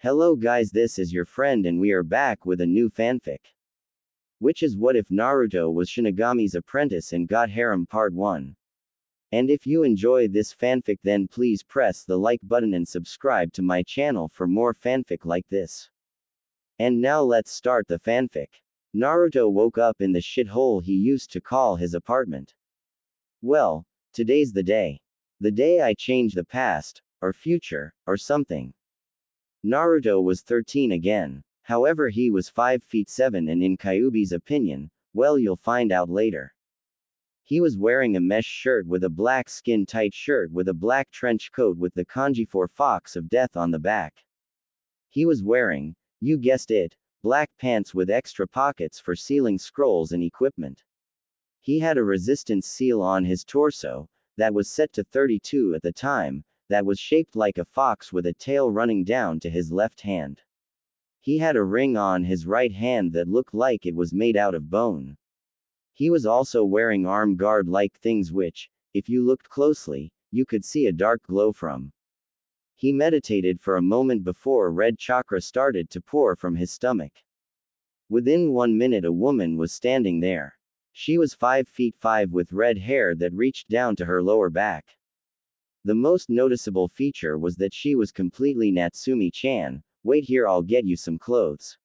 Hello guys, this is your friend and we are back with a new fanfic. Which is What If Naruto Was Shinigami's Apprentice and Got Harem Part 1. And if you enjoy this fanfic then please press the like button and subscribe to my channel for more fanfic like this. And now let's start the fanfic. Naruto woke up in the shithole he used to call his apartment. Well, today's the day. The day I change the past, or future, or something. Naruto was 13 again. However, he was 5 feet 7 and in Kyuubi's opinion, well, you'll find out later. He was wearing a mesh shirt with a black skin-tight shirt with a black trench coat with the kanji for Fox of Death on the back. He was wearing, you guessed it, black pants with extra pockets for sealing scrolls and equipment. He had a resistance seal on his torso, that was set to 32 at the time, that was shaped like a fox with a tail running down to his left hand. He had a ring on his right hand that looked like it was made out of bone. He was also wearing arm guard-like things which, if you looked closely, you could see a dark glow from. He meditated for a moment before red chakra started to pour from his stomach. Within 1 minute a woman was standing there. She was 5 feet 5 with red hair that reached down to her lower back. The most noticeable feature was that she was completely Natsumi-chan. Wait here, I'll get you some clothes.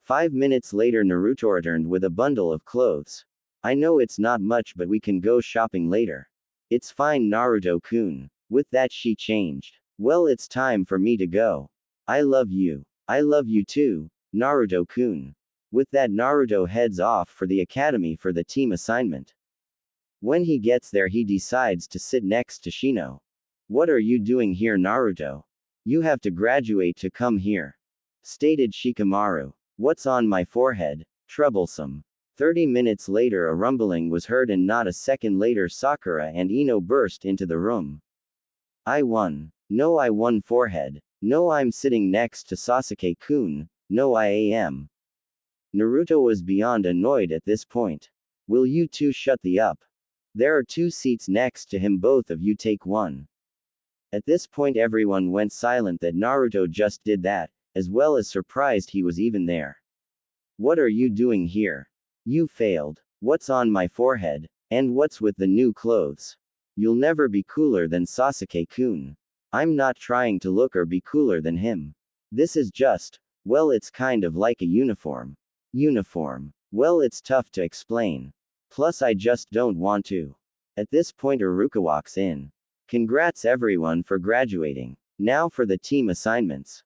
5 minutes later Naruto returned with a bundle of clothes. I know it's not much but we can go shopping later. It's fine Naruto-kun. With that she changed. Well, it's time for me to go. I love you. I love you too, Naruto-kun. With that Naruto heads off for the academy for the team assignment. When he gets there he decides to sit next to Shino. What are you doing here Naruto? You have to graduate to come here. Stated Shikamaru. What's on my forehead? Troublesome. 30 minutes later a rumbling was heard and not a second later Sakura and Ino burst into the room. I won. No, I won forehead. No, I'm sitting next to Sasuke-kun. No, I am. Naruto was beyond annoyed at this point. Will you two shut the up? There are 2 seats next to him, both of you take one. At this point everyone went silent that Naruto just did that, as well as surprised he was even there. What are you doing here? You failed. What's on my forehead? And what's with the new clothes? You'll never be cooler than Sasuke-kun. I'm not trying to look or be cooler than him. This is just, well, it's kind of like a uniform. Uniform. Well, it's tough to explain. Plus I just don't want to. At this point Iruka walks in. Congrats everyone for graduating. Now for the team assignments.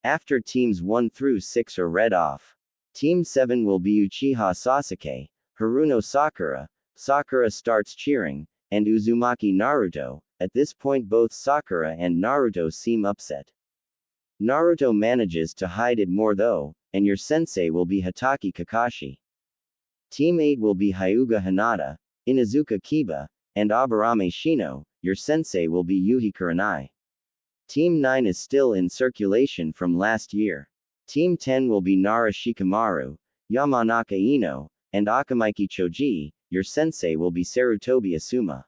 After teams 1 through 6 are read off. Team 7 will be Uchiha Sasuke, Haruno Sakura. Sakura starts cheering, and Uzumaki Naruto. At this point both Sakura and Naruto seem upset. Naruto manages to hide it more though, and your sensei will be Hatake Kakashi. Team 8 will be Hyuga Hinata, Inuzuka Kiba, and Aburame Shino. Your sensei will be Yuhi Kurenai. Team 9 is still in circulation from last year. Team 10 will be Nara Shikamaru, Yamanaka Ino, and Akamaiki Choji. Your sensei will be Sarutobi Asuma.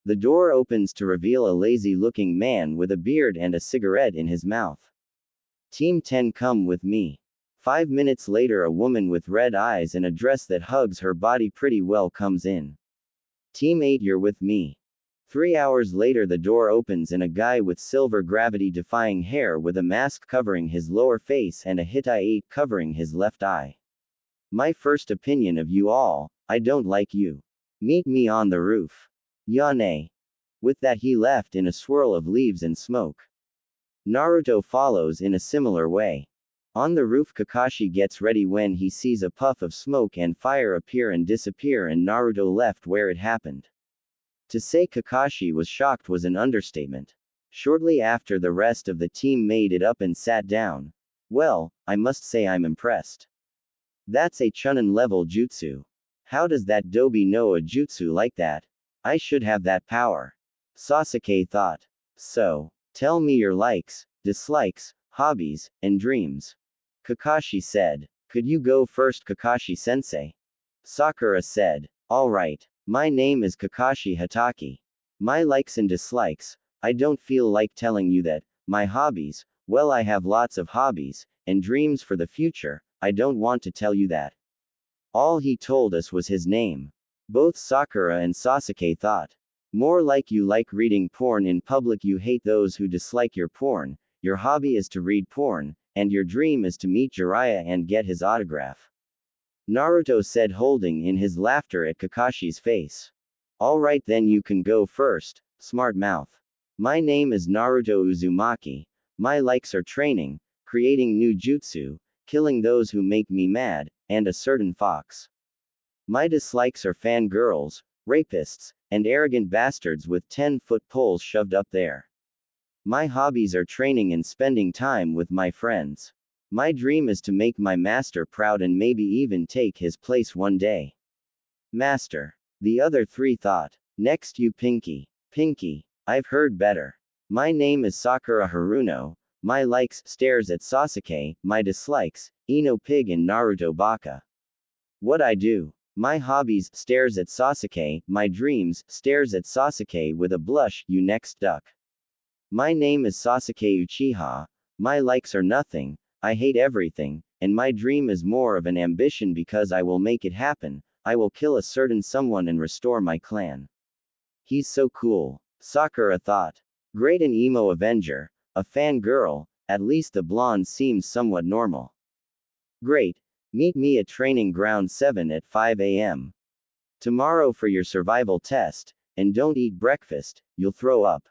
The door opens to reveal a lazy-looking man with a beard and a cigarette in his mouth. Team 10 come with me. 5 minutes later a woman with red eyes and a dress that hugs her body pretty well comes in. Team 8 you're with me. 3 hours later the door opens and a guy with silver gravity-defying hair with a mask covering his lower face and a Hitai-8 covering his left eye. My first opinion of you all, I don't like you. Meet me on the roof. Yane. With that he left in a swirl of leaves and smoke. Naruto follows in a similar way. On the roof Kakashi gets ready when he sees a puff of smoke and fire appear and disappear and Naruto left where it happened. To say Kakashi was shocked was an understatement. Shortly after the rest of the team made it up and sat down. Well, I must say I'm impressed. That's a Chunin level jutsu. How does that Dobi know a jutsu like that? I should have that power. Sasuke thought. So, tell me your likes, dislikes, hobbies, and dreams. Kakashi said. Could you go first Kakashi-sensei? Sakura said. Alright. My name is Kakashi Hatake. My likes and dislikes, I don't feel like telling you that. My hobbies, Well, I have lots of hobbies, and dreams for the future, I don't want to tell you that. All he told us was his name. Both Sakura and Sasuke thought. More like you like reading porn in public, you hate those who dislike your porn, your hobby is to read porn, and your dream is to meet Jiraiya and get his autograph. Naruto said, holding in his laughter at Kakashi's face. Alright then, you can go first, smart mouth. My name is Naruto Uzumaki. My likes are training, creating new jutsu, killing those who make me mad, and a certain fox. My dislikes are fangirls, rapists, and arrogant bastards with 10-foot poles shoved up there. My hobbies are training and spending time with my friends. My dream is to make my master proud and maybe even take his place one day. Master. The other three thought. Next, you Pinky. Pinky. I've heard better. My name is Sakura Haruno. My likes, stares at Sasuke, my dislikes, Ino Pig and Naruto Baka. What I do. My hobbies, stares at Sasuke, my dreams, stares at Sasuke with a blush, you next duck. My name is Sasuke Uchiha. My likes are nothing, I hate everything, and my dream is more of an ambition because I will make it happen, I will kill a certain someone and restore my clan. He's so cool. Sakura thought. Great, an emo Avenger, a fangirl, at least the blonde seems somewhat normal. Great. Meet me at Training Ground 7 at 5 a.m. tomorrow for your survival test, and don't eat breakfast, you'll throw up.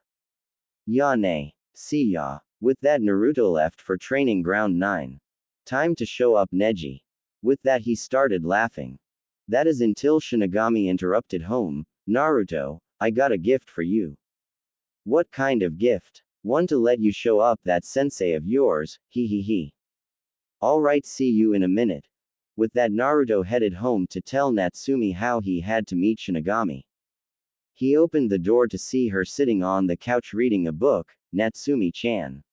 Yane. See ya. With that, Naruto left for Training Ground 9. Time to show up, Neji. With that, he started laughing. That is until Shinigami interrupted. Home, Naruto, I got a gift for you. What kind of gift? One to let you show up that sensei of yours, he. Alright, see you in a minute. With that, Naruto headed home to tell Natsumi how he had to meet Shinigami. He opened the door to see her sitting on the couch reading a book, Natsumi-chan.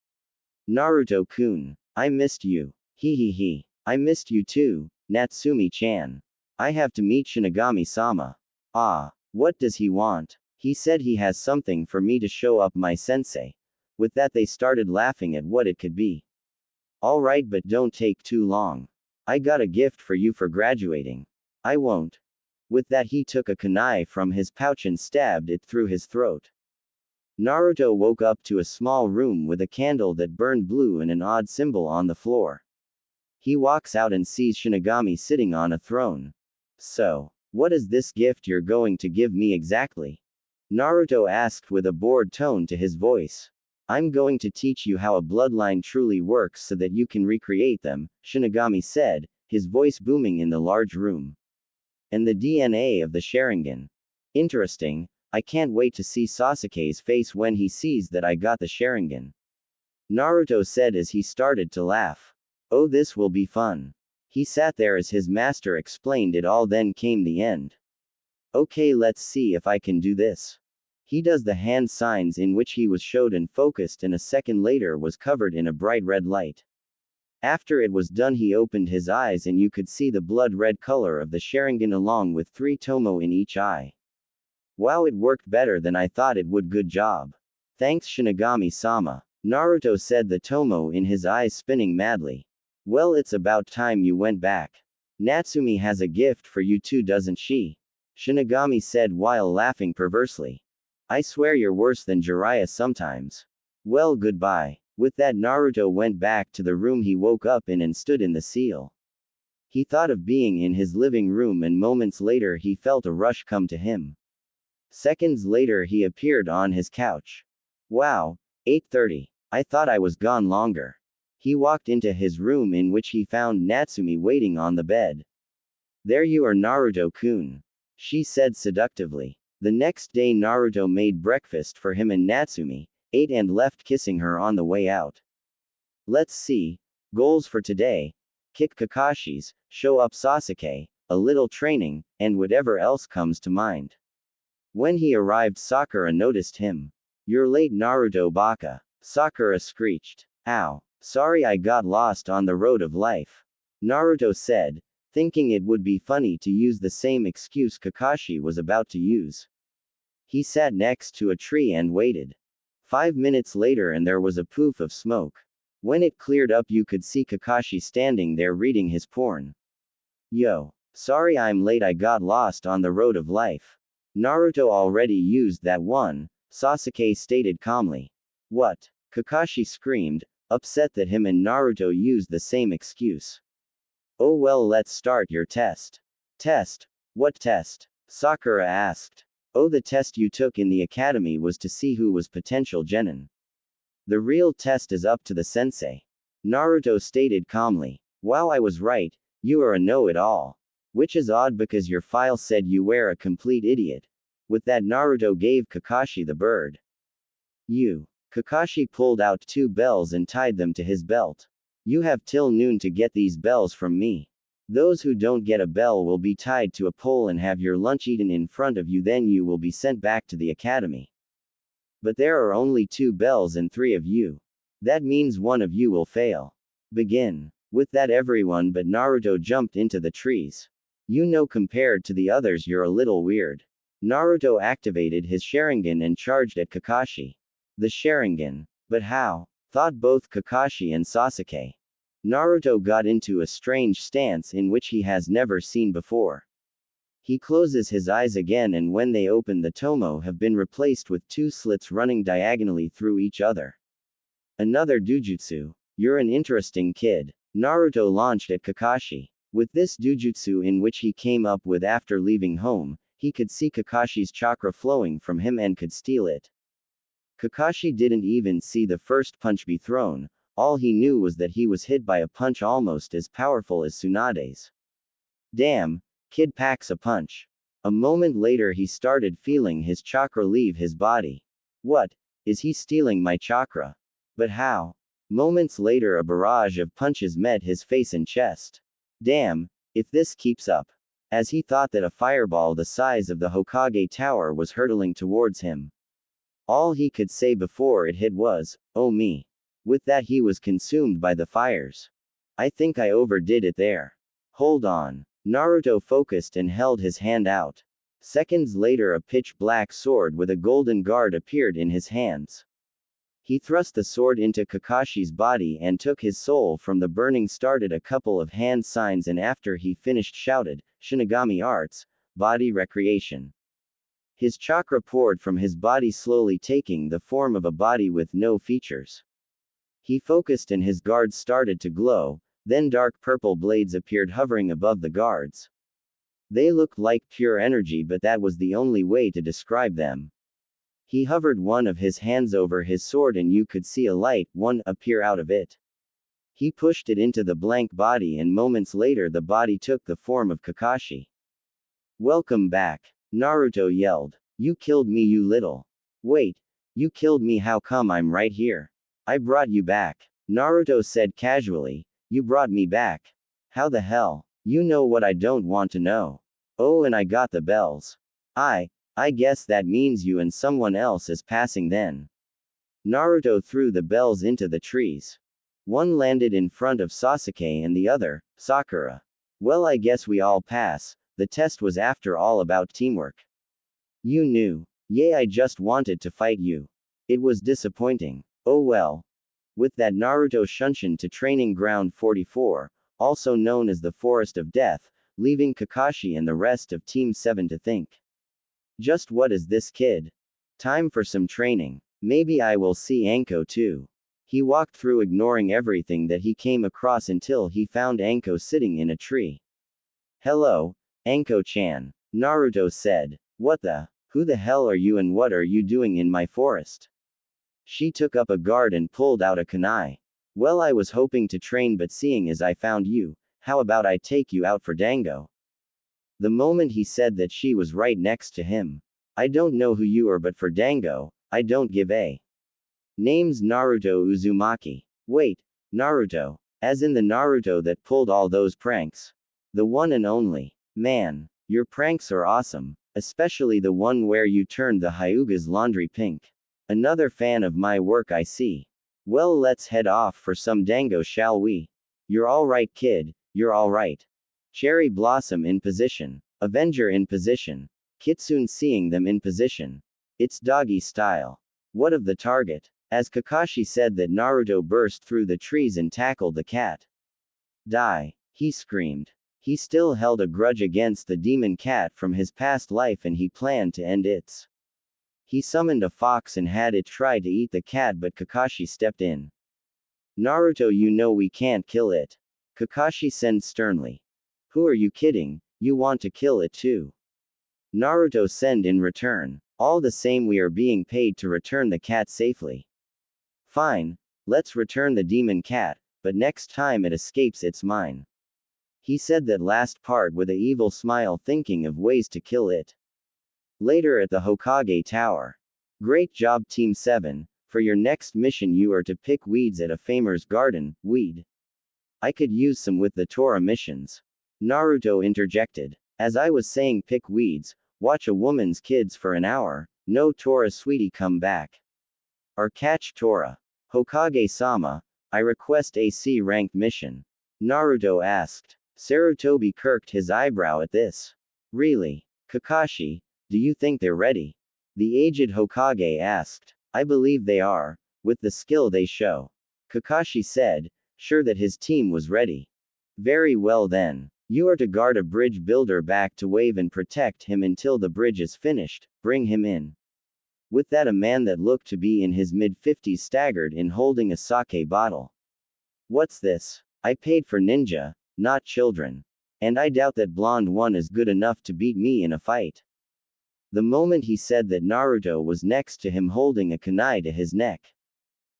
Naruto-kun. I missed you. He. I missed you too, Natsumi-chan. I have to meet Shinigami-sama. Ah. What does he want? He said he has something for me to show up my sensei. With that, they started laughing at what it could be. Alright, but don't take too long. I got a gift for you for graduating. I won't. With that, he took a kunai from his pouch and stabbed it through his throat. Naruto woke up to a small room with a candle that burned blue and an odd symbol on the floor. He walks out and sees Shinigami sitting on a throne. So, what is this gift you're going to give me exactly? Naruto asked with a bored tone to his voice. I'm going to teach you how a bloodline truly works so that you can recreate them, Shinigami said, his voice booming in the large room. And the DNA of the Sharingan. Interesting, I can't wait to see Sasuke's face when he sees that I got the Sharingan. Naruto said as he started to laugh. Oh, this will be fun. He sat there as his master explained it all, then came the end. Okay, let's see if I can do this. He does the hand signs in which he was showed and focused, and a second later was covered in a bright red light. After it was done, he opened his eyes and you could see the blood red color of the Sharingan along with 3 tomo in each eye. Wow, it worked better than I thought it would. Good job. Thanks, Shinigami-sama. Naruto said, the tomo in his eyes spinning madly. Well, it's about time you went back. Natsumi has a gift for you too, doesn't she? Shinigami said while laughing perversely. I swear you're worse than Jiraiya sometimes. Well, goodbye. With that, Naruto went back to the room he woke up in and stood in the seal. He thought of being in his living room, and moments later he felt a rush come to him. Seconds later he appeared on his couch. Wow, 8:30. I thought I was gone longer. He walked into his room in which he found Natsumi waiting on the bed. There you are, Naruto-kun. She said seductively. The next day Naruto made breakfast for him and Natsumi, ate and left kissing her on the way out. Let's see. Goals for today. Kick Kakashi's, show up Sasuke, a little training, and whatever else comes to mind. When he arrived, Sakura noticed him. You're late, Naruto Baka. Sakura screeched. Ow. Sorry, I got lost on the road of life. Naruto said, thinking it would be funny to use the same excuse Kakashi was about to use. He sat next to a tree and waited. 5 minutes later and there was a poof of smoke. When it cleared up, you could see Kakashi standing there reading his porn. Yo. Sorry I'm late, I got lost on the road of life. Naruto already used that one, Sasuke stated calmly. What? Kakashi screamed, upset that him and Naruto used the same excuse. Oh well, let's start your test. Test? What test? Sakura asked. Oh, the test you took in the academy was to see who was potential genin. The real test is up to the sensei. Naruto stated calmly. Wow, I was right, you are a know-it-all. Which is odd because your file said you were a complete idiot. With that, Naruto gave Kakashi the bird. Kakashi pulled out 2 bells and tied them to his belt. You have till noon to get these bells from me. Those who don't get a bell will be tied to a pole and have your lunch eaten in front of you, then you will be sent back to the academy. But there are only 2 bells and 3 of you. That means one of you will fail. Begin. With that, everyone but Naruto jumped into the trees. You know, compared to the others, you're a little weird. Naruto activated his Sharingan and charged at Kakashi. The Sharingan. But how? Thought both Kakashi and Sasuke. Naruto got into a strange stance in which he has never seen before. He closes his eyes again, and when they open, the tomo have been replaced with 2 slits running diagonally through each other. Another dujutsu. You're an interesting kid. Naruto launched at Kakashi. With this dujutsu, in which he came up with after leaving home, he could see Kakashi's chakra flowing from him and could steal it. Kakashi didn't even see the first punch be thrown, all he knew was that he was hit by a punch almost as powerful as Tsunade's. Damn, kid packs a punch. A moment later he started feeling his chakra leave his body. What? Is he stealing my chakra? But how? Moments later a barrage of punches met his face and chest. Damn, if this keeps up. As he thought that a fireball the size of the Hokage Tower was hurtling towards him. All he could say before it hit was, "Oh me." With that he was consumed by the fires. I think I overdid it there. Hold on. Naruto focused and held his hand out. Seconds later a pitch black sword with a golden guard appeared in his hands. He thrust the sword into Kakashi's body and took his soul from the burning, started a couple of hand signs, and after he finished shouted, "Shinigami arts, body recreation." His chakra poured from his body, slowly taking the form of a body with no features. He focused and his guards started to glow, then dark purple blades appeared hovering above the guards. They looked like pure energy, but that was the only way to describe them. He hovered one of his hands over his sword and you could see a light one appear out of it. He pushed it into the blank body and moments later the body took the form of Kakashi. Welcome back. Naruto yelled. You killed me, you little. Wait. You killed me, how come I'm right here? I brought you back. Naruto said casually. You brought me back. How the hell? You know what I don't want to know. Oh, and I got the bells. I guess that means you and someone else is passing then. Naruto threw the bells into the trees. One landed in front of Sasuke and the other, Sakura. Well, I guess we all pass. The test was after all about teamwork. You knew. Yay, I just wanted to fight you. It was disappointing. Oh well. With that, Naruto shunshin to training ground 44, also known as the Forest of Death, leaving Kakashi and the rest of Team 7 to think. Just what is this kid? Time for some training. Maybe I will see Anko too. He walked through ignoring everything that he came across until he found Anko sitting in a tree. Hello, Anko-chan. Naruto said. What the? Who the hell are you and what are you doing in my forest? She took up a guard and pulled out a kunai. Well, I was hoping to train, but seeing as I found you, how about I take you out for dango? The moment he said that, she was right next to him. I don't know who you are, but for dango, I don't give a. Name's Naruto Uzumaki. Wait, Naruto. As in the Naruto that pulled all those pranks? The one and only. Man, your pranks are awesome. Especially the one where you turned the Hyuga's laundry pink. Another fan of my work, I see. Well, let's head off for some dango, shall we? You're alright, kid, you're alright. Cherry Blossom in position. Avenger in position. Kitsune seeing them in position. It's doggy style. What of the target? As Kakashi said that, Naruto burst through the trees and tackled the cat. Die! He screamed. He still held a grudge against the demon cat from his past life, and he planned to end its. He summoned a fox and had it try to eat the cat, but Kakashi stepped in. Naruto, you know we can't kill it. Kakashi said sternly. Who are you kidding? You want to kill it too. Naruto said in return. All the same, we are being paid to return the cat safely. Fine, let's return the demon cat, but next time it escapes, it's mine. He said that last part with a evil smile, thinking of ways to kill it. Later at the Hokage Tower. Great job Team 7, for your next mission you are to pick weeds at a farmer's garden. Weed. I could use some with the Tora missions. Naruto interjected. As I was saying, pick weeds, watch a woman's kids for an hour, no Tora sweetie come back. Or catch Tora. Hokage-sama, I request a C-ranked mission. Naruto asked. Sarutobi kirked his eyebrow at this. Really? Kakashi, do you think they're ready? The aged Hokage asked. I believe they are, with the skill they show. Kakashi said, sure that his team was ready. Very well then. You are to guard a bridge builder back to wave and protect him until the bridge is finished, bring him in. With that, a man that looked to be in his mid-50s staggered in, holding a sake bottle. What's this? I paid for ninja, not children. And I doubt that blonde one is good enough to beat me in a fight. The moment he said that, Naruto was next to him holding a kunai to his neck.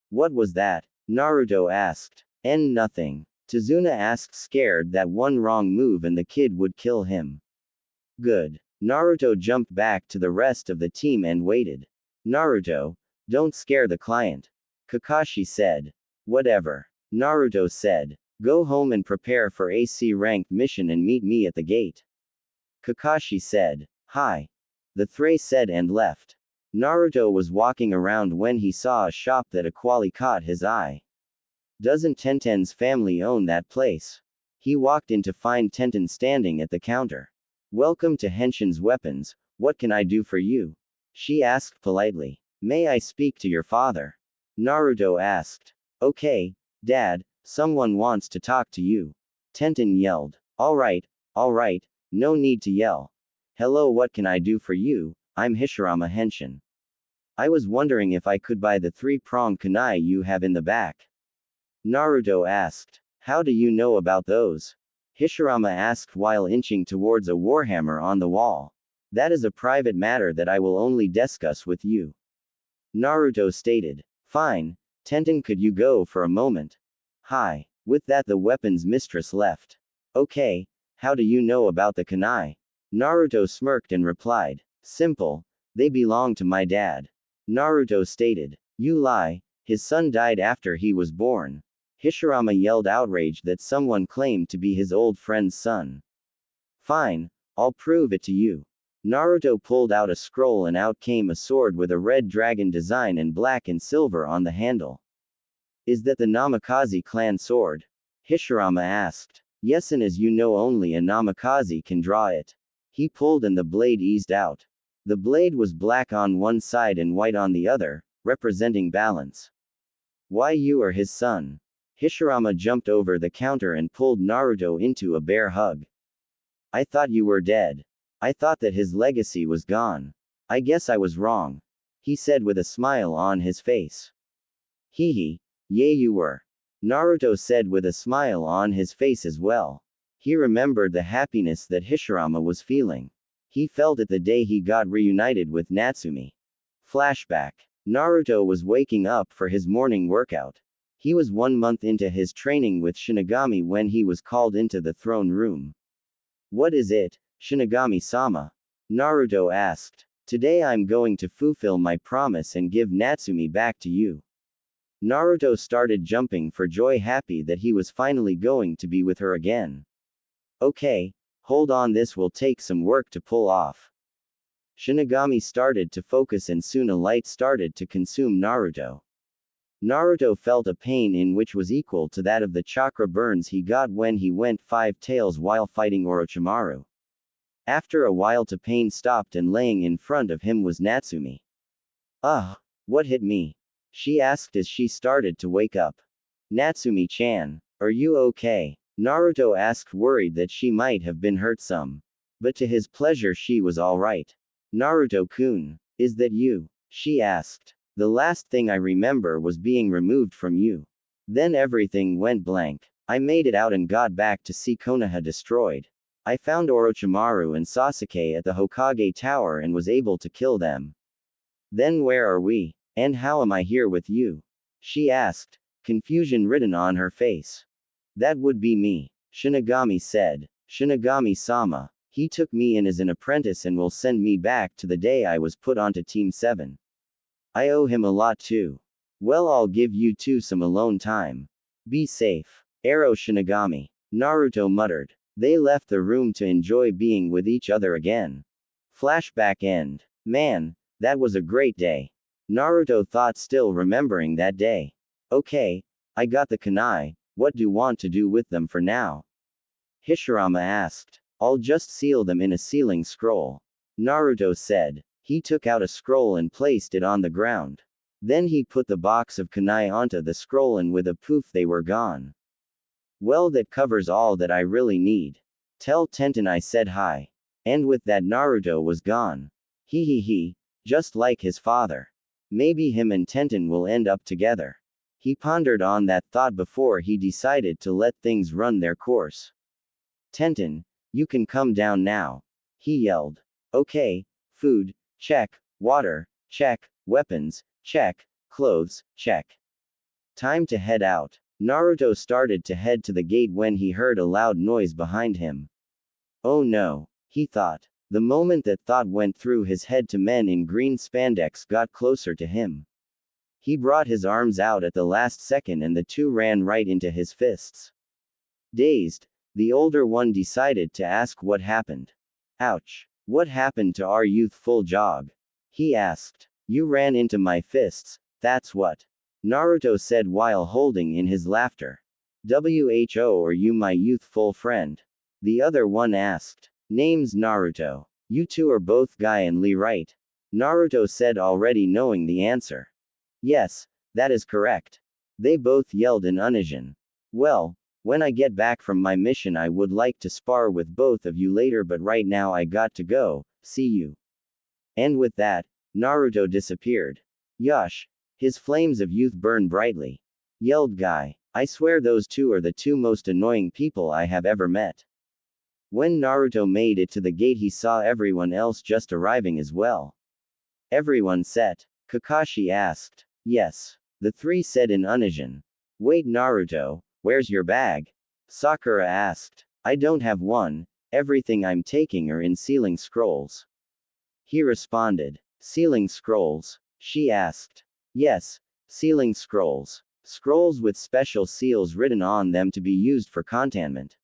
What was that? Naruto asked. Nothing. Tazuna asked, scared that one wrong move and the kid would kill him. Good. Naruto jumped back to the rest of the team and waited. Naruto, don't scare the client. Kakashi said. Whatever. Naruto said. Go home and prepare for a C-ranked mission and meet me at the gate. Kakashi said. Hi. The three said and left. Naruto was walking around when he saw a shop that equally caught his eye. Doesn't Tenten's family own that place? He walked in to find Tenten standing at the counter. Welcome to Henshin's Weapons, what can I do for you? She asked politely. May I speak to your father? Naruto asked. Okay, Dad, someone wants to talk to you. Tenten yelled. Alright, no need to yell. Hello, what can I do for you? I'm Hishirama Henshin. I was wondering if I could buy the 3-pronged kunai you have in the back. Naruto asked. How do you know about those? Hishirama asked while inching towards a warhammer on the wall. That is a private matter that I will only discuss with you. Naruto stated. Fine, Tenten, could you go for a moment? Hi. With that, the weapons mistress left. Okay, how do you know about the kunai? Naruto smirked and replied. Simple, they belong to my dad. Naruto stated. You lie, his son died after he was born. Hishirama yelled, outraged that someone claimed to be his old friend's son. Fine, I'll prove it to you. Naruto pulled out a scroll and out came a sword with a red dragon design and black and silver on the handle. Is that the Namikaze clan sword? Hishirama asked. Yes, and as you know, only a Namikaze can draw it. He pulled and the blade eased out. The blade was black on one side and white on the other, representing balance. Why, you are his son. Hishirama jumped over the counter and pulled Naruto into a bear hug. I thought you were dead. I thought that his legacy was gone. I guess I was wrong. He said with a smile on his face. Hee. Yeah, you were. Naruto said with a smile on his face as well. He remembered the happiness that Hishirama was feeling. He felt it the day he got reunited with Natsumi. Flashback. Naruto was waking up for his morning workout. He was 1 month into his training with Shinigami when he was called into the throne room. What is it, Shinigami-sama? Naruto asked. Today I'm going to fulfill my promise and give Natsumi back to you. Naruto started jumping for joy, happy that he was finally going to be with her again. Okay, hold on, this will take some work to pull off. Shinigami started to focus and soon a light started to consume Naruto. Naruto felt a pain in which was equal to that of the chakra burns he got when he went 5 tails while fighting Orochimaru. After a while the pain stopped and laying in front of him was Natsumi. What hit me? She asked as she started to wake up. Natsumi-chan, are you okay? Naruto asked, worried that she might have been hurt some. But to his pleasure she was alright. Naruto-kun, is that you? She asked. The last thing I remember was being removed from you. Then everything went blank. I made it out and got back to see Konaha destroyed. I found Orochimaru and Sasuke at the Hokage Tower and was able to kill them. Then where are we? And how am I here with you? She asked, confusion written on her face. That would be me, Shinigami said. Shinigami-sama. He took me in as an apprentice and will send me back to the day I was put onto Team 7. I owe him a lot too. Well, I'll give you two some alone time. Be safe. Arrow Shinigami. Naruto muttered. They left the room to enjoy being with each other again. Flashback end. Man, that was a great day. Naruto thought, still remembering that day. Okay, I got the kunai, what do you want to do with them for now? Hishirama asked. I'll just seal them in a sealing scroll. Naruto said. He took out a scroll and placed it on the ground. Then he put the box of kunai onto the scroll and with a poof they were gone. Well, that covers all that I really need. Tell Tenten I said hi. And with that Naruto was gone. He, just like his father. Maybe him and Tenten will end up together. He pondered on that thought before he decided to let things run their course. Tenten, you can come down now. He yelled. Okay, food, check, water, check, weapons, check, clothes, check. Time to head out. Naruto started to head to the gate when he heard a loud noise behind him. Oh no, he thought. The moment that thought went through his head, two men in green spandex got closer to him. He brought his arms out at the last second and the two ran right into his fists. Dazed, the older one decided to ask what happened. Ouch. What happened to our youthful jog? He asked. You ran into my fists, that's what. Naruto said while holding in his laughter. Who are you, my youthful friend? The other one asked. Name's Naruto. You two are both Guy and Lee, right? Naruto said, already knowing the answer. Yes, that is correct. They both yelled in unison. Well, when I get back from my mission I would like to spar with both of you later, but right now I got to go, see you. And with that, Naruto disappeared. Yush. His flames of youth burn brightly. Yelled Guy. I swear those two are the two most annoying people I have ever met. When Naruto made it to the gate he saw everyone else just arriving as well. Everyone set? Kakashi asked. Yes. The three said in unison. Wait, Naruto, where's your bag? Sakura asked. I don't have one, everything I'm taking are in sealing scrolls. He responded. Sealing scrolls? She asked. Yes, sealing scrolls. Scrolls with special seals written on them to be used for containment.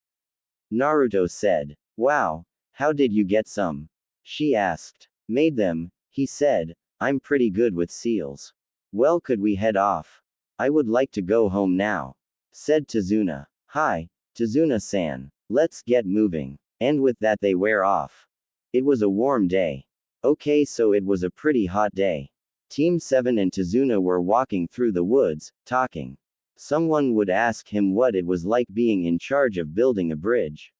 Naruto said. Wow, how did you get some? She asked. Made them, he said. I'm pretty good with seals. Well, could we head off? I would like to go home now. Said Tazuna. Hi, Tazuna-san. Let's get moving. And with that they were off. It was a warm day. Okay, so it was a pretty hot day. Team 7 and Tazuna were walking through the woods, talking. Someone would ask him what it was like being in charge of building a bridge.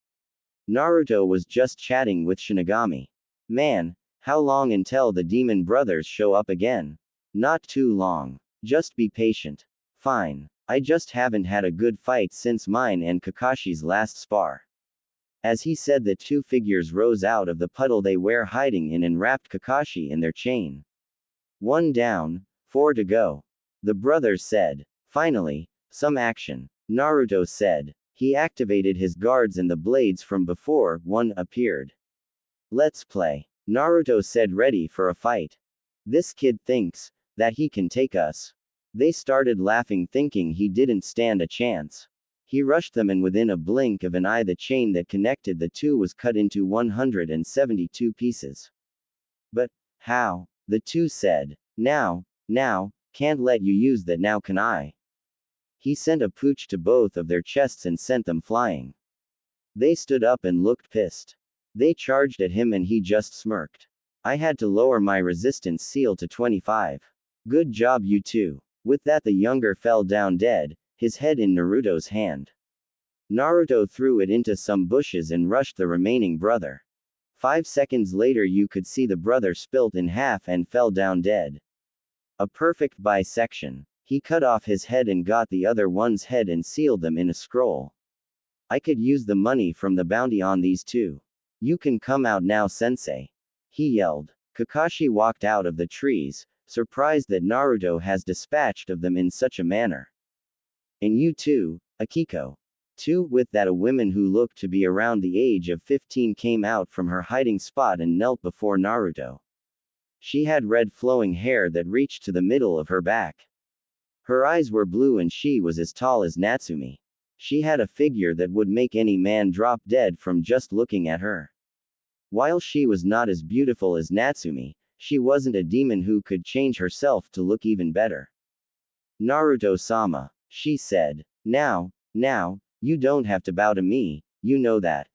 Naruto was just chatting with Shinigami. Man, how long until the demon brothers show up again? Not too long. Just be patient. Fine. I just haven't had a good fight since mine and Kakashi's last spar. As he said, the two figures rose out of the puddle they were hiding in and wrapped Kakashi in their chain. 1 down, 4 to go. The brothers said. Finally, some action. Naruto said. He activated his guards and the blades from before one appeared. Let's play. Naruto said, ready for a fight. This kid thinks that he can take us. They started laughing, thinking he didn't stand a chance. He rushed them and within a blink of an eye the chain that connected the two was cut into 172 pieces. But how? The two said. Now, can't let you use that now, can I? He sent a pooch to both of their chests and sent them flying. They stood up and looked pissed. They charged at him and he just smirked. I had to lower my resistance seal to 25. Good job, you two. With that, the younger fell down dead, his head in Naruto's hand. Naruto threw it into some bushes and rushed the remaining brother. 5 seconds later, you could see the brother split in half and fell down dead. A perfect bisection. He cut off his head and got the other one's head and sealed them in a scroll. I could use the money from the bounty on these two. You can come out now, sensei. He yelled. Kakashi walked out of the trees, surprised that Naruto has dispatched of them in such a manner. And you too, Akiko. Too, with that a woman who looked to be around the age of 15 came out from her hiding spot and knelt before Naruto. She had red flowing hair that reached to the middle of her back. Her eyes were blue and she was as tall as Natsumi. She had a figure that would make any man drop dead from just looking at her. While she was not as beautiful as Natsumi, she wasn't a demon who could change herself to look even better. Naruto-sama, she said. Now, you don't have to bow to me, you know that.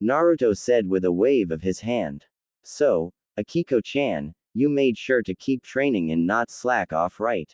Naruto said with a wave of his hand. So, Akiko-chan, you made sure to keep training and not slack off, right?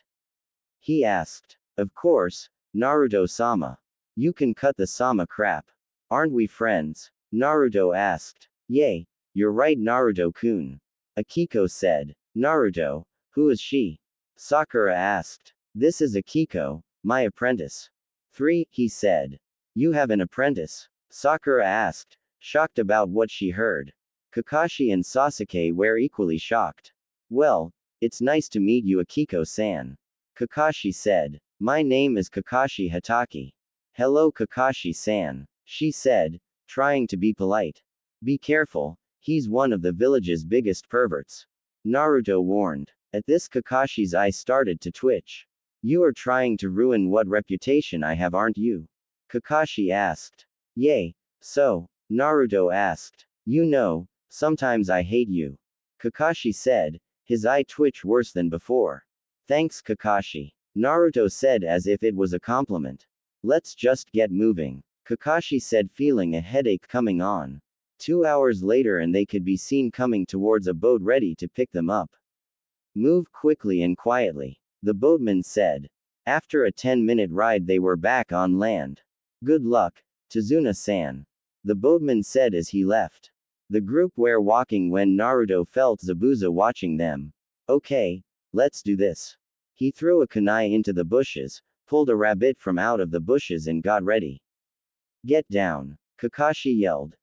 He asked. Of course, Naruto-sama. You can cut the sama crap. Aren't we friends? Naruto asked. Yay, you're right, Naruto-kun. Akiko said. Naruto, who is she? Sakura asked. This is Akiko, my apprentice. 3, he said. You have an apprentice? Sakura asked, shocked about what she heard. Kakashi and Sasuke were equally shocked. Well, it's nice to meet you, Akiko-san. Kakashi said. My name is Kakashi Hatake. Hello, Kakashi-san, she said, trying to be polite. Be careful, he's one of the village's biggest perverts. Naruto warned. At this, Kakashi's eye started to twitch. You are trying to ruin what reputation I have, aren't you? Kakashi asked. Yay, so? Naruto asked. You know, sometimes I hate you. Kakashi said, his eye twitched worse than before. Thanks, Kakashi. Naruto said as if it was a compliment. Let's just get moving. Kakashi said, feeling a headache coming on. 2 hours later and they could be seen coming towards a boat ready to pick them up. Move quickly and quietly, the boatman said. After a 10-minute ride they were back on land. Good luck, Tazuna-san. The boatman said as he left. The group were walking when Naruto felt Zabuza watching them. Okay, let's do this. He threw a kunai into the bushes, pulled a rabbit from out of the bushes and got ready. Get down, Kakashi yelled.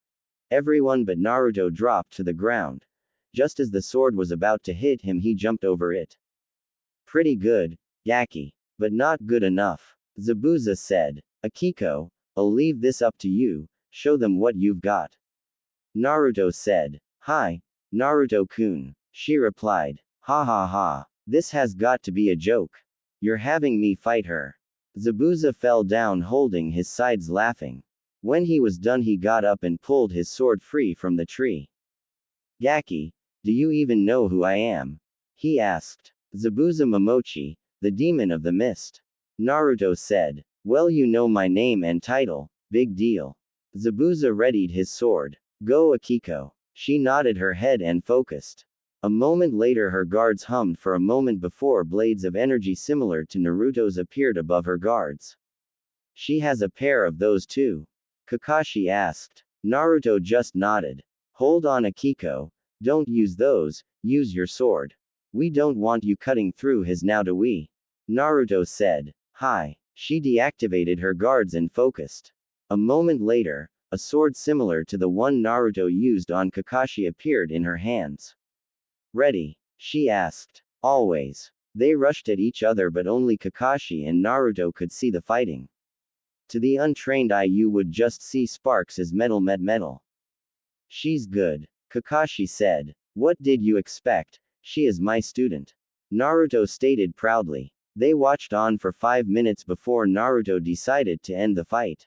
Everyone but Naruto dropped to the ground. Just as the sword was about to hit him, he jumped over it. Pretty good, Gaki. But not good enough. Zabuza said. Akiko, I'll leave this up to you, show them what you've got. Naruto said. Hi, Naruto-kun. She replied. Ha ha ha. This has got to be a joke. You're having me fight her. Zabuza fell down holding his sides laughing. When he was done he got up and pulled his sword free from the tree. Gaki, do you even know who I am? He asked. Zabuza Momochi, the demon of the mist. Naruto said. Well, you know my name and title, big deal. Zabuza readied his sword. Go, Akiko. She nodded her head and focused. A moment later her guards hummed for a moment before blades of energy similar to Naruto's appeared above her guards. She has a pair of those too? Kakashi asked. Naruto just nodded. Hold on, Akiko. Don't use those, use your sword. We don't want you cutting through his now, do we? Naruto said. Hi. She deactivated her guards and focused. A moment later, a sword similar to the one Naruto used on Kakashi appeared in her hands. Ready? She asked. Always. They rushed at each other but only Kakashi and Naruto could see the fighting. To the untrained eye you would just see sparks as metal met metal. She's good. Kakashi said. What did you expect? She is my student. Naruto stated proudly. They watched on for 5 minutes before Naruto decided to end the fight.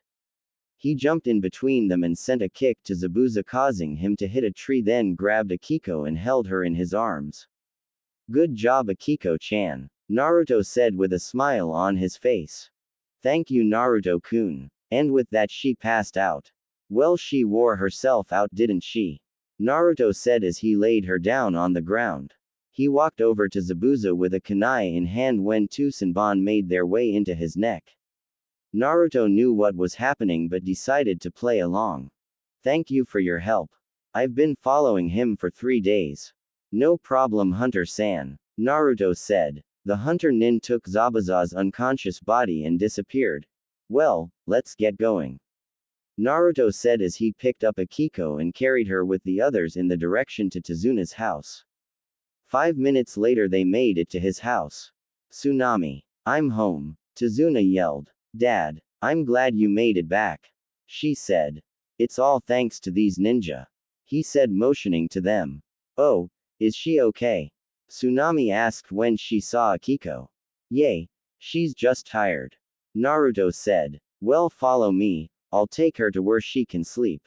He jumped in between them and sent a kick to Zabuza causing him to hit a tree, then grabbed Akiko and held her in his arms. Good job, Akiko-chan. Naruto said with a smile on his face. Thank you, Naruto-kun. And with that she passed out. Well, she wore herself out, didn't she? Naruto said as he laid her down on the ground. He walked over to Zabuza with a kunai in hand when two Senbon made their way into his neck. Naruto knew what was happening but decided to play along. Thank you for your help. I've been following him for 3 days. No problem, Hunter-san, Naruto said. The hunter nin took Zabuza's unconscious body and disappeared. Well, let's get going, Naruto said as he picked up Akiko and carried her with the others in the direction to Tazuna's house. 5 minutes later they made it to his house. Tsunami. I'm home, Tazuna yelled. Dad, I'm glad you made it back, she said. It's all thanks to these ninja, he said, motioning to them. Oh, is she okay? Tsunami asked when she saw Akiko. Yay, she's just tired, Naruto said. Well, follow me, I'll take her to where she can sleep.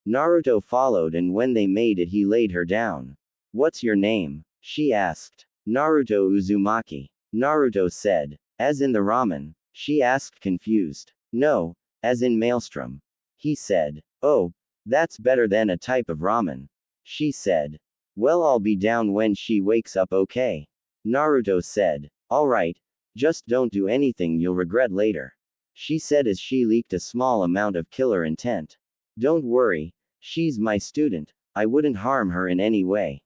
Naruto followed and when they made it he laid her down. What's your name? She asked. Naruto Uzumaki, Naruto said. As in the ramen? She asked, confused. No, as in Maelstrom, he said. Oh, that's better than a type of ramen, she said. Well, I'll be down when she wakes up, okay? Naruto said. Alright, just don't do anything you'll regret later, she said as she leaked a small amount of killer intent. Don't worry, she's my student, I wouldn't harm her in any way,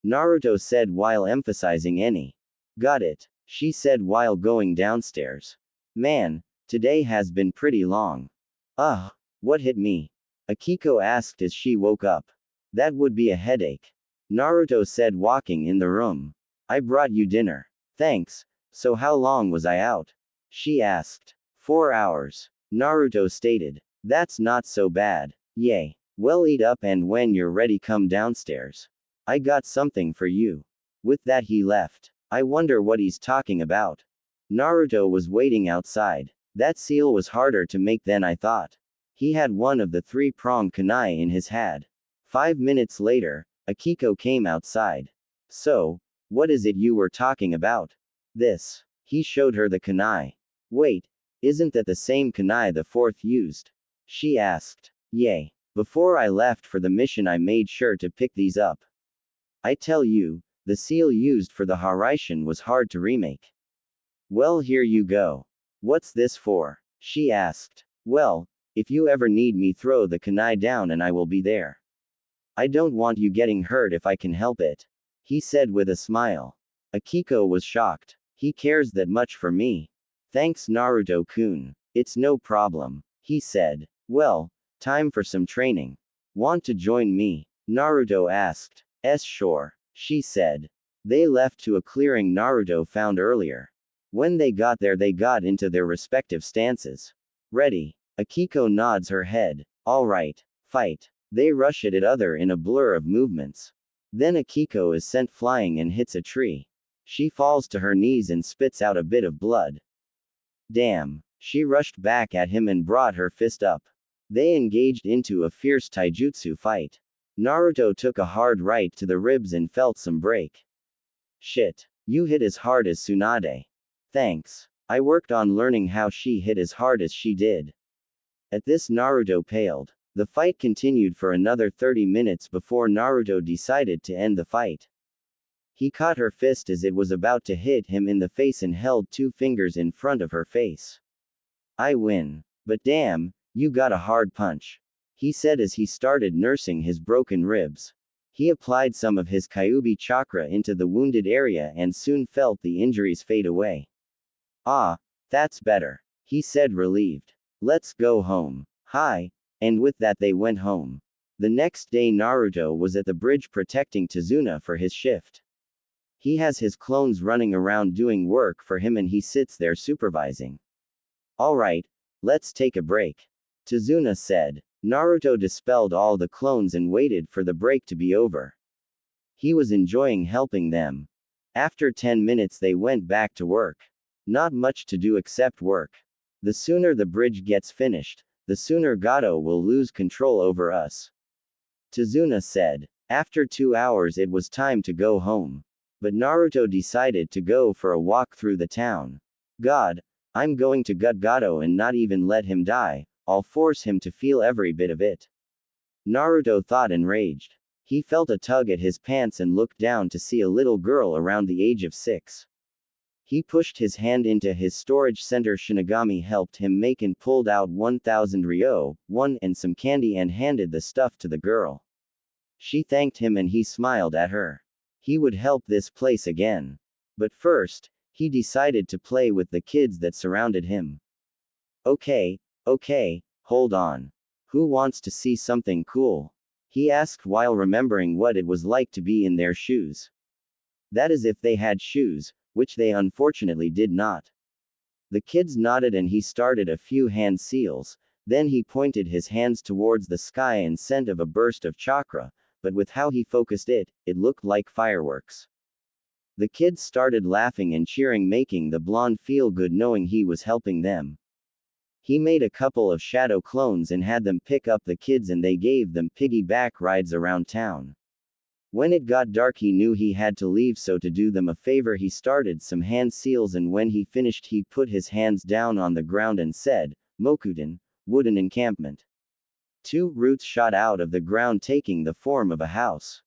Naruto said while emphasizing any. Got it, she said while going downstairs. Man, today has been pretty long. Ugh, what hit me? Akiko asked as she woke up. That would be a headache, Naruto said walking in the room. I brought you dinner. Thanks. So how long was I out? She asked. 4 hours, Naruto stated. That's not so bad. Yay. Well, eat up and when you're ready come downstairs. I got something for you. With that he left. I wonder what he's talking about. Naruto was waiting outside. That seal was harder to make than I thought. He had one of the 3-pronged kunai in his hand. 5 minutes later, Akiko came outside. So, what is it you were talking about? This. He showed her the kunai. Wait, isn't that the same kunai the fourth used? She asked. Yay. Before I left for the mission I made sure to pick these up. I tell you, the seal used for the Haraishin was hard to remake. Well, here you go. What's this for? She asked. Well, if you ever need me, throw the kunai down and I will be there. I don't want you getting hurt if I can help it, he said with a smile. Akiko was shocked. He cares that much for me. Thanks, Naruto-kun. It's no problem, he said. Well, time for some training. Want to join me? Naruto asked. Sure, she said. They left to a clearing Naruto found earlier. When they got there they got into their respective stances. Ready. Akiko nods her head. Alright, fight. They rush at each other in a blur of movements. Then Akiko is sent flying and hits a tree. She falls to her knees and spits out a bit of blood. Damn. She rushed back at him and brought her fist up. They engaged into a fierce taijutsu fight. Naruto took a hard right to the ribs and felt some break. Shit. You hit as hard as Tsunade. Thanks. I worked on learning how she hit as hard as she did. At this Naruto paled. The fight continued for another 30 minutes before Naruto decided to end the fight. He caught her fist as it was about to hit him in the face and held 2 fingers in front of her face. I win. But damn, you got a hard punch, he said as he started nursing his broken ribs. He applied some of his Kyuubi chakra into the wounded area and soon felt the injuries fade away. Ah, that's better, he said relieved. Let's go home. Hi. And with that they went home. The next day Naruto was at the bridge protecting Tazuna for his shift. He has his clones running around doing work for him and he sits there supervising. Alright, let's take a break, Tazuna said. Naruto dispelled all the clones and waited for the break to be over. He was enjoying helping them. After 10 minutes they went back to work. Not much to do except work. The sooner the bridge gets finished, the sooner Gato will lose control over us, Tazuna said. After 2 hours it was time to go home. But Naruto decided to go for a walk through the town. God, I'm going to gut Gato and not even let him die, I'll force him to feel every bit of it, Naruto thought enraged. He felt a tug at his pants and looked down to see a little girl around the age of 6. He pushed his hand into his storage center. Shinigami helped him make and pulled out 1,000 ryo, and some candy and handed the stuff to the girl. She thanked him and he smiled at her. He would help this place again. But first, he decided to play with the kids that surrounded him. Okay, hold on. Who wants to see something cool? He asked while remembering what it was like to be in their shoes. That is if they had shoes, which they unfortunately did not. The kids nodded and he started a few hand seals, then he pointed his hands towards the sky and sent of a burst of chakra, but with how he focused it, it looked like fireworks. The kids started laughing and cheering, making the blonde feel good knowing he was helping them. He made a couple of shadow clones and had them pick up the kids and they gave them piggyback rides around town. When it got dark he knew he had to leave, so to do them a favor he started some hand seals, and when he finished he put his hands down on the ground and said, Mokuden, wooden encampment. 2 roots shot out of the ground taking the form of a house.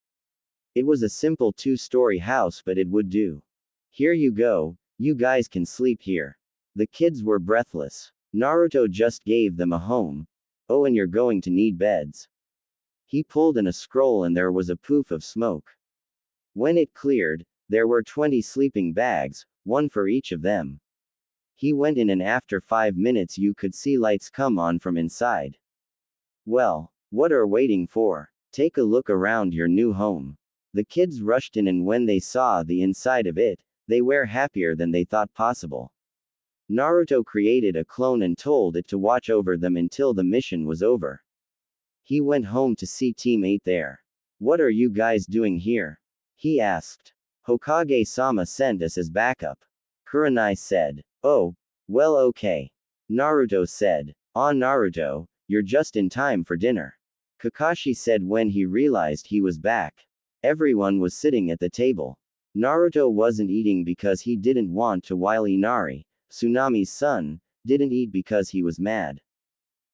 It was a simple 2-story house, but it would do. Here you go, you guys can sleep here. The kids were breathless. Naruto just gave them a home. Oh, and you're going to need beds. He pulled in a scroll and there was a poof of smoke. When it cleared, there were 20 sleeping bags, 1 for each of them. He went in and after 5 minutes you could see lights come on from inside. Well, what are waiting for? Take a look around your new home. The kids rushed in and when they saw the inside of it, they were happier than they thought possible. Naruto created a clone and told it to watch over them until the mission was over. He went home to see Team 8 there. What are you guys doing here? He asked. Hokage-sama sent us as backup. Kurenai said. Oh, well okay. Naruto said. Ah Naruto, you're just in time for dinner. Kakashi said when he realized he was back. Everyone was sitting at the table. Naruto wasn't eating because he didn't want to, while Inari, Tsunami's son, didn't eat because he was mad.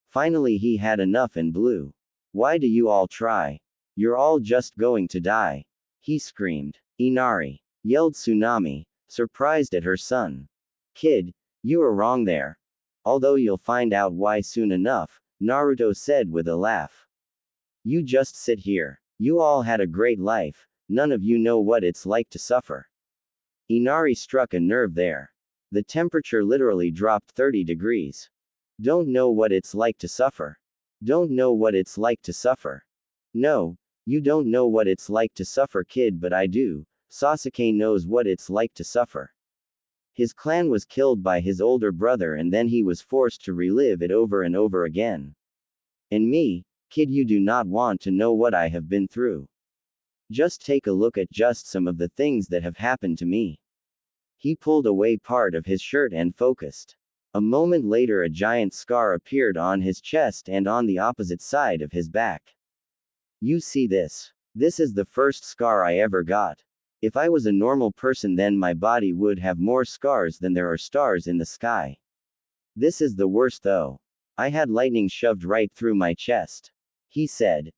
Finally he had enough and blew. Why do you all try? You're all just going to die. He screamed. Inari, yelled Tsunami, surprised at her son. Kid, you are wrong there. Although you'll find out why soon enough, Naruto said with a laugh. You just sit here. You all had a great life, none of you know what it's like to suffer. Inari struck a nerve there. The temperature literally dropped 30 degrees. Don't know what it's like to suffer. Don't know what it's like to suffer. No, you don't know what it's like to suffer, kid, but I do. Sasuke knows what it's like to suffer. His clan was killed by his older brother and then he was forced to relive it over and over again. And me, kid, you do not want to know what I have been through. Just take a look at just some of the things that have happened to me. He pulled away part of his shirt and focused. A moment later a giant scar appeared on his chest and on the opposite side of his back. You see this? This is the first scar I ever got. If I was a normal person then my body would have more scars than there are stars in the sky. This is the worst though. I had lightning shoved right through my chest. He said.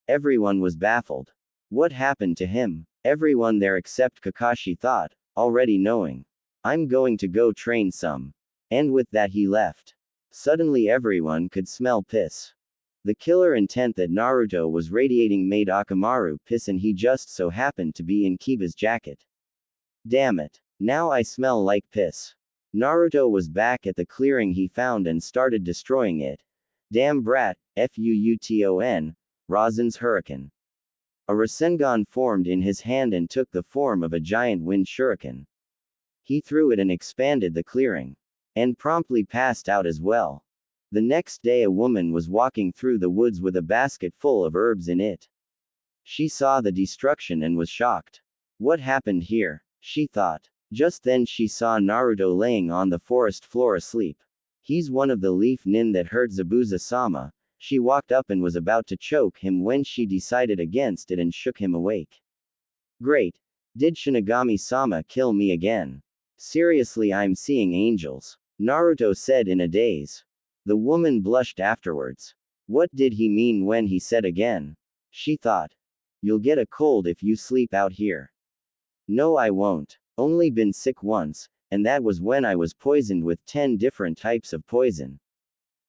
Everyone was baffled. What happened to him? Everyone there except Kakashi thought, already knowing. I'm going to go train some. And with that he left. Suddenly everyone could smell piss. The killer intent that Naruto was radiating made Akamaru piss and he just so happened to be in Kiba's jacket. Damn it. Now I smell like piss. Naruto was back at the clearing he found and started destroying it. Damn brat, Fuuton, Rasen's Hurricane. A Rasengan formed in his hand and took the form of a giant wind shuriken. He threw it and expanded the clearing. And promptly passed out as well. The next day a woman was walking through the woods with a basket full of herbs in it. She saw the destruction and was shocked. What happened here? She thought. Just then she saw Naruto laying on the forest floor asleep. He's one of the leaf nin that hurt Zabuza-sama. She walked up and was about to choke him when she decided against it and shook him awake. Great. Did Shinigami-sama kill me again? Seriously, I'm seeing angels. Naruto said in a daze. The woman blushed afterwards. What did he mean when he said again? She thought. You'll get a cold if you sleep out here. No, I won't. Only been sick once, and that was when I was poisoned with 10 different types of poison.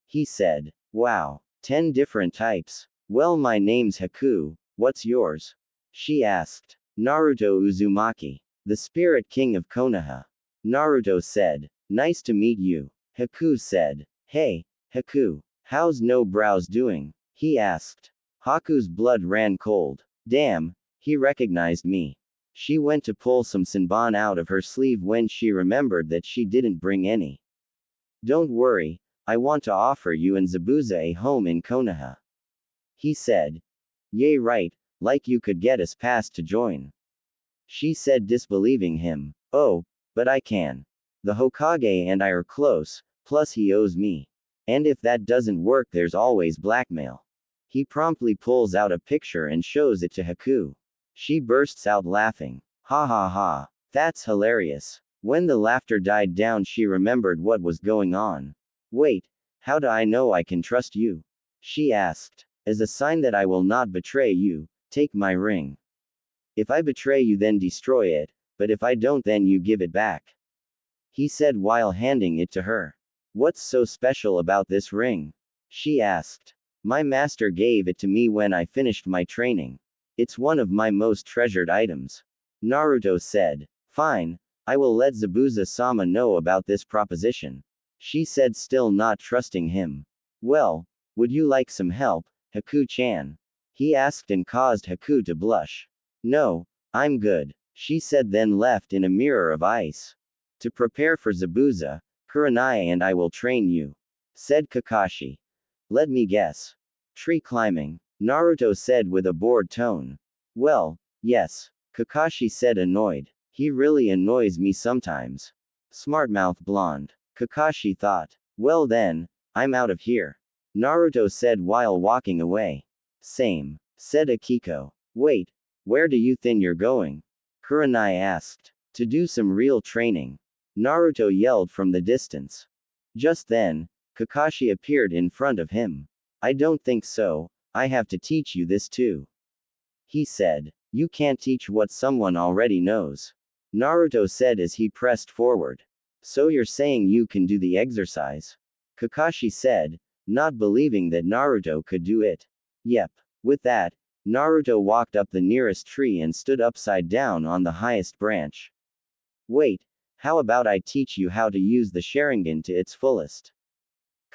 He said. Wow. 10 different types. Well, my name's Haku, what's yours? She asked. Naruto Uzumaki. The spirit king of Konaha. Naruto said. Nice to meet you. Haku said. Hey, Haku. How's No Brows doing? He asked. Haku's blood ran cold. Damn, he recognized me. She went to pull some senbon out of her sleeve when she remembered that she didn't bring any. Don't worry, I want to offer you and Zabuza a home in Konaha. He said. Yay, right, like you could get us passed to join. She said, disbelieving him. Oh, but I can. The Hokage and I are close, plus he owes me. And if that doesn't work, there's always blackmail. He promptly pulls out a picture and shows it to Haku. She bursts out laughing. Ha ha ha. That's hilarious. When the laughter died down, she remembered what was going on. Wait, how do I know I can trust you? She asked. As a sign that I will not betray you, take my ring. If I betray you, then destroy it, but if I don't, then you give it back. He said while handing it to her. What's so special about this ring? She asked. My master gave it to me when I finished my training. It's one of my most treasured items. Naruto said. Fine, I will let Zabuza-sama know about this proposition. She said, still not trusting him. Well, would you like some help, Haku-chan? He asked and caused Haku to blush. No, I'm good, she said, then left in a mirror of ice. To prepare for Zabuza, Kurenai and I will train you, said Kakashi. Let me guess. Tree climbing, Naruto said with a bored tone. Well, yes, Kakashi said, annoyed. He really annoys me sometimes. Smartmouth blonde, Kakashi thought. Well then, I'm out of here, Naruto said while walking away. Same, said Akiko. Wait, where do you think you're going? Kurenai asked. To do some real training, Naruto yelled from the distance. Just then, Kakashi appeared in front of him. I don't think so, I have to teach you this too. He said. You can't teach what someone already knows, Naruto said as he pressed forward. So you're saying you can do the exercise? Kakashi said, not believing that Naruto could do it. Yep. With that, Naruto walked up the nearest tree and stood upside down on the highest branch. Wait, how about I teach you how to use the Sharingan to its fullest?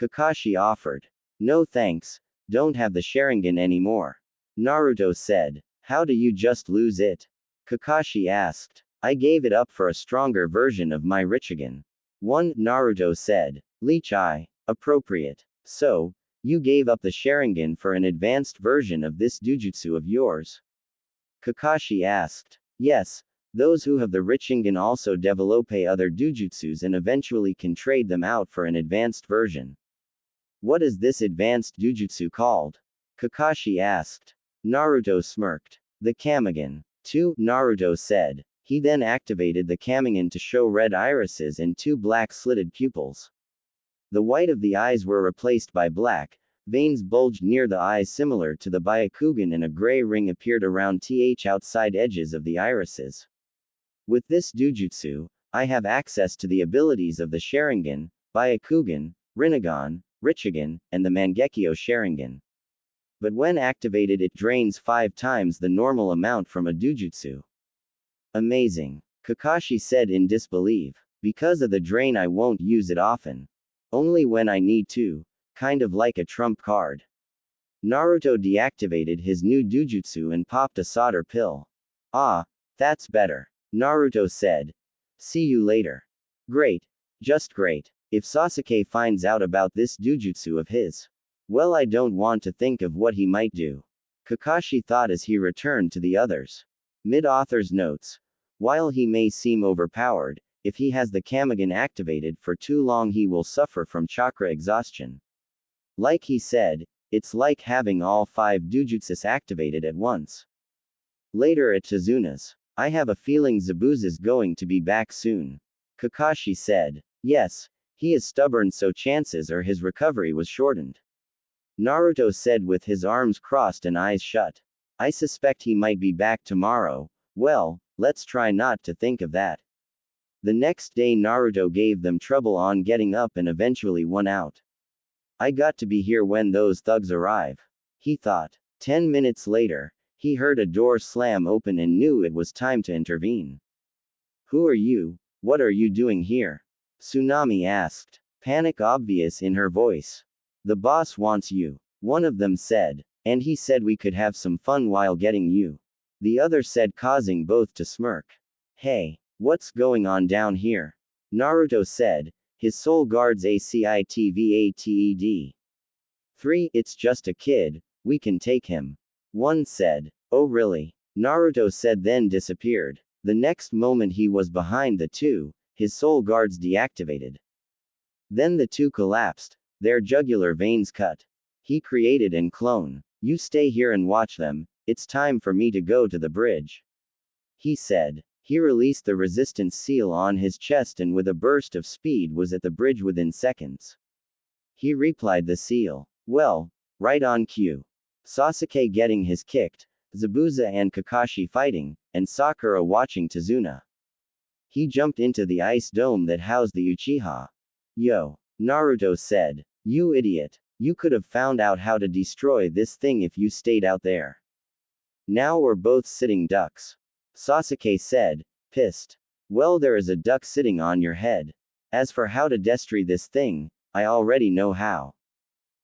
Kakashi offered. No thanks, don't have the Sharingan anymore, Naruto said. How do you just lose it? Kakashi asked. I gave it up for a stronger version of my Rinnegan. One, Naruto said. Leech Eye. Appropriate. So, you gave up the Sharingan for an advanced version of this dujutsu of yours? Kakashi asked. Yes, those who have the Rinnegan also develop other dujutsus and eventually can trade them out for an advanced version. What is this advanced dujutsu called? Kakashi asked. Naruto smirked. The Kamigan. 2, Naruto said. He then activated the Kamigan to show red irises and 2 black slitted pupils. The white of the eyes were replaced by black, veins bulged near the eyes similar to the Byakugan, and a gray ring appeared around the outside edges of the irises. With this dujutsu, I have access to the abilities of the Sharingan, Byakugan, Rinnegan, Rinnegan, and the Mangekyo Sharingan. But when activated, it drains 5 times the normal amount from a dujutsu. Amazing, Kakashi said in disbelief. Because of the drain, I won't use it often. Only when I need to, kind of like a trump card. Naruto deactivated his new dujutsu and popped a solder pill. Ah, that's better, Naruto said. See you later. Great. Just great. If Sasuke finds out about this dujutsu of his, well, I don't want to think of what he might do, Kakashi thought as he returned to the others. Mid-author's notes. While he may seem overpowered, if he has the Kamigan activated for too long, he will suffer from chakra exhaustion. Like he said, it's like having all 5 dujutsus activated at once. Later at Tazuna's. I have a feeling Zabuza's going to be back soon, Kakashi said. Yes, he is stubborn, so chances are his recovery was shortened, Naruto said with his arms crossed and eyes shut. I suspect he might be back tomorrow. Well, let's try not to think of that. The next day Naruto gave them trouble on getting up and eventually won out. I got to be here when those thugs arrive, he thought. 10 minutes later, he heard a door slam open and knew it was time to intervene. Who are you? What are you doing here? Tsunami asked, panic obvious in her voice. The boss wants you, one of them said, and he said we could have some fun while getting you. The other said, causing both to smirk. Hey, what's going on down here? Naruto said, his soul guards activated. 3. It's just a kid, we can take him. 1 said. Oh really? Naruto said, then disappeared. The next moment he was behind the 2, his soul guards deactivated. Then the 2 collapsed, their jugular veins cut. He created and clone. You stay here and watch them, it's time for me to go to the bridge. He said. He released the resistance seal on his chest and with a burst of speed was at the bridge within seconds. He replied the seal. Well, right on cue. Sasuke getting his kicked, Zabuza and Kakashi fighting, and Sakura watching Tazuna. He jumped into the ice dome that housed the Uchiha. Yo, Naruto said. You idiot. You could have found out how to destroy this thing if you stayed out there. Now we're both sitting ducks. Sasuke said, pissed. Well, there is a duck sitting on your head. As for how to destroy this thing, I already know how.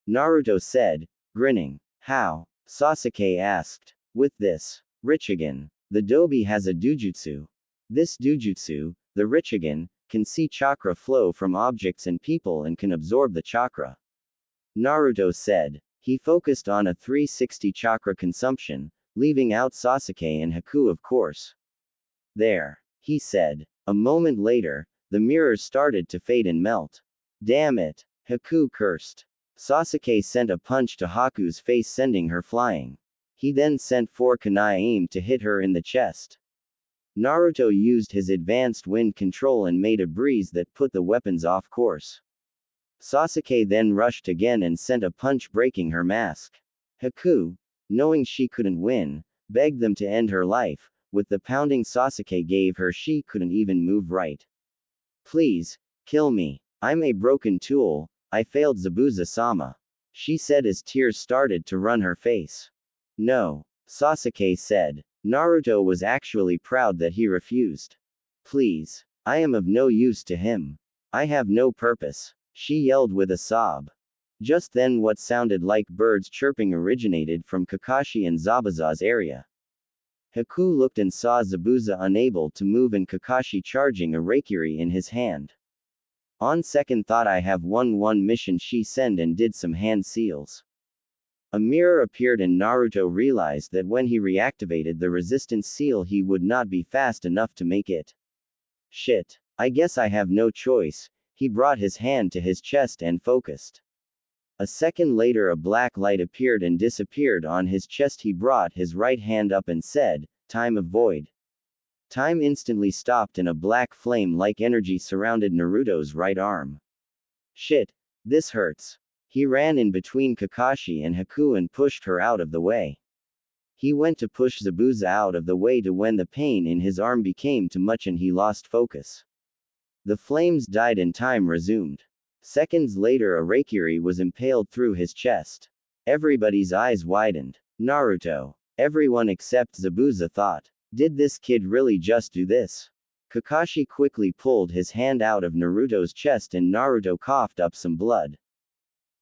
Naruto said, grinning. How? Sasuke asked. With this Richigan. The Dobi has a dujutsu. This dujutsu, the Richigan, can see chakra flow from objects and people and can absorb the chakra. Naruto said. He focused on a 360 chakra consumption, leaving out Sasuke and Haku of course. There. He said. A moment later, the mirrors started to fade and melt. Damn it. Haku cursed. Sasuke sent a punch to Haku's face sending her flying. He then sent 4 kunai aimed to hit her in the chest. Naruto used his advanced wind control and made a breeze that put the weapons off course. Sasuke then rushed again and sent a punch breaking her mask. Haku, knowing she couldn't win, begged them to end her life. With the pounding Sasuke gave her she couldn't even move right. Please, kill me. I'm a broken tool, I failed Zabuza-sama. She said as tears started to run her face. No, Sasuke said. Naruto was actually proud that he refused. Please. I am of no use to him. I have no purpose. She yelled with a sob. Just then what sounded like birds chirping originated from Kakashi and Zabuza's area. Haku looked and saw Zabuza unable to move and Kakashi charging a Reikiri in his hand. On second thought I have one mission she sent and did some hand seals. A mirror appeared and Naruto realized that when he reactivated the resistance seal he would not be fast enough to make it. Shit. I guess I have no choice. He brought his hand to his chest and focused. A second later a black light appeared and disappeared on his chest. He brought his right hand up and said, Time of Void. Time instantly stopped and a black flame-like energy surrounded Naruto's right arm. Shit. This hurts. He ran in between Kakashi and Haku and pushed her out of the way. He went to push Zabuza out of the way to when the pain in his arm became too much and he lost focus. The flames died and time resumed. Seconds later a Reikiri was impaled through his chest. Everybody's eyes widened. Naruto. Everyone except Zabuza thought. Did this kid really just do this? Kakashi quickly pulled his hand out of Naruto's chest and Naruto coughed up some blood.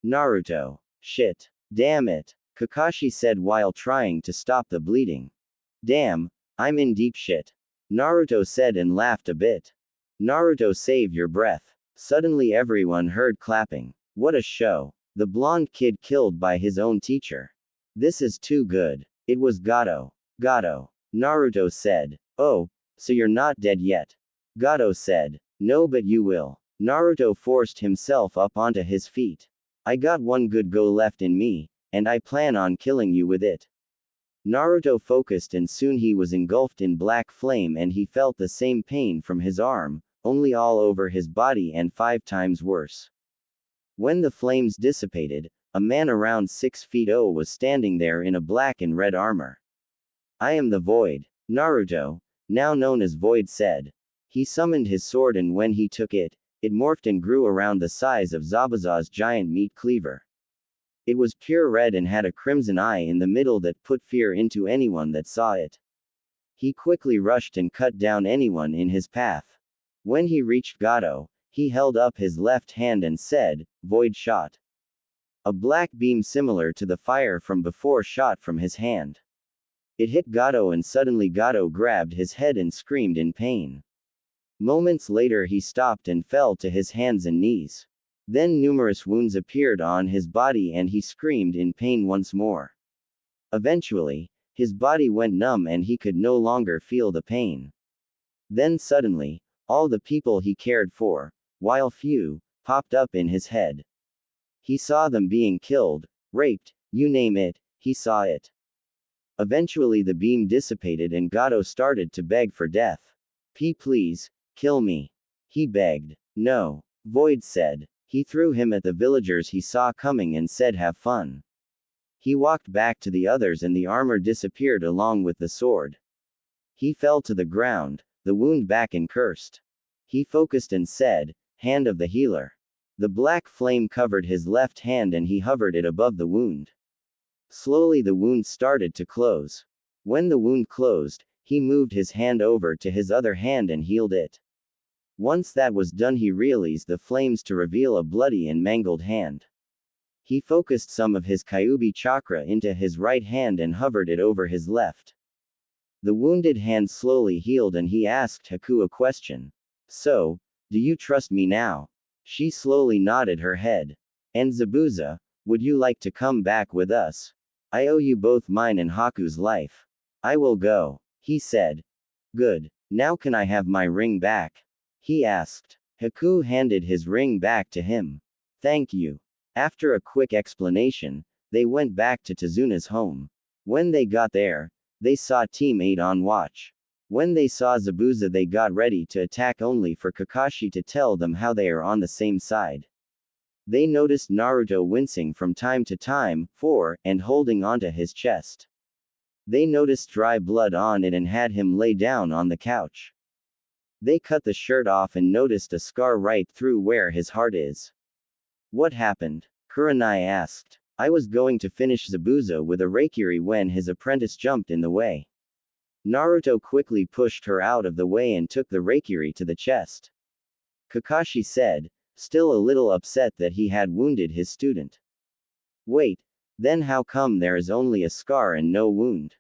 Naruto. Shit. Damn it. Kakashi said while trying to stop the bleeding. Damn, I'm in deep shit. Naruto said and laughed a bit. Naruto, save your breath. Suddenly everyone heard clapping. What a show. The blonde kid killed by his own teacher. This is too good. It was Gato. Gato. Naruto said. Oh, so you're not dead yet. Gato said. No, but you will. Naruto forced himself up onto his feet. I got one good go left in me, and I plan on killing you with it. Naruto focused and soon he was engulfed in black flame and he felt the same pain from his arm, only all over his body and 5 times worse. When the flames dissipated, a man around 6 feet was standing there in a black and red armor. I am the Void. Naruto, now known as Void, said. He summoned his sword, and when he took it, it morphed and grew around the size of Zabuza's giant meat cleaver. It was pure red and had a crimson eye in the middle that put fear into anyone that saw it. He quickly rushed and cut down anyone in his path. When he reached Gato, he held up his left hand and said, Void shot. A black beam similar to the fire from before shot from his hand. It hit Gato, and suddenly Gato grabbed his head and screamed in pain. Moments later he stopped and fell to his hands and knees. Then numerous wounds appeared on his body and he screamed in pain once more. Eventually, his body went numb and he could no longer feel the pain. Then suddenly, all the people he cared for, while few, popped up in his head. He saw them being killed, raped, you name it, he saw it. Eventually the beam dissipated and Gato started to beg for death. Please, kill me. He begged. No. Void said. He threw him at the villagers he saw coming and said have fun. He walked back to the others and the armor disappeared along with the sword. He fell to the ground, the wound back, and cursed. He focused and said, Hand of the healer. The black flame covered his left hand and he hovered it above the wound. Slowly the wound started to close. When the wound closed, he moved his hand over to his other hand and healed it. Once that was done he released the flames to reveal a bloody and mangled hand. He focused some of his Kyuubi chakra into his right hand and hovered it over his left. The wounded hand slowly healed and he asked Haku a question. So, do you trust me now? She slowly nodded her head. And Zabuza, would you like to come back with us? I owe you both mine and Haku's life. I will go, he said. Good. Now can I have my ring back? He asked. Haku handed his ring back to him. Thank you. After a quick explanation, they went back to Tazuna's home. When they got there, they saw Team 8 on watch. When they saw Zabuza they got ready to attack only for Kakashi to tell them how they are on the same side. They noticed Naruto wincing from time to time, and holding onto his chest. They noticed dry blood on it and had him lay down on the couch. They cut the shirt off and noticed a scar right through where his heart is. What happened? Kurenai asked. I was going to finish Zabuza with a Reikiri when his apprentice jumped in the way. Naruto quickly pushed her out of the way and took the Reikiri to the chest. Kakashi said, still a little upset that he had wounded his student. Wait, then how come there is only a scar and no wound?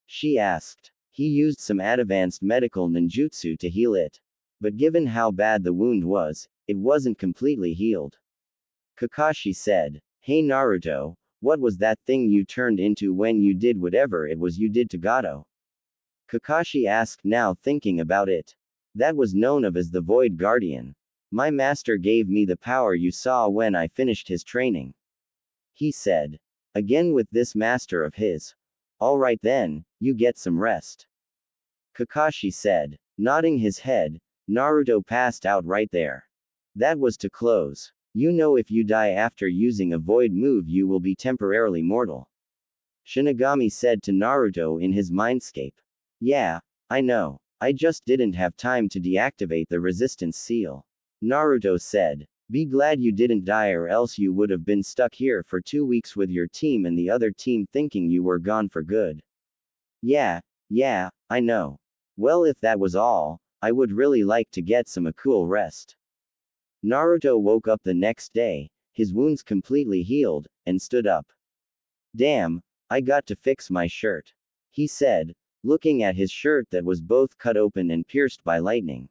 She asked. He used some advanced medical ninjutsu to heal it. But given how bad the wound was, it wasn't completely healed. Kakashi said, Hey Naruto, what was that thing you turned into when you did whatever it was you did to Gato? Kakashi asked, now thinking about it. That was known of as the Void Guardian. My master gave me the power you saw when I finished his training. He said. Again with this master of his. Alright then, you get some rest. Kakashi said. Nodding his head, Naruto passed out right there. That was to close. You know if you die after using a void move you will be temporarily mortal. Shinigami said to Naruto in his mindscape. Yeah, I know. I just didn't have time to deactivate the resistance seal. Naruto said. Be glad you didn't die or else you would have been stuck here for 2 weeks with your team and the other team thinking you were gone for good. Yeah, I know. Well if that was all, I would really like to get some cool rest. Naruto woke up the next day, his wounds completely healed, and stood up. Damn, I got to fix my shirt. He said, looking at his shirt that was both cut open and pierced by lightning.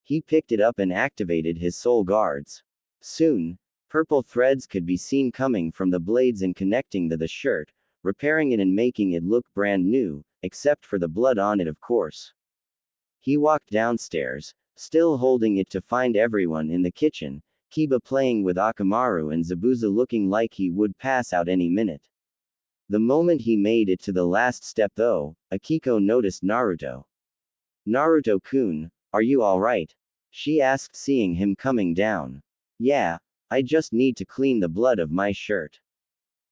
He picked it up and activated his soul guards. Soon, purple threads could be seen coming from the blades and connecting to the shirt, repairing it and making it look brand new, except for the blood on it of course. He walked downstairs, still holding it to find everyone in the kitchen, Kiba playing with Akamaru and Zabuza looking like he would pass out any minute. The moment he made it to the last step though, Akiko noticed Naruto. Naruto-kun, are you alright? She asked seeing him coming down. Yeah, I just need to clean the blood of my shirt.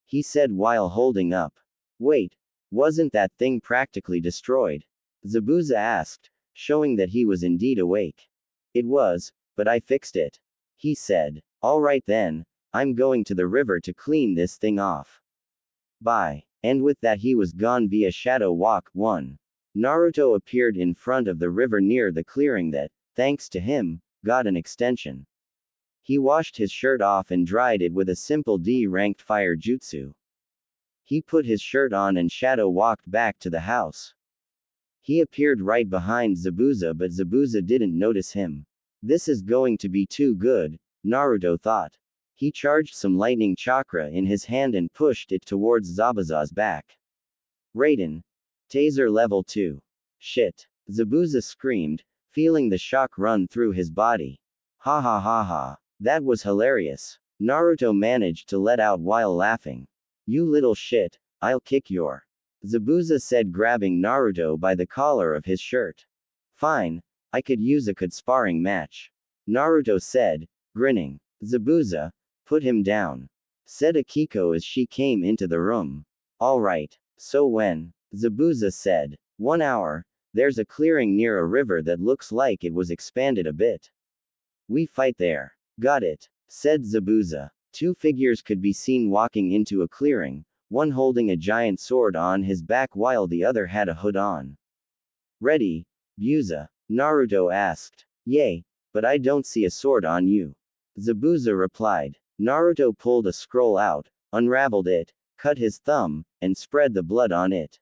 He said while holding up. Wait, Wasn't that thing practically destroyed? Zabuza asked, showing that he was indeed awake. It was, but I fixed it. He said. All right then, I'm going to the river to clean this thing off. Bye. And with that he was gone via Shadow Walk 1. Naruto appeared in front of the river near the clearing that, thanks to him, got an extension. He washed his shirt off and dried it with a simple D-ranked fire jutsu. He put his shirt on and Shadow walked back to the house. He appeared right behind Zabuza, but Zabuza didn't notice him. This is going to be too good, Naruto thought. He charged some lightning chakra in his hand and pushed it towards Zabuza's back. Raiden. Taser level 2. Shit. Zabuza screamed, feeling the shock run through his body. Ha ha ha ha. That was hilarious. Naruto managed to let out while laughing. You little shit, I'll kick your. Zabuza said, grabbing Naruto by the collar of his shirt. Fine, I could use a good sparring match. Naruto said, grinning. Zabuza, put him down, said Akiko as she came into the room. Alright, so when? Zabuza said. 1 hour, there's a clearing near a river that looks like it was expanded a bit. We fight there. Got it, said Zabuza. 2 figures could be seen walking into a clearing, one holding a giant sword on his back while the other had a hood on. Ready, Buza? Naruto asked. Yay, but I don't see a sword on you. Zabuza replied. Naruto pulled a scroll out, unraveled it, cut his thumb, and spread the blood on it.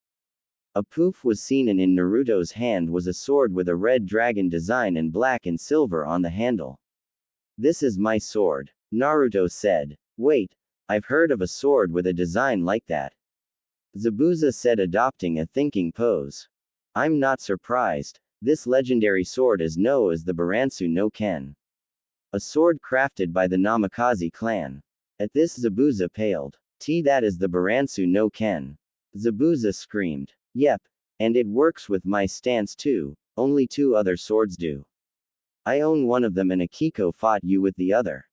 A poof was seen, and in Naruto's hand was a sword with a red dragon design and black and silver on the handle. This is my sword, Naruto said. Wait, I've heard of a sword with a design like that. Zabuza said, adopting a thinking pose. I'm not surprised, this legendary sword is known as the Baransu no Ken. A sword crafted by the Namikaze clan. At this Zabuza paled. That is the Baransu no Ken. Zabuza screamed. Yep, and it works with my stance too, only 2 other swords do. I own one of them and Akiko fought you with the other.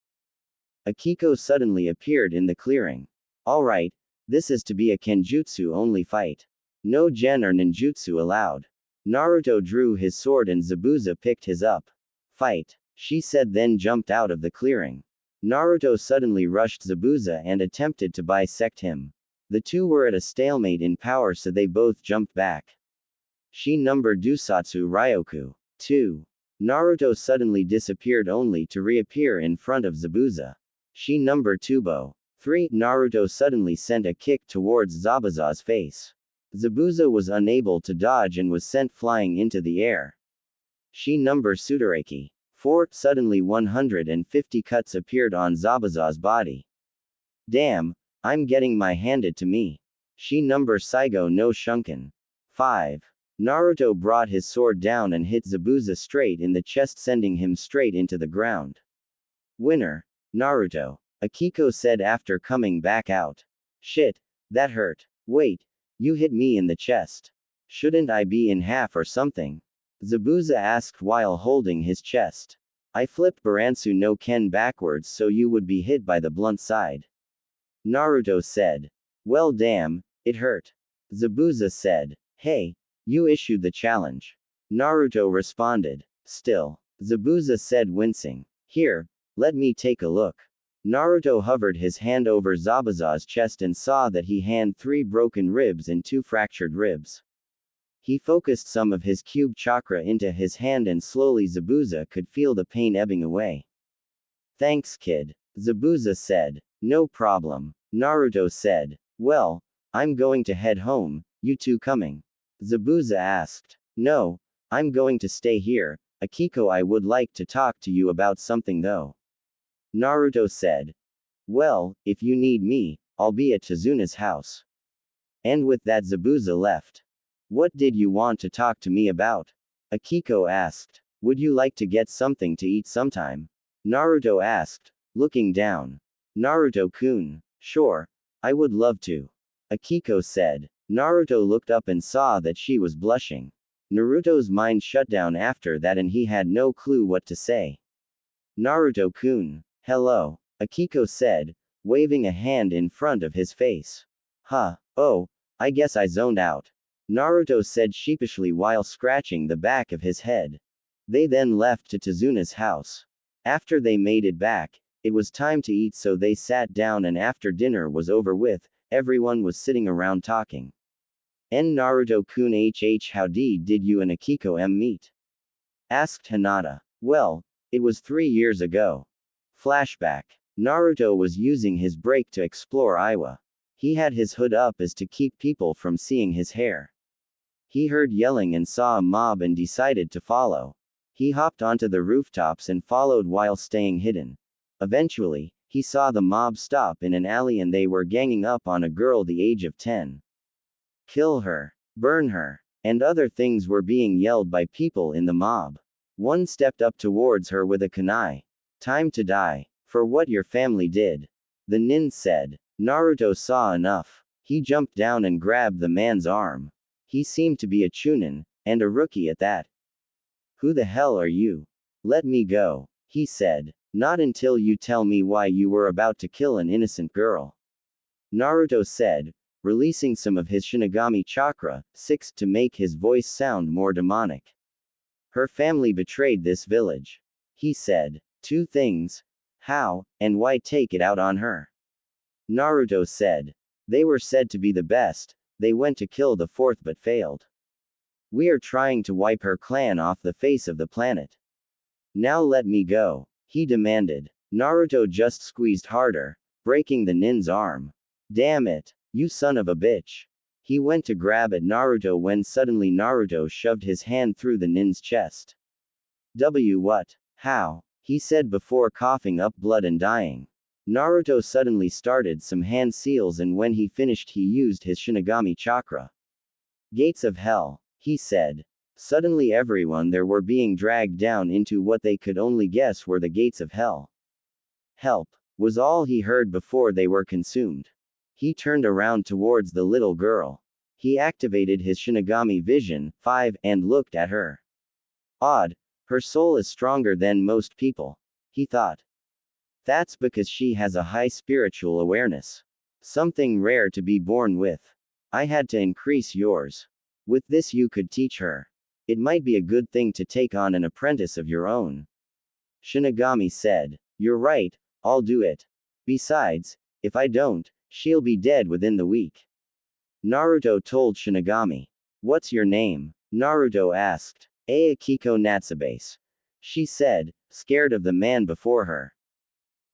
Akiko suddenly appeared in the clearing. Alright, this is to be a Kenjutsu only fight. No Gen or Ninjutsu allowed. Naruto drew his sword and Zabuza picked his up. Fight, she said, then jumped out of the clearing. Naruto suddenly rushed Zabuza and attempted to bisect him. The 2 were at a stalemate in power, so they both jumped back. Shi number Dusatsu Ryoku. 2. Naruto suddenly disappeared only to reappear in front of Zabuza. Shi number Tubo. 3. Naruto suddenly sent a kick towards Zabuza's face. Zabuza was unable to dodge and was sent flying into the air. Shi number Sudareki. 4. Suddenly 150 cuts appeared on Zabuza's body. Damn, I'm getting my handed to me. Shi number Saigo no Shunken. 5. Naruto brought his sword down and hit Zabuza straight in the chest, sending him straight into the ground. Winner, Naruto. Akiko said after coming back out. Shit, that hurt. Wait, you hit me in the chest. Shouldn't I be in half or something? Zabuza asked while holding his chest. I flipped Baransu no Ken backwards so you would be hit by the blunt side. Naruto said. Well damn, it hurt. Zabuza said. Hey, you issued the challenge. Naruto responded. Still. Zabuza said, wincing. Here, let me take a look. Naruto hovered his hand over Zabuza's chest and saw that he had 3 broken ribs and 2 fractured ribs. He focused some of his cube chakra into his hand and slowly Zabuza could feel the pain ebbing away. Thanks kid. Zabuza said. No problem. Naruto said. Well, I'm going to head home, you 2 coming? Zabuza asked. No, I'm going to stay here, Akiko. I would like to talk to you about something though. Naruto said. Well, if you need me, I'll be at Tazuna's house. And with that Zabuza left. What did you want to talk to me about? Akiko asked. Would you like to get something to eat sometime? Naruto asked, looking down. Naruto-kun. Sure, I would love to. Akiko said. Naruto looked up and saw that she was blushing. Naruto's mind shut down after that and he had no clue what to say. Naruto-kun. Hello, Akiko said, waving a hand in front of his face. Huh, oh, I guess I zoned out. Naruto said sheepishly while scratching the back of his head. They then left to Tazuna's house. After they made it back, it was time to eat, so they sat down, and after dinner was over with, everyone was sitting around talking. Naruto-kun how did you and Akiko meet? Asked Hinata. Well, it was 3 years ago. Flashback. Naruto was using his break to explore Iwa. He had his hood up as to keep people from seeing his hair. He heard yelling and saw a mob and decided to follow. He hopped onto the rooftops and followed while staying hidden. Eventually, he saw the mob stop in an alley and they were ganging up on a girl the age of 10. Kill her. Burn her. And other things were being yelled by people in the mob. One stepped up towards her with a kunai. Time to die. For what your family did. The nin said. Naruto saw enough. He jumped down and grabbed the man's arm. He seemed to be a chunin, and a rookie at that. Who the hell are you? Let me go, he said. Not until you tell me why you were about to kill an innocent girl. Naruto said, releasing some of his Shinigami chakra, 6 to make his voice sound more demonic. Her family betrayed this village. He said. 2 things. How, and why take it out on her? Naruto said. They were said to be the best, they went to kill the 4th but failed. We are trying to wipe her clan off the face of the planet. Now let me go, he demanded. Naruto just squeezed harder, breaking the nin's arm. Damn it, you son of a bitch. He went to grab at Naruto when suddenly Naruto shoved his hand through the nin's chest. What? How? He said before coughing up blood and dying. Naruto suddenly started some hand seals, and when he finished he used his Shinigami chakra. Gates of hell, he said. Suddenly everyone there were being dragged down into what they could only guess were the gates of hell. Help, was all he heard before they were consumed. He turned around towards the little girl. He activated his Shinigami vision, 5, and looked at her. Odd, her soul is stronger than most people, he thought. That's because she has a high spiritual awareness. Something rare to be born with. I had to increase yours. With this you could teach her. It might be a good thing to take on an apprentice of your own. Shinigami said. You're right, I'll do it. Besides, if I don't, she'll be dead within the week. Naruto told Shinigami. What's your name? Naruto asked. Akiko Natsubase. She said, scared of the man before her.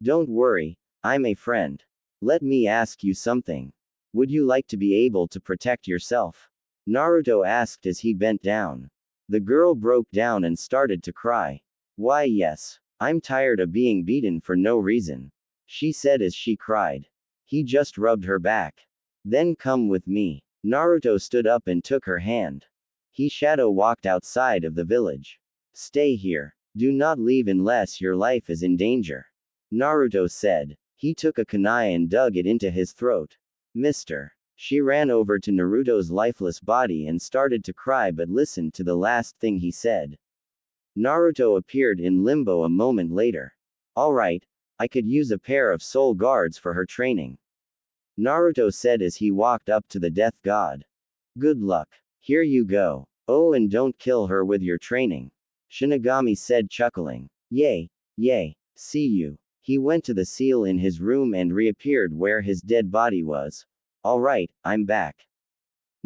Don't worry, I'm a friend. Let me ask you something. Would you like to be able to protect yourself? Naruto asked as he bent down. The girl broke down and started to cry. Why yes. I'm tired of being beaten for no reason. She said as she cried. He just rubbed her back. Then come with me. Naruto stood up and took her hand. He shadow walked outside of the village. Stay here. Do not leave unless your life is in danger. Naruto said. He took a kunai and dug it into his throat. Mister. She ran over to Naruto's lifeless body and started to cry but listened to the last thing he said. Naruto appeared in limbo a moment later. Alright, I could use a pair of soul guards for her training. Naruto said as he walked up to the death god. Good luck. Here you go. Oh, and don't kill her with your training. Shinigami said chuckling. Yay, yay, see you. He went to the seal in his room and reappeared where his dead body was. Alright, I'm back.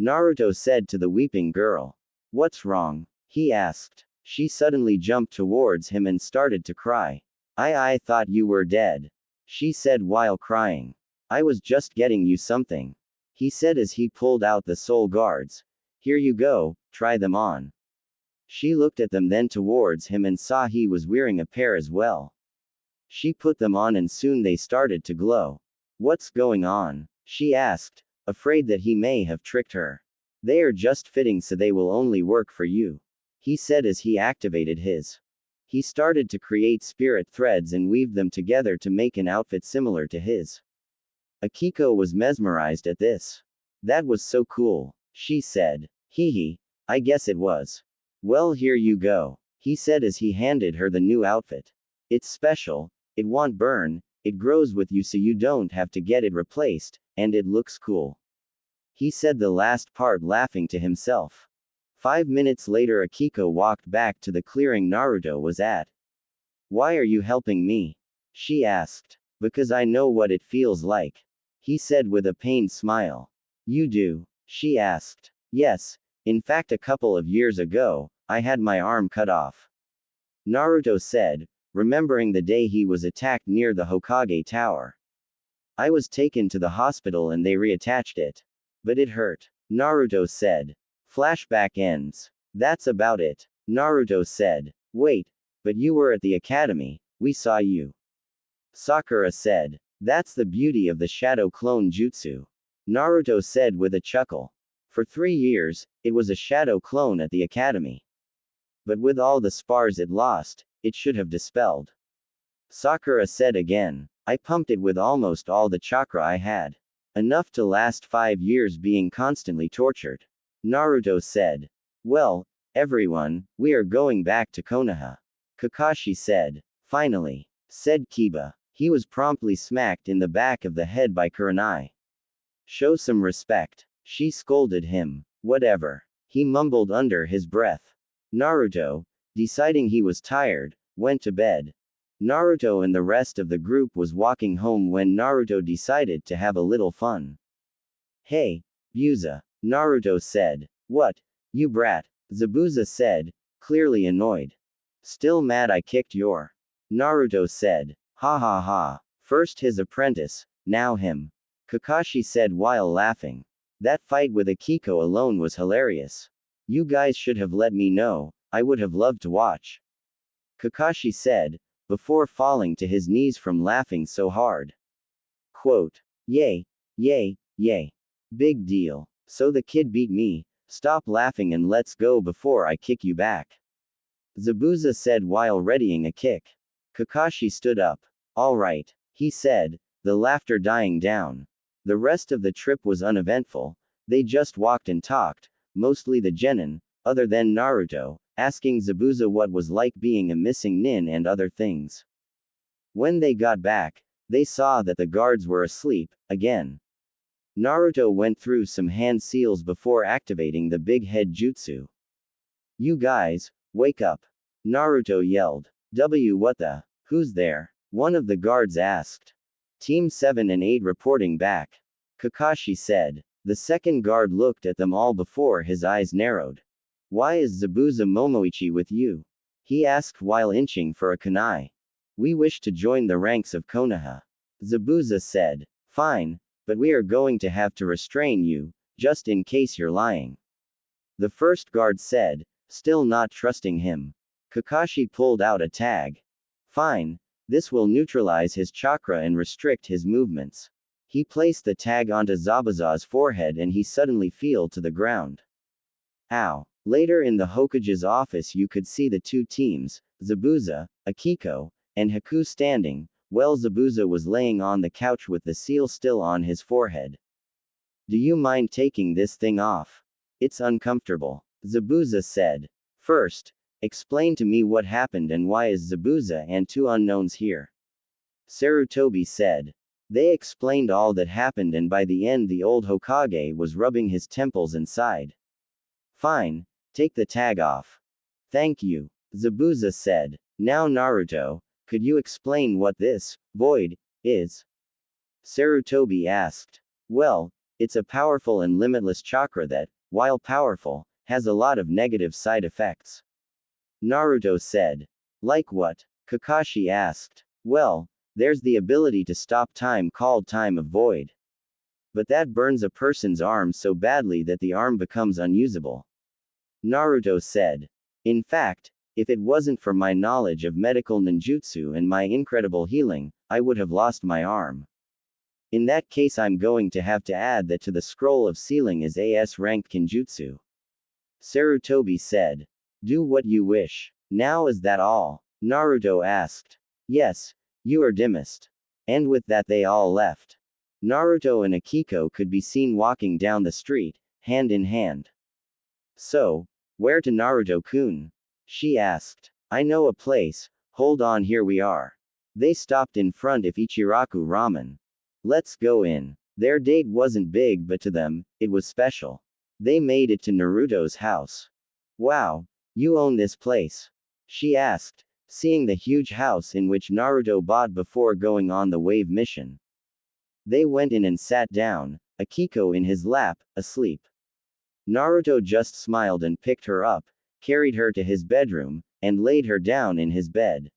Naruto said to the weeping girl. What's wrong? He asked. She suddenly jumped towards him and started to cry. I thought you were dead. She said while crying. I was just getting you something. He said as he pulled out the soul guards. Here you go, try them on. She looked at them then towards him and saw he was wearing a pair as well. She put them on and soon they started to glow. What's going on? She asked, afraid that he may have tricked her. They are just fitting so they will only work for you. He said as he activated his. He started to create spirit threads and weaved them together to make an outfit similar to his. Akiko was mesmerized at this. That was so cool, she said. Hee, I guess it was. Well, here you go, he said as he handed her the new outfit. It's special, it won't burn, it grows with you so you don't have to get it replaced, and it looks cool. He said the last part laughing to himself. 5 minutes later Akiko walked back to the clearing Naruto was at. Why are you helping me? She asked. Because I know what it feels like. He said with a pained smile. You do? She asked. Yes. In fact a couple of years ago, I had my arm cut off. Naruto said, remembering the day he was attacked near the Hokage Tower. I was taken to the hospital and they reattached it. But it hurt. Naruto said. Flashback ends. That's about it. Naruto said. Wait, but you were at the academy, we saw you. Sakura said. That's the beauty of the shadow clone jutsu. Naruto said with a chuckle. For 3 years, it was a shadow clone at the academy. But with all the spars it lost, it should have dispelled. Sakura said again. I pumped it with almost all the chakra I had. Enough to last 5 years being constantly tortured. Naruto said. Well, everyone, we are going back to Konaha. Kakashi said. Finally. Said Kiba. He was promptly smacked in the back of the head by Kurenai. Show some respect. She scolded him. Whatever. He mumbled under his breath. Naruto, deciding he was tired, went to bed. Naruto and the rest of the group was walking home when Naruto decided to have a little fun. Hey, Zabuza, Naruto said. What? You brat, Zabuza said, clearly annoyed. Still mad I kicked your. Naruto said. Ha ha ha. First his apprentice, now him. Kakashi said while laughing. That fight with Akiko alone was hilarious. You guys should have let me know, I would have loved to watch. Kakashi said, before falling to his knees from laughing so hard. Quote. Yay, yay, yay. Big deal. So the kid beat me, stop laughing and let's go before I kick you back. Zabuza said while readying a kick. Kakashi stood up. Alright, he said, the laughter dying down. The rest of the trip was uneventful, they just walked and talked, mostly the genin, other than Naruto, asking Zabuza what was like being a missing nin and other things. When they got back, they saw that the guards were asleep, again. Naruto went through some hand seals before activating the big head jutsu. You guys, wake up. Naruto yelled. What the? Who's there? One of the guards asked. Team 7 and 8 reporting back. Kakashi said. The second guard looked at them all before his eyes narrowed. Why is Zabuza Momoichi with you? He asked while inching for a kunai. We wish to join the ranks of Konaha. Zabuza said. Fine, but we are going to have to restrain you, just in case you're lying. The first guard said, still not trusting him. Kakashi pulled out a tag. Fine, this will neutralize his chakra and restrict his movements. He placed the tag onto Zabuza's forehead and he suddenly fell to the ground. Ow. Later in the Hokage's office you could see the two teams, Zabuza, Akiko, and Haku standing, while Zabuza was laying on the couch with the seal still on his forehead. Do you mind taking this thing off? It's uncomfortable. Zabuza said. First, explain to me what happened and why is Zabuza and two unknowns here? Sarutobi said. They explained all that happened and by the end the old Hokage was rubbing his temples and sighed. Fine, take the tag off. Thank you, Zabuza said. Now Naruto, could you explain what this void is? Sarutobi asked. Well, it's a powerful and limitless chakra that, while powerful, has a lot of negative side effects. Naruto said. Like what? Kakashi asked. Well, there's the ability to stop time called time of void. But that burns a person's arm so badly that the arm becomes unusable. Naruto said. In fact, if it wasn't for my knowledge of medical ninjutsu and my incredible healing, I would have lost my arm. In that case I'm going to have to add that to the scroll of sealing as AS ranked kinjutsu. Sarutobi said. Do what you wish. Now is that all? Naruto asked. Yes, you are dismissed. And with that they all left. Naruto and Akiko could be seen walking down the street, hand in hand. So, where to Naruto-kun? She asked. I know a place, hold on here we are. They stopped in front of Ichiraku Ramen. Let's go in. Their date wasn't big, but to them, it was special. They made it to Naruto's house. Wow, you own this place? She asked, seeing the huge house in which Naruto bought before going on the wave mission. They went in and sat down, Akiko in his lap, asleep. Naruto just smiled and picked her up, carried her to his bedroom, and laid her down in his bed.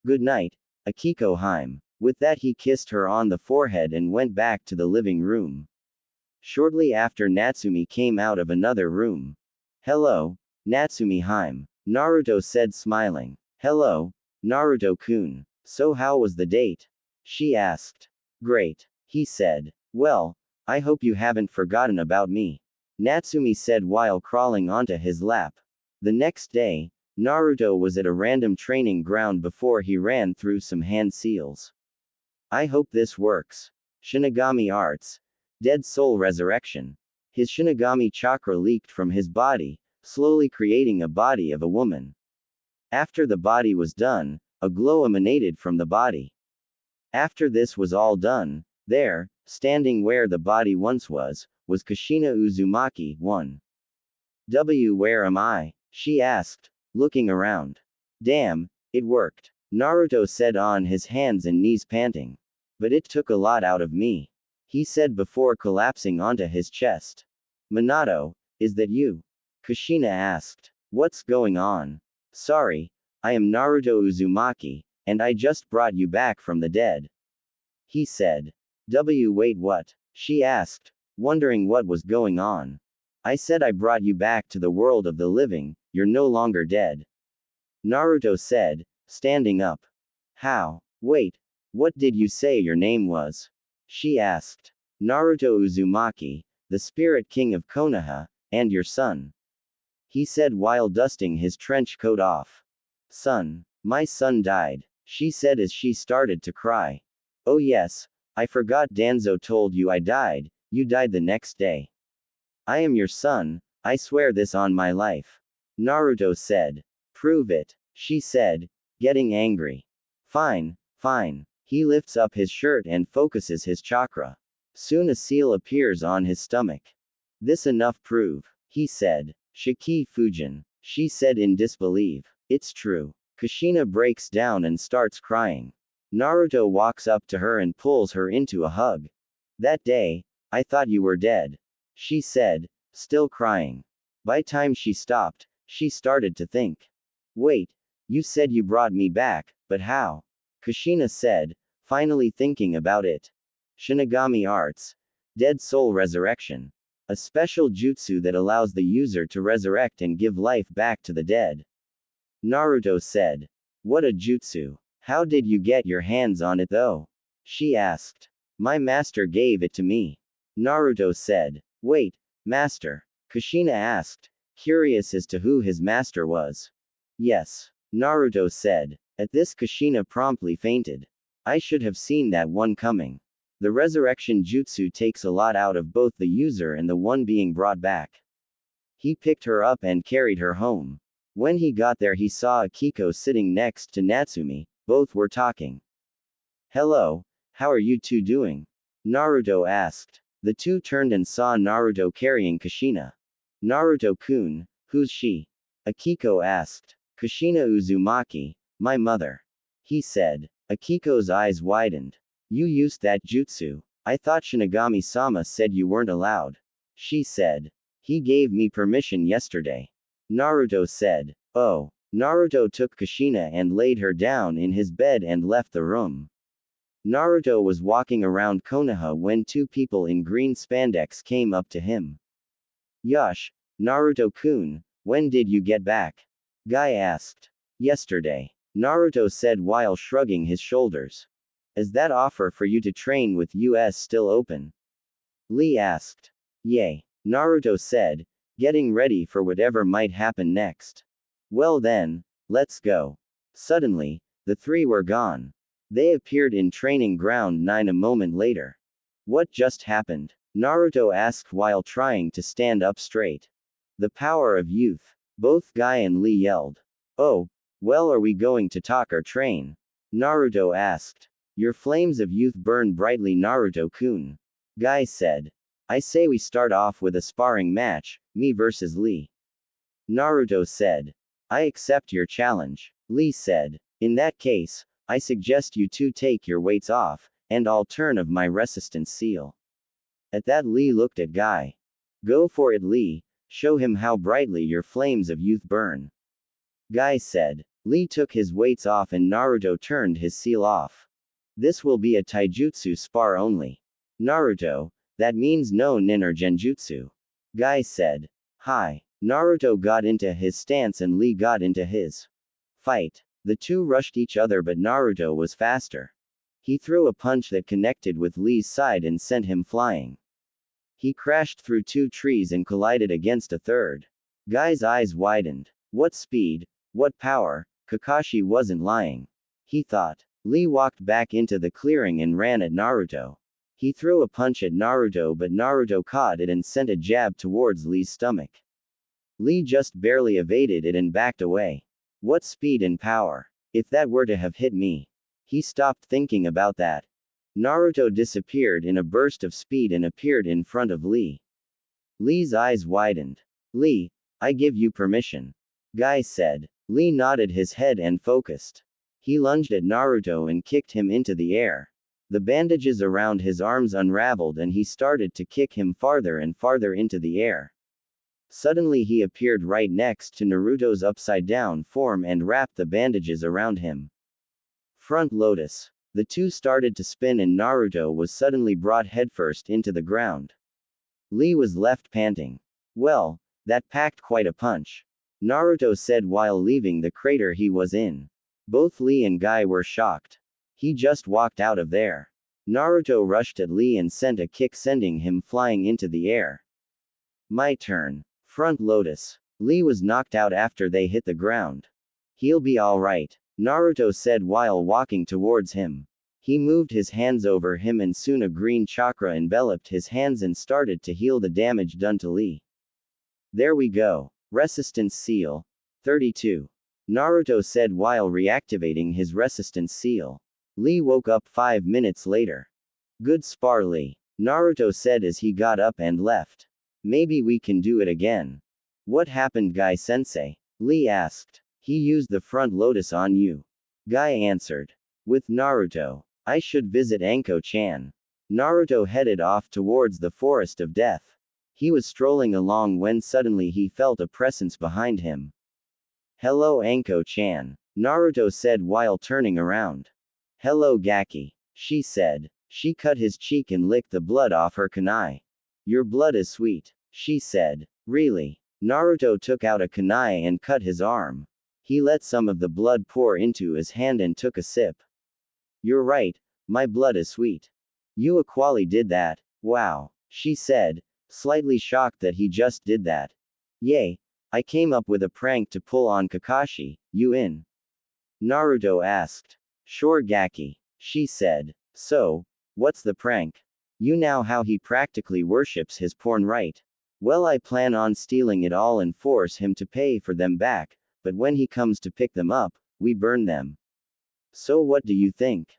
Good night, Akiko Haim. With that he kissed her on the forehead and went back to the living room. Shortly after Natsumi came out of another room. Hello, Natsumi Haim. Naruto said smiling. Hello, Naruto-kun. So how was the date? She asked. Great, he said. Well, I hope you haven't forgotten about me. Natsumi said while crawling onto his lap. The next day, Naruto was at a random training ground before he ran through some hand seals. I hope this works. Shinigami Arts. Dead Soul Resurrection. His Shinigami chakra leaked from his body, slowly creating a body of a woman. After the body was done, a glow emanated from the body. After this was all done, there, standing where the body once was Kushina Uzumaki, 1. Where am I? She asked, looking around. Damn, it worked. Naruto said on his hands and knees panting. But it took a lot out of me. He said before collapsing onto his chest. Minato, is that you? Kushina asked. What's going on? Sorry, I am Naruto Uzumaki, and I just brought you back from the dead. He said. Wait, what? She asked, wondering what was going on. I said I brought you back to the world of the living, you're no longer dead. Naruto said, standing up. How? Wait, what did you say your name was? She asked. Naruto Uzumaki, the spirit king of Konaha, and your son. He said while dusting his trench coat off. Son, my son died, she said as she started to cry. Oh yes, I forgot Danzo told you I died, you died the next day. I am your son, I swear this on my life. Naruto said. Prove it, she said, getting angry. Fine, fine. He lifts up his shirt and focuses his chakra. Soon a seal appears on his stomach. This enough prove, he said. Shiki Fujin, she said in disbelief. It's true. Kushina breaks down and starts crying. Naruto walks up to her and pulls her into a hug. That day, I thought you were dead. She said, still crying. By time she stopped, she started to think. Wait, you said you brought me back, but how? Kushina said, finally thinking about it. Shinigami Arts. Dead Soul Resurrection. A special jutsu that allows the user to resurrect and give life back to the dead. Naruto said. What a jutsu. How did you get your hands on it though? She asked. My master gave it to me. Naruto said. Wait, master? Kushina asked, curious as to who his master was. Yes, Naruto said. At this Kushina promptly fainted. I should have seen that one coming. The resurrection jutsu takes a lot out of both the user and the one being brought back. He picked her up and carried her home. When he got there he saw Akiko sitting next to Natsumi, both were talking. Hello, how are you two doing? Naruto asked. The two turned and saw Naruto carrying Kushina. Naruto-kun, who's she? Akiko asked. Kushina Uzumaki, my mother. He said. Akiko's eyes widened. You used that jutsu. I thought Shinigami-sama said you weren't allowed. She said. He gave me permission yesterday. Naruto said. Oh. Naruto took Kushina and laid her down in his bed and left the room. Naruto was walking around Konaha when two people in green spandex came up to him. Yush, Naruto-kun, when did you get back? Guy asked. Yesterday. Naruto said while shrugging his shoulders. Is that offer for you to train with us still open? Lee asked. Yay. Naruto said, getting ready for whatever might happen next. Well then, let's go. Suddenly, the three were gone. They appeared in training ground 9 a moment later. What just happened? Naruto asked while trying to stand up straight. The power of youth. Both Guy and Lee yelled. Oh, well, are we going to talk or train? Naruto asked. Your flames of youth burn brightly, Naruto-kun. Guy said. I say we start off with a sparring match, me versus Lee. Naruto said. I accept your challenge. Lee said. In that case, I suggest you two take your weights off, and I'll turn of my resistance seal. At that Lee looked at Guy. Go for it, Lee, show him how brightly your flames of youth burn. Guy said. Lee took his weights off and Naruto turned his seal off. This will be a taijutsu spar only. Naruto, that means no nin or genjutsu. Guy said. Hi. Naruto got into his stance and Lee got into his. Fight. The two rushed each other but Naruto was faster. He threw a punch that connected with Lee's side and sent him flying. He crashed through two trees and collided against a third. Guy's eyes widened. What speed, what power, Kakashi wasn't lying. He thought. Lee walked back into the clearing and ran at Naruto. He threw a punch at Naruto but Naruto caught it and sent a jab towards Lee's stomach. Lee just barely evaded it and backed away. What speed and power. If that were to have hit me. He stopped thinking about that. Naruto disappeared in a burst of speed and appeared in front of Lee. Lee's eyes widened. Lee, I give you permission. Guy said. Lee nodded his head and focused. He lunged at Naruto and kicked him into the air. The bandages around his arms unraveled and he started to kick him farther and farther into the air. Suddenly he appeared right next to Naruto's upside-down form and wrapped the bandages around him. Front Lotus. The two started to spin and Naruto was suddenly brought headfirst into the ground. Lee was left panting. Well, that packed quite a punch. Naruto said while leaving the crater he was in. Both Lee and Guy were shocked. He just walked out of there. Naruto rushed at Lee and sent a kick sending him flying into the air. My turn. Front Lotus. Lee was knocked out after they hit the ground. He'll be alright, Naruto said while walking towards him. He moved his hands over him and soon a green chakra enveloped his hands and started to heal the damage done to Lee. There we go. Resistance Seal. 32. Naruto said while reactivating his resistance seal. Lee woke up 5 minutes later. Good spar, Lee, Naruto said as he got up and left. Maybe we can do it again. What happened, Guy-sensei? Lee asked. He used the front lotus on you. Guy answered. With Naruto. I should visit Anko-chan. Naruto headed off towards the forest of death. He was strolling along when suddenly he felt a presence behind him. Hello, Anko-chan, Naruto said while turning around. Hello, Gaki, she said. She cut his cheek and licked the blood off her kunai. Your blood is sweet, she said. Really? Naruto took out a kunai and cut his arm. He let some of the blood pour into his hand and took a sip. You're right, my blood is sweet. You actually did that. Wow, she said, slightly shocked that he just did that. Yay, I came up with a prank to pull on Kakashi, you in? Naruto asked. Sure, Gaki, she said. So, what's the prank? You know how he practically worships his porn, right? Well, I plan on stealing it all and force him to pay for them back, but when he comes to pick them up, we burn them. So what do you think?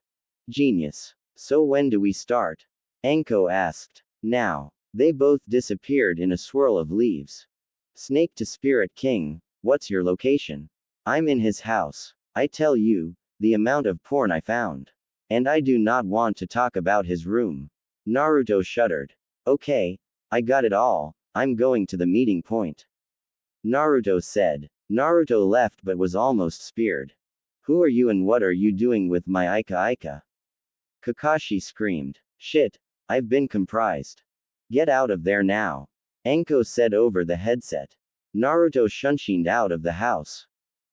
Genius. So when do we start? Anko asked. Now. They both disappeared in a swirl of leaves. Snake to Spirit King, what's your location? I'm in his house. I tell you, the amount of porn I found. And I do not want to talk about his room. Naruto shuddered. Okay, I got it all, I'm going to the meeting point. Naruto said. Naruto left but was almost speared. Who are you and what are you doing with my Aika? Kakashi screamed. Shit, I've been comprised. Get out of there now. Anko said over the headset. Naruto shunshined out of the house.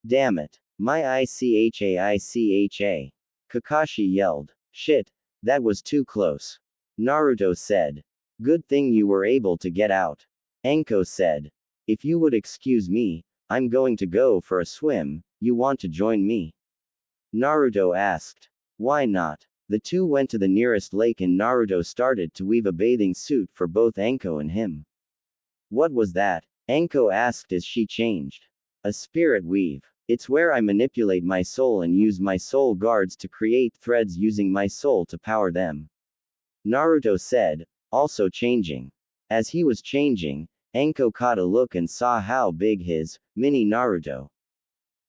Damn it. My Icha. Kakashi yelled. Shit, that was too close. Naruto said. Good thing you were able to get out. Anko said. If you would excuse me, I'm going to go for a swim, you want to join me? Naruto asked. Why not? The two went to the nearest lake and Naruto started to weave a bathing suit for both Anko and him. What was that? Anko asked as she changed. A spirit weave. It's where I manipulate my soul and use my soul guards to create threads using my soul to power them. Naruto said, also changing. As he was changing, Anko caught a look and saw how big his mini Naruto.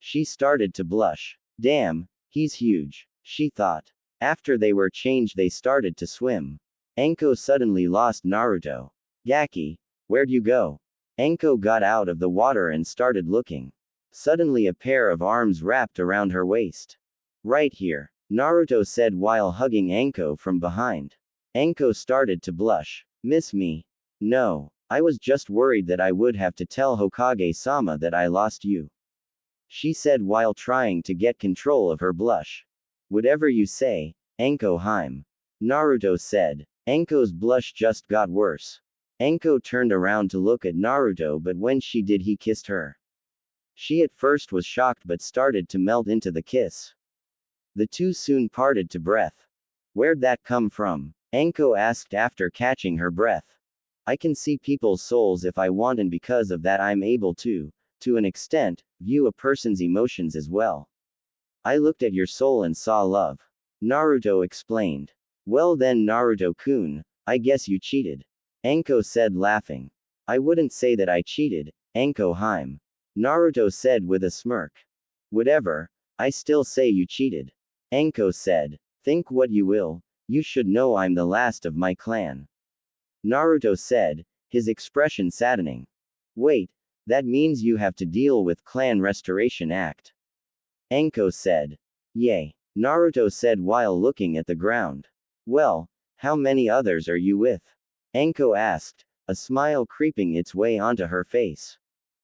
She started to blush. Damn, he's huge, she thought. After they were changed, they started to swim. Anko suddenly lost Naruto. Gaki, where'd you go? Anko got out of the water and started looking. Suddenly a pair of arms wrapped around her waist. Right here, Naruto said while hugging Anko from behind. Anko started to blush. Miss me? No, I was just worried that I would have to tell Hokage-sama that I lost you, she said while trying to get control of her blush. Whatever you say, Anko Haim. Naruto said. Anko's blush just got worse. Anko turned around to look at Naruto, but when she did, he kissed her. She at first was shocked but started to melt into the kiss. The two soon parted to breath. Where'd that come from? Anko asked after catching her breath. I can see people's souls if I want, and because of that I'm able to an extent, view a person's emotions as well. I looked at your soul and saw love. Naruto explained. Well then, Naruto-kun, I guess you cheated. Anko said, laughing. I wouldn't say that I cheated, Anko Haim. Naruto said with a smirk. Whatever, I still say you cheated. Anko said. Think what you will, you should know I'm the last of my clan. Naruto said, his expression saddening. Wait, that means you have to deal with Clan Restoration Act. Anko said. Yay. Naruto said while looking at the ground. Well, how many others are you with? Anko asked, a smile creeping its way onto her face.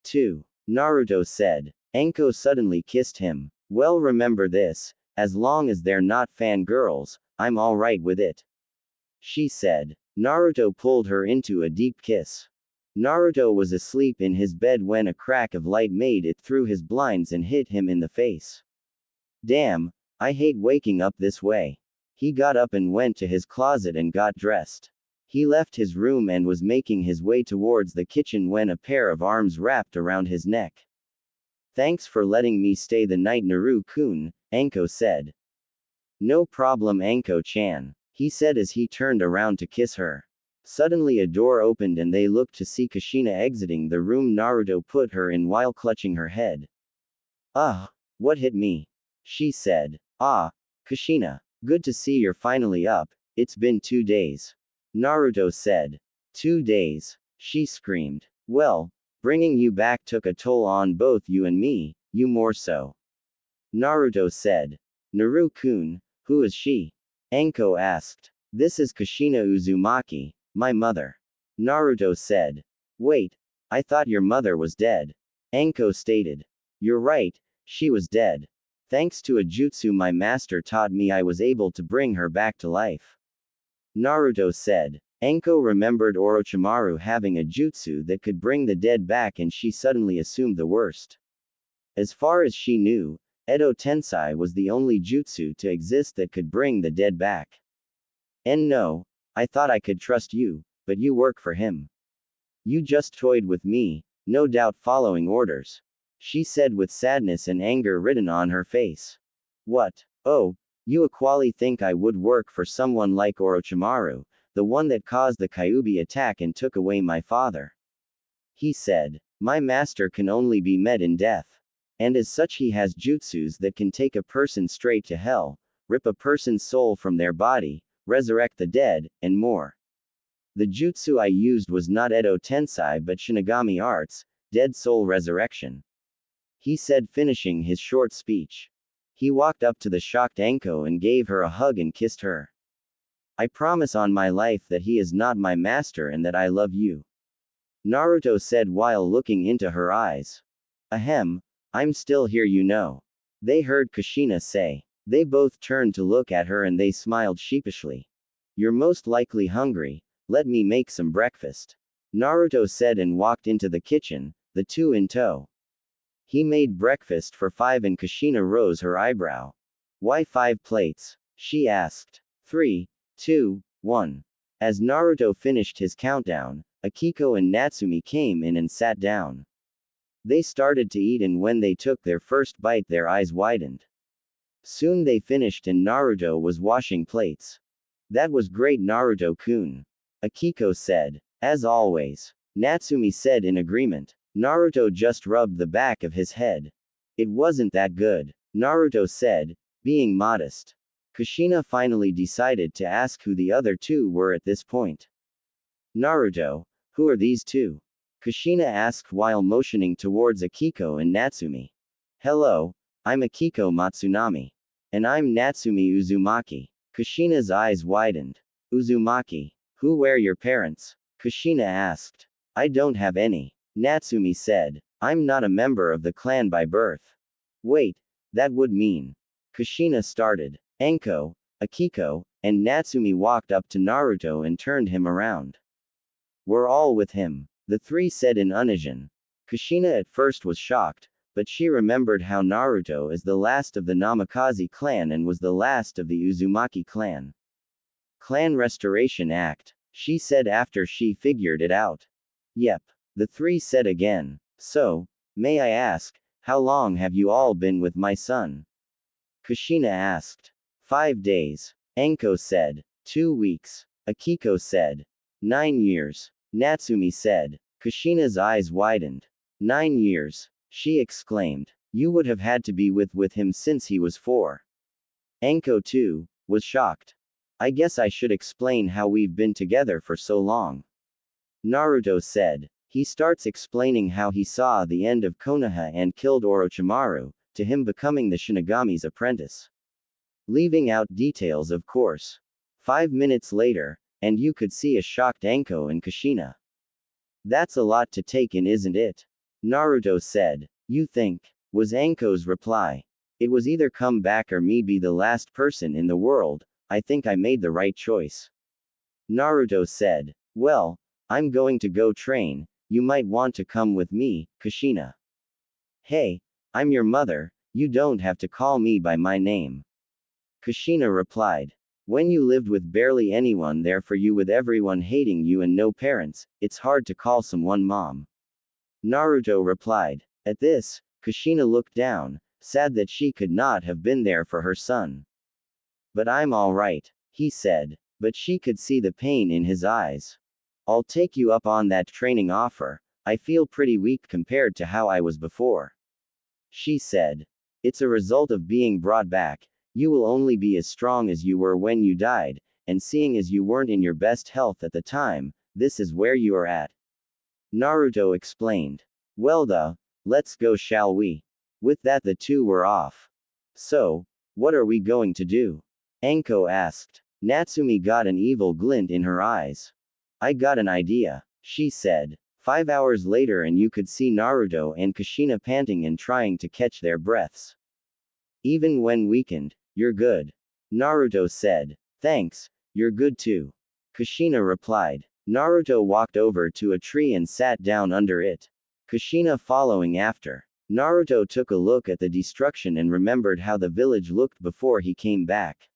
2. Naruto said. Anko suddenly kissed him. Well, remember this, as long as they're not fangirls, I'm alright with it, she said. Naruto pulled her into a deep kiss. Naruto was asleep in his bed when a crack of light made it through his blinds and hit him in the face. Damn, I hate waking up this way. He got up and went to his closet and got dressed. He left his room and was making his way towards the kitchen when a pair of arms wrapped around his neck. Thanks for letting me stay the night, Naru-kun, Anko said. No problem, Anko-chan, he said as he turned around to kiss her. Suddenly a door opened and they looked to see Kushina exiting the room Naruto put her in while clutching her head. Ah, what hit me? She said. Ah, Kushina, good to see you're finally up, it's been 2 days. Naruto said. 2 days, she screamed. Well, bringing you back took a toll on both you and me, you more so. Naruto said. Naru-kun, who is she? Anko asked. This is Kushina Uzumaki, my mother. Naruto said. Wait, I thought your mother was dead. Anko stated. You're right, she was dead. Thanks to a jutsu my master taught me, I was able to bring her back to life. Naruto said. Anko remembered Orochimaru having a jutsu that could bring the dead back and she suddenly assumed the worst. As far as she knew, Edo Tensei was the only jutsu to exist that could bring the dead back. And no, I thought I could trust you, but you work for him. You just toyed with me, no doubt following orders, she said with sadness and anger written on her face. What? Oh, you equally think I would work for someone like Orochimaru, the one that caused the Kyuubi attack and took away my father? He said. My master can only be met in death. And as such he has jutsus that can take a person straight to hell, rip a person's soul from their body, resurrect the dead, and more. The jutsu I used was not Edo Tensei but Shinigami arts, dead soul resurrection, he said, finishing his short speech. He walked up to the shocked Anko and gave her a hug and kissed her. I promise on my life that he is not my master and that I love you, Naruto said while looking into her eyes. Ahem, I'm still here, you know. They heard Kushina say. They both turned to look at her and they smiled sheepishly. You're most likely hungry, let me make some breakfast, Naruto said and walked into the kitchen, the two in tow. He made breakfast for 5 and Kushina rose her eyebrow. Why 5 plates? She asked. 3, 2, 1. As Naruto finished his countdown, Akiko and Natsumi came in and sat down. They started to eat and when they took their first bite their eyes widened. Soon they finished and Naruto was washing plates. That was great, Naruto-kun. Akiko said. As always. Natsumi said in agreement. Naruto just rubbed the back of his head. It wasn't that good. Naruto said, being modest. Kushina finally decided to ask who the other two were at this point. Naruto, who are these two? Kushina asked while motioning towards Akiko and Natsumi. Hello, I'm Akiko Matsunami. And I'm Natsumi Uzumaki. Kushina's eyes widened. Uzumaki. Who were your parents? Kushina asked. I don't have any. Natsumi said. I'm not a member of the clan by birth. Wait, that would mean. Kushina started. Enko, Akiko, and Natsumi walked up to Naruto and turned him around. We're all with him, the three said in unison. Kushina at first was shocked, but she remembered how Naruto is the last of the Namikaze clan and was the last of the Uzumaki clan. Clan Restoration Act, she said after she figured it out. Yep, the three said again. So, may I ask, how long have you all been with my son? Kushina asked. 5 days. Enko said. 2 weeks. Akiko said. 9 years. Natsumi said. Kushina's eyes widened. 9 years. She exclaimed. You would have had to be with him since he was 4. Enko too, was shocked. I guess I should explain how we've been together for so long. Naruto said. He starts explaining how he saw the end of Konaha and killed Orochimaru, to him becoming the Shinigami's apprentice. Leaving out details of course. 5 minutes later, and you could see a shocked Enko and Kushina. That's a lot to take in, isn't it? Naruto said. You think? Was Enko's reply. It was either come back or me be the last person in the world. I think I made the right choice. Naruto said. Well, I'm going to go train, you might want to come with me, Kushina. Hey, I'm your mother, you don't have to call me by my name. Kushina replied. When you lived with barely anyone there for you with everyone hating you and no parents, it's hard to call someone mom. Naruto replied. At this, Kushina looked down, sad that she could not have been there for her son. But I'm alright, he said, but she could see the pain in his eyes. I'll take you up on that training offer, I feel pretty weak compared to how I was before. She said. It's a result of being brought back, you will only be as strong as you were when you died, and seeing as you weren't in your best health at the time, this is where you are at. Naruto explained. Well let's go shall we? With that the two were off. So, what are we going to do? Enko asked. Natsumi got an evil glint in her eyes. I got an idea, she said. 5 hours later and you could see Naruto and Kushina panting and trying to catch their breaths. Even when weakened, you're good. Naruto said. Thanks, you're good too. Kushina replied. Naruto walked over to a tree and sat down under it. Kushina following after. Naruto took a look at the destruction and remembered how the village looked before he came back.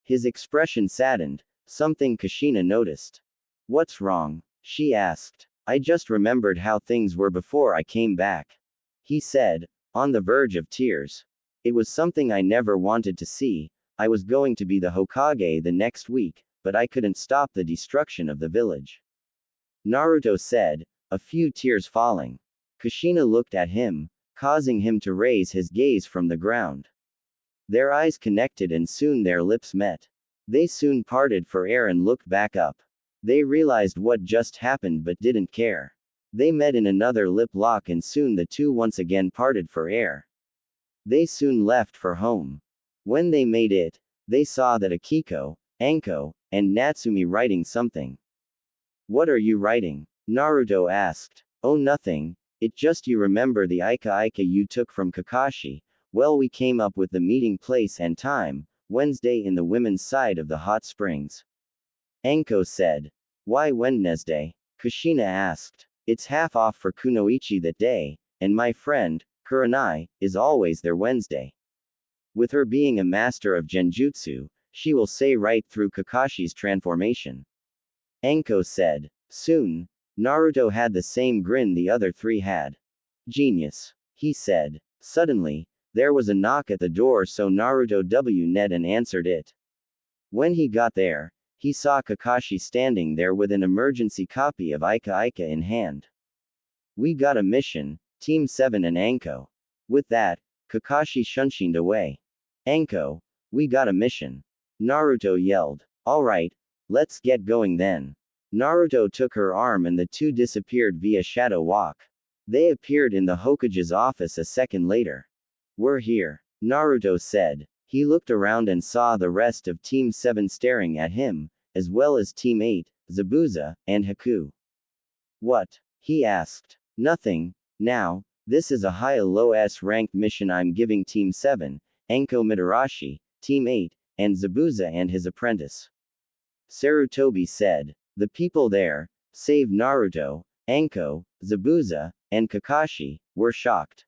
His expression saddened, something Kushina noticed. What's wrong? She asked. I just remembered how things were before I came back. He said, on the verge of tears. It was something I never wanted to see. I was going to be the Hokage the next week, but I couldn't stop the destruction of the village. Naruto said, a few tears falling. Kushina looked at him, causing him to raise his gaze from the ground. Their eyes connected and soon their lips met. They soon parted for air and looked back up. They realized what just happened but didn't care. They met in another lip lock and soon the two once again parted for air. They soon left for home. When they made it, they saw that Akiko, Enko, and Natsumi writing something. What are you writing? Naruto asked. Oh nothing, it just you remember the Ika you took from Kakashi. Well we came up with the meeting place and time, Wednesday in the women's side of the hot springs. Enko said. Why Wednesday? Kushina asked. It's half off for Kunoichi that day, and my friend, Kurenai, is always there Wednesday. With her being a master of genjutsu, she will say right through Kakashi's transformation. Enko said. Soon, Naruto had the same grin the other three had. Genius. He said. Suddenly, there was a knock at the door so Naruto W-net and answered it. When he got there, he saw Kakashi standing there with an emergency copy of Ika Ika in hand. We got a mission, Team 7 and Anko. With that, Kakashi shunshined away. Anko, we got a mission. Naruto yelled. Alright, let's get going then. Naruto took her arm and the two disappeared via shadow walk. They appeared in the Hokage's office a second later. We're here, Naruto said. He looked around and saw the rest of Team 7 staring at him, as well as Team 8, Zabuza, and Haku. What? He asked. Nothing. Now, this is a high-low S-ranked mission I'm giving Team 7, Anko Mitarashi, Team 8, and Zabuza and his apprentice. Sarutobi said. The people there, save Naruto, Anko, Zabuza, and Kakashi, were shocked.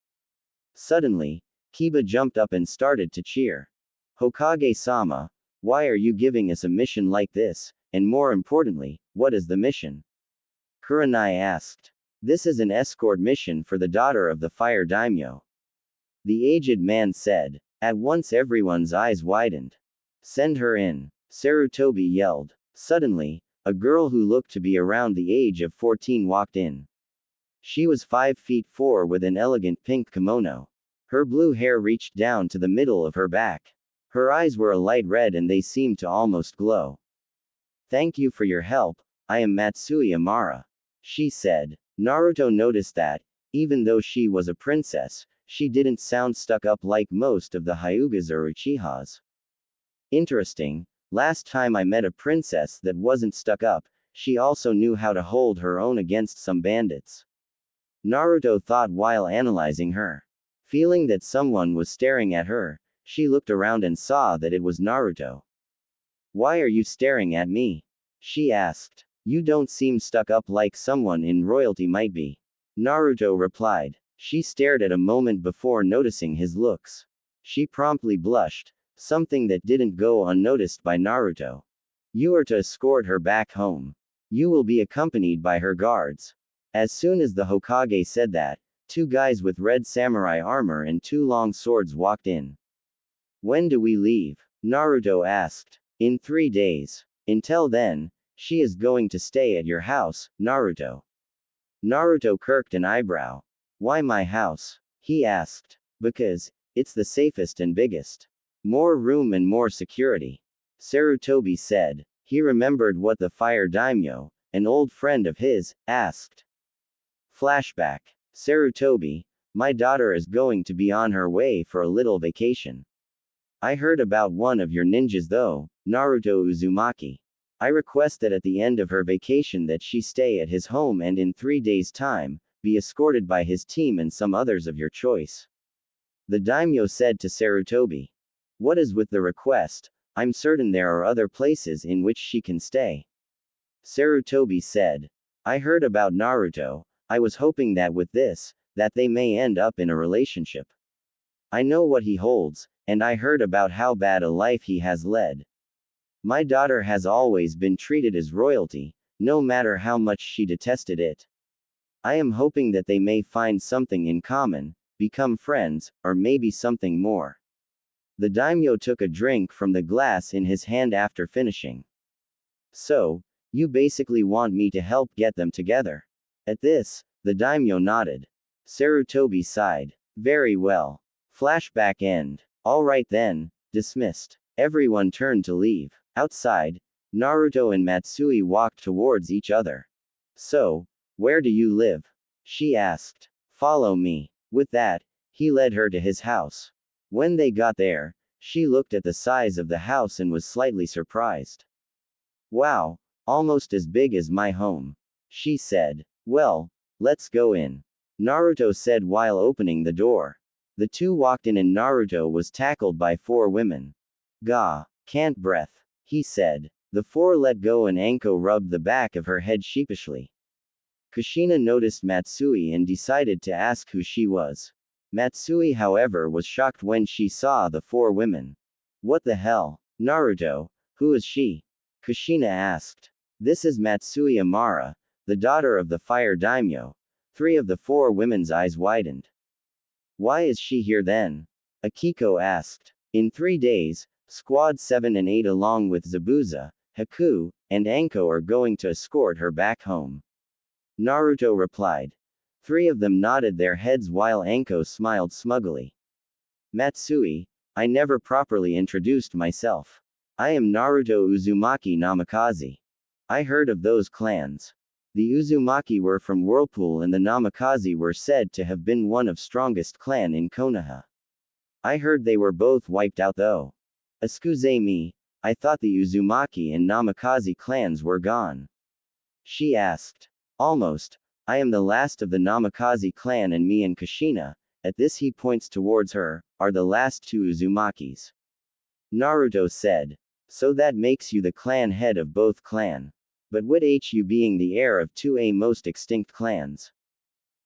Suddenly, Kiba jumped up and started to cheer. Hokage-sama, why are you giving us a mission like this, and more importantly, what is the mission? Kurenai asked. This is an escort mission for the daughter of the fire daimyo. The aged man said. At once everyone's eyes widened. Send her in, Sarutobi yelled. Suddenly, a girl who looked to be around the age of 14 walked in. She was 5 feet 4 with an elegant pink kimono. Her blue hair reached down to the middle of her back. Her eyes were a light red and they seemed to almost glow. Thank you for your help, I am Matsui Amara. She said. Naruto noticed that, even though she was a princess, she didn't sound stuck up like most of the Hyugas or Uchihas. Interesting, last time I met a princess that wasn't stuck up, she also knew how to hold her own against some bandits. Naruto thought while analyzing her. Feeling that someone was staring at her, she looked around and saw that it was Naruto. Why are you staring at me? She asked. You don't seem stuck up like someone in royalty might be. Naruto replied. She stared at a moment before noticing his looks. She promptly blushed, something that didn't go unnoticed by Naruto. You are to escort her back home. You will be accompanied by her guards. As soon as the Hokage said that, 2 guys with red samurai armor and 2 long swords walked in. When do we leave? Naruto asked. In 3 days. Until then, she is going to stay at your house, Naruto. Naruto kirked an eyebrow. Why my house? He asked. Because, it's the safest and biggest. More room and more security. Sarutobi said. He remembered what the fire daimyo, an old friend of his, asked. Flashback. Sarutobi, my daughter is going to be on her way for a little vacation. I heard about one of your ninjas though, Naruto Uzumaki. I request that at the end of her vacation that she stay at his home and in 3 days' time, be escorted by his team and some others of your choice. The daimyo said to Sarutobi. What is with the request? I'm certain there are other places in which she can stay. Sarutobi said. I heard about Naruto, I was hoping that with this, that they may end up in a relationship. I know what he holds, and I heard about how bad a life he has led. My daughter has always been treated as royalty, no matter how much she detested it. I am hoping that they may find something in common, become friends, or maybe something more. The daimyo took a drink from the glass in his hand after finishing. So, you basically want me to help get them together. At this, the daimyo nodded. Sarutobi sighed. Very well. Flashback end. Alright then, dismissed. Everyone turned to leave. Outside, Naruto and Matsui walked towards each other. So, where do you live? She asked. Follow me. With that, he led her to his house. When they got there, she looked at the size of the house and was slightly surprised. Wow, almost as big as my home. She said. Well, let's go in. Naruto said while opening the door. The two walked in and Naruto was tackled by 4 women. Gah, can't breath. He said. The 4 let go and Anko rubbed the back of her head sheepishly. Kushina noticed Matsui and decided to ask who she was. Matsui however was shocked when she saw the 4 women. What the hell? Naruto, who is she? Kushina asked. This is Matsui Amara, the daughter of the fire daimyo. 3 of the 4 women's eyes widened. Why is she here then? Akiko asked. In 3 days, Squad 7 and 8 along with Zabuza, Haku, and Anko are going to escort her back home. Naruto replied. Three of them nodded their heads while Anko smiled smugly. Matsui, I never properly introduced myself. I am Naruto Uzumaki Namikaze. I heard of those clans. The Uzumaki were from Whirlpool and the Namikaze were said to have been one of strongest clan in Konaha. I heard they were both wiped out though. Excuse me, I thought the Uzumaki and Namikaze clans were gone. She asked. Almost. I am the last of the Namikaze clan and me and Kushina, at this he points towards her, are the last two Uzumakis. Naruto said. So that makes you the clan head of both clan. But would you being the heir of two most extinct clans?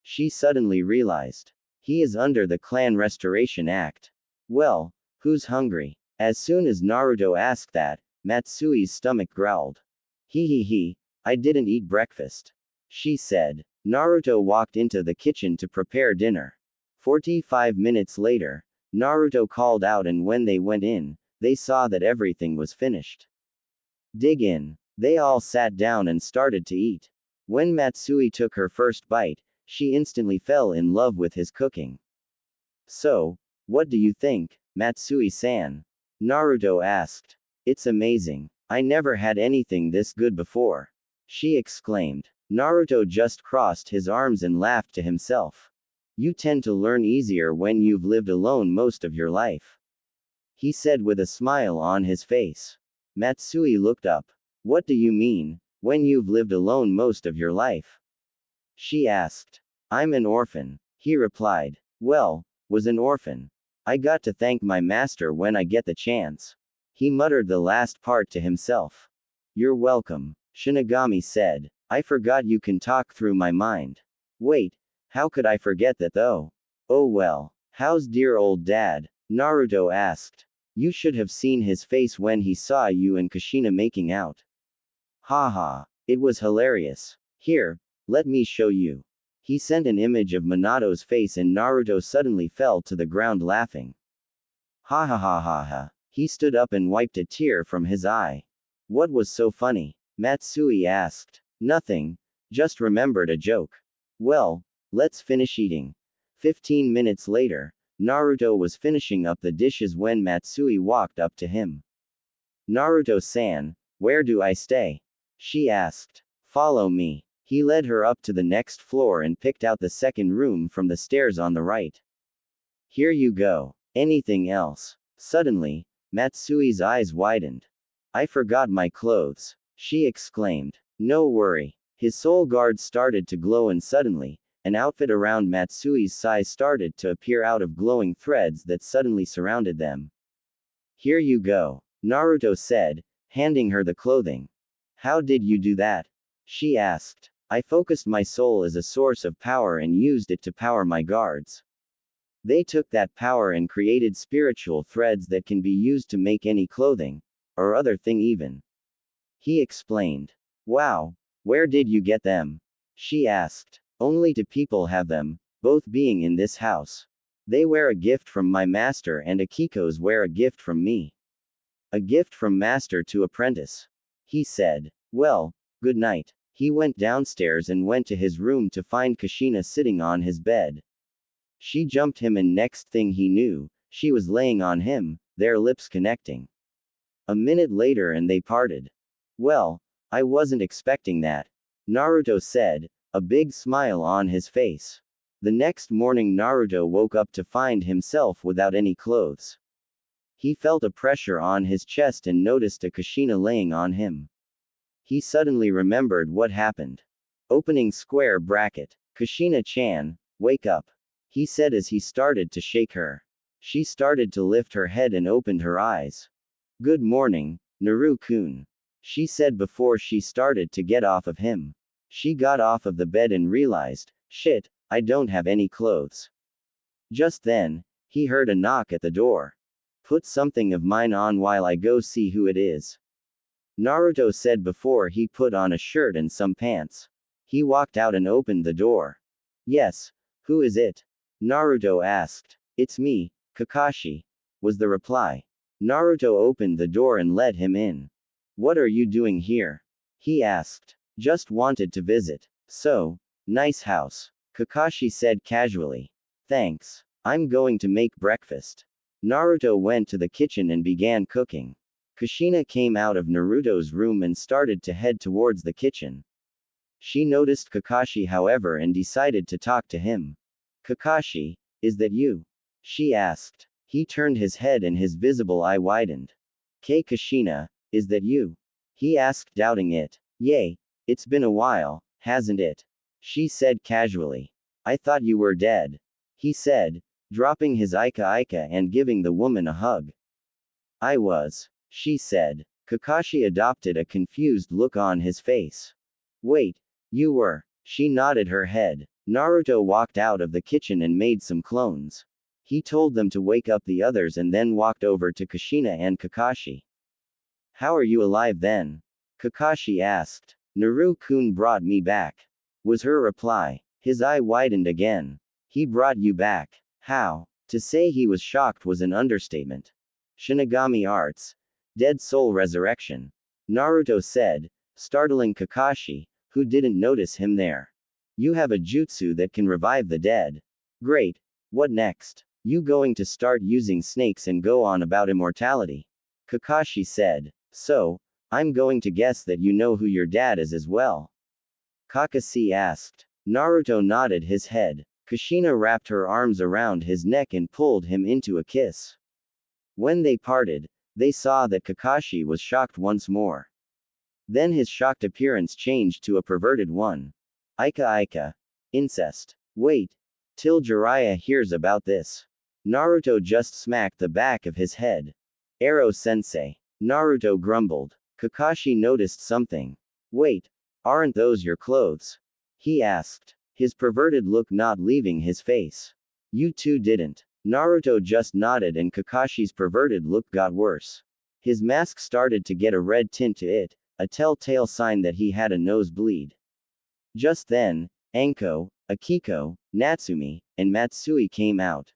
She suddenly realized. He is under the Clan Restoration Act. Well, who's hungry? As soon as Naruto asked that, Matsui's stomach growled. I didn't eat breakfast. She said. Naruto walked into the kitchen to prepare dinner. 45 minutes later, Naruto called out and when they went in, they saw that everything was finished. Dig in. They all sat down and started to eat. When Matsui took her first bite, she instantly fell in love with his cooking. So, what do you think, Matsui-san? Naruto asked. It's amazing. I never had anything this good before. She exclaimed. Naruto just crossed his arms and laughed to himself. You tend to learn easier when you've lived alone most of your life. He said with a smile on his face. Matsui looked up. What do you mean, when you've lived alone most of your life? She asked. I'm an orphan, he replied. Well, was an orphan. I got to thank my master when I get the chance. He muttered the last part to himself. You're welcome, Shinigami said. I forgot you can talk through my mind. Wait, how could I forget that though? Oh well, how's dear old dad? Naruto asked. You should have seen his face when he saw you and Kushina making out. Haha, it was hilarious. Here, let me show you. He sent an image of Minato's face and Naruto suddenly fell to the ground laughing. Ha ha ha ha ha. He stood up and wiped a tear from his eye. What was so funny? Matsui asked. Nothing. Just remembered a joke. Well, let's finish eating. 15 minutes later, Naruto was finishing up the dishes when Matsui walked up to him. Naruto-san, where do I stay? She asked. Follow me. He led her up to the next floor and picked out the second room from the stairs on the right. Here you go. Anything else? Suddenly, Matsui's eyes widened. I forgot my clothes, she exclaimed. No worry. His soul guard started to glow and suddenly, an outfit around Matsui's size started to appear out of glowing threads that suddenly surrounded them. Here you go, Naruto said, handing her the clothing. How did you do that? She asked. I focused my soul as a source of power and used it to power my guards. They took that power and created spiritual threads that can be used to make any clothing, or other thing even. He explained. Wow, where did you get them? She asked. Only two people have them, both being in this house. They wear a gift from my master and Akiko's wear a gift from me. A gift from master to apprentice. He said. Well, good night. He went downstairs and went to his room to find Kushina sitting on his bed. She jumped him and next thing he knew, she was laying on him, their lips connecting. A minute later and they parted. Well, I wasn't expecting that, Naruto said, a big smile on his face. The next morning Naruto woke up to find himself without any clothes. He felt a pressure on his chest and noticed a Kushina laying on him. He suddenly remembered what happened. Opening square bracket. Kushina-chan, wake up. He said as he started to shake her. She started to lift her head and opened her eyes. Good morning, Naru-kun. She said before she started to get off of him. She got off of the bed and realized, shit, I don't have any clothes. Just then, he heard a knock at the door. Put something of mine on while I go see who it is. Naruto said before he put on a shirt and some pants. He walked out and opened the door. Yes, who is it? Naruto asked. It's me, Kakashi, was the reply. Naruto opened the door and let him in. What are you doing here? He asked. Just wanted to visit. So, nice house. Kakashi said casually. Thanks. I'm going to make breakfast. Naruto went to the kitchen and began cooking. Kushina came out of Naruto's room and started to head towards the kitchen. She noticed Kakashi however and decided to talk to him. Kakashi, is that you? She asked. He turned his head and his visible eye widened. Kushina, is that you? He asked doubting it. Yay, it's been a while, hasn't it? She said casually. I thought you were dead. He said, dropping his Ika and giving the woman a hug. I was. She said. Kakashi adopted a confused look on his face. Wait, you were. She nodded her head. Naruto walked out of the kitchen and made some clones. He told them to wake up the others and then walked over to Kushina and Kakashi. How are you alive then? Kakashi asked. Naru-kun brought me back. Was her reply. His eye widened again. He brought you back. How? To say he was shocked was an understatement. Shinigami arts. Dead soul resurrection. Naruto said, startling Kakashi, who didn't notice him there. You have a jutsu that can revive the dead. Great. What next? You going to start using snakes and go on about immortality? Kakashi said. So, I'm going to guess that you know who your dad is as well. Kakashi asked. Naruto nodded his head. Kushina wrapped her arms around his neck and pulled him into a kiss. When they parted, they saw that Kakashi was shocked once more. Then his shocked appearance changed to a perverted one. Ika. Incest. Wait. Till Jiraiya hears about this. Naruto just smacked the back of his head. Ero-sensei. Naruto grumbled. Kakashi noticed something. Wait. Aren't those your clothes? He asked. His perverted look not leaving his face. You two didn't. Naruto just nodded and Kakashi's perverted look got worse. His mask started to get a red tint to it, a telltale sign that he had a nosebleed. Just then, Anko, Akiko, Natsumi, and Matsui came out.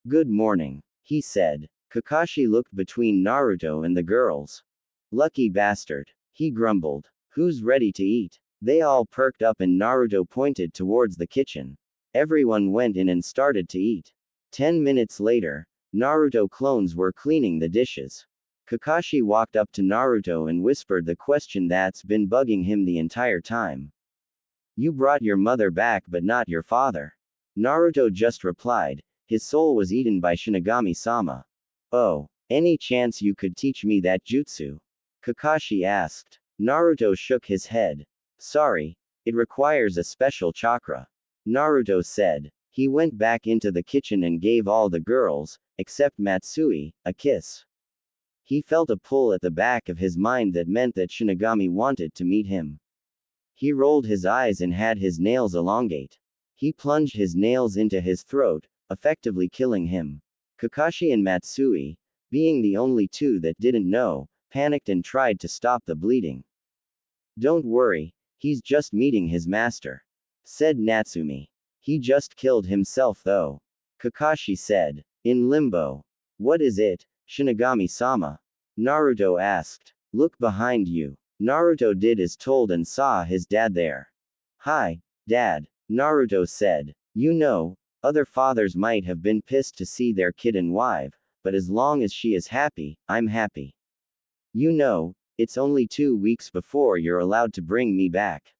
Good morning, he said. Kakashi looked between Naruto and the girls. Lucky bastard, he grumbled. Who's ready to eat? They all perked up and Naruto pointed towards the kitchen. Everyone went in and started to eat. 10 minutes later, Naruto clones were cleaning the dishes. Kakashi walked up to Naruto and whispered the question that's been bugging him the entire time. You brought your mother back but not your father. Naruto just replied, his soul was eaten by Shinigami-sama. Oh, any chance you could teach me that jutsu? Kakashi asked. Naruto shook his head. Sorry, it requires a special chakra. Naruto said. He went back into the kitchen and gave all the girls, except Matsui, a kiss. He felt a pull at the back of his mind that meant that Shinigami wanted to meet him. He rolled his eyes and had his nails elongate. He plunged his nails into his throat, effectively killing him. Kakashi and Matsui, being the only two that didn't know, panicked and tried to stop the bleeding. Don't worry, he's just meeting his master, said Natsumi. He just killed himself though. Kakashi said. In limbo. What is it, Shinigami-sama? Naruto asked. Look behind you. Naruto did as told and saw his dad there. Hi, Dad, Naruto said. You know, other fathers might have been pissed to see their kid and wife, but as long as she is happy, I'm happy. You know, it's only 2 weeks before you're allowed to bring me back.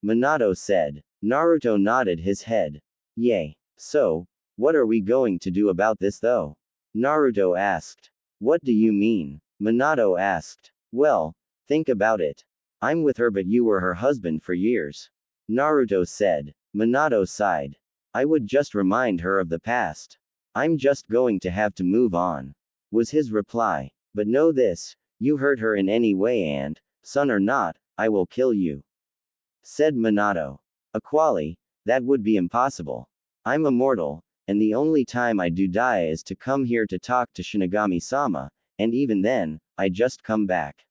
Minato said. Naruto nodded his head. Yay. So, what are we going to do about this though? Naruto asked. What do you mean? Minato asked. Well, think about it. I'm with her but you were her husband for years. Naruto said. Minato sighed. I would just remind her of the past. I'm just going to have to move on, was his reply. But know this, you hurt her in any way and, son or not, I will kill you, said Minato. Aquali, that would be impossible. I'm immortal, and the only time I do die is to come here to talk to Shinigami-sama, and even then, I just come back.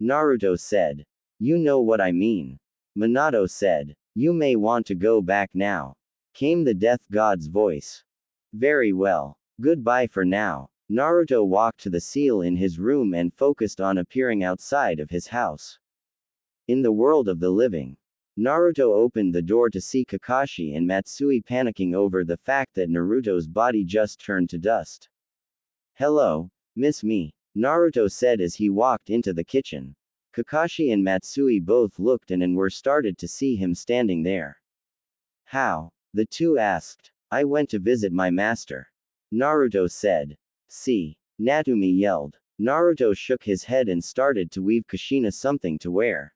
Naruto said. You know what I mean. Minato said. You may want to go back now. Came the death god's voice. Very well. Goodbye for now. Naruto walked to the seal in his room and focused on appearing outside of his house. In the world of the living, Naruto opened the door to see Kakashi and Matsui panicking over the fact that Naruto's body just turned to dust. "Hello, miss me," Naruto said as he walked into the kitchen. Kakashi and Matsui both looked and were startled to see him standing there. "How?" the two asked. "I went to visit my master," Naruto said. "See?" Natumi yelled. Naruto shook his head and started to weave Kushina something to wear.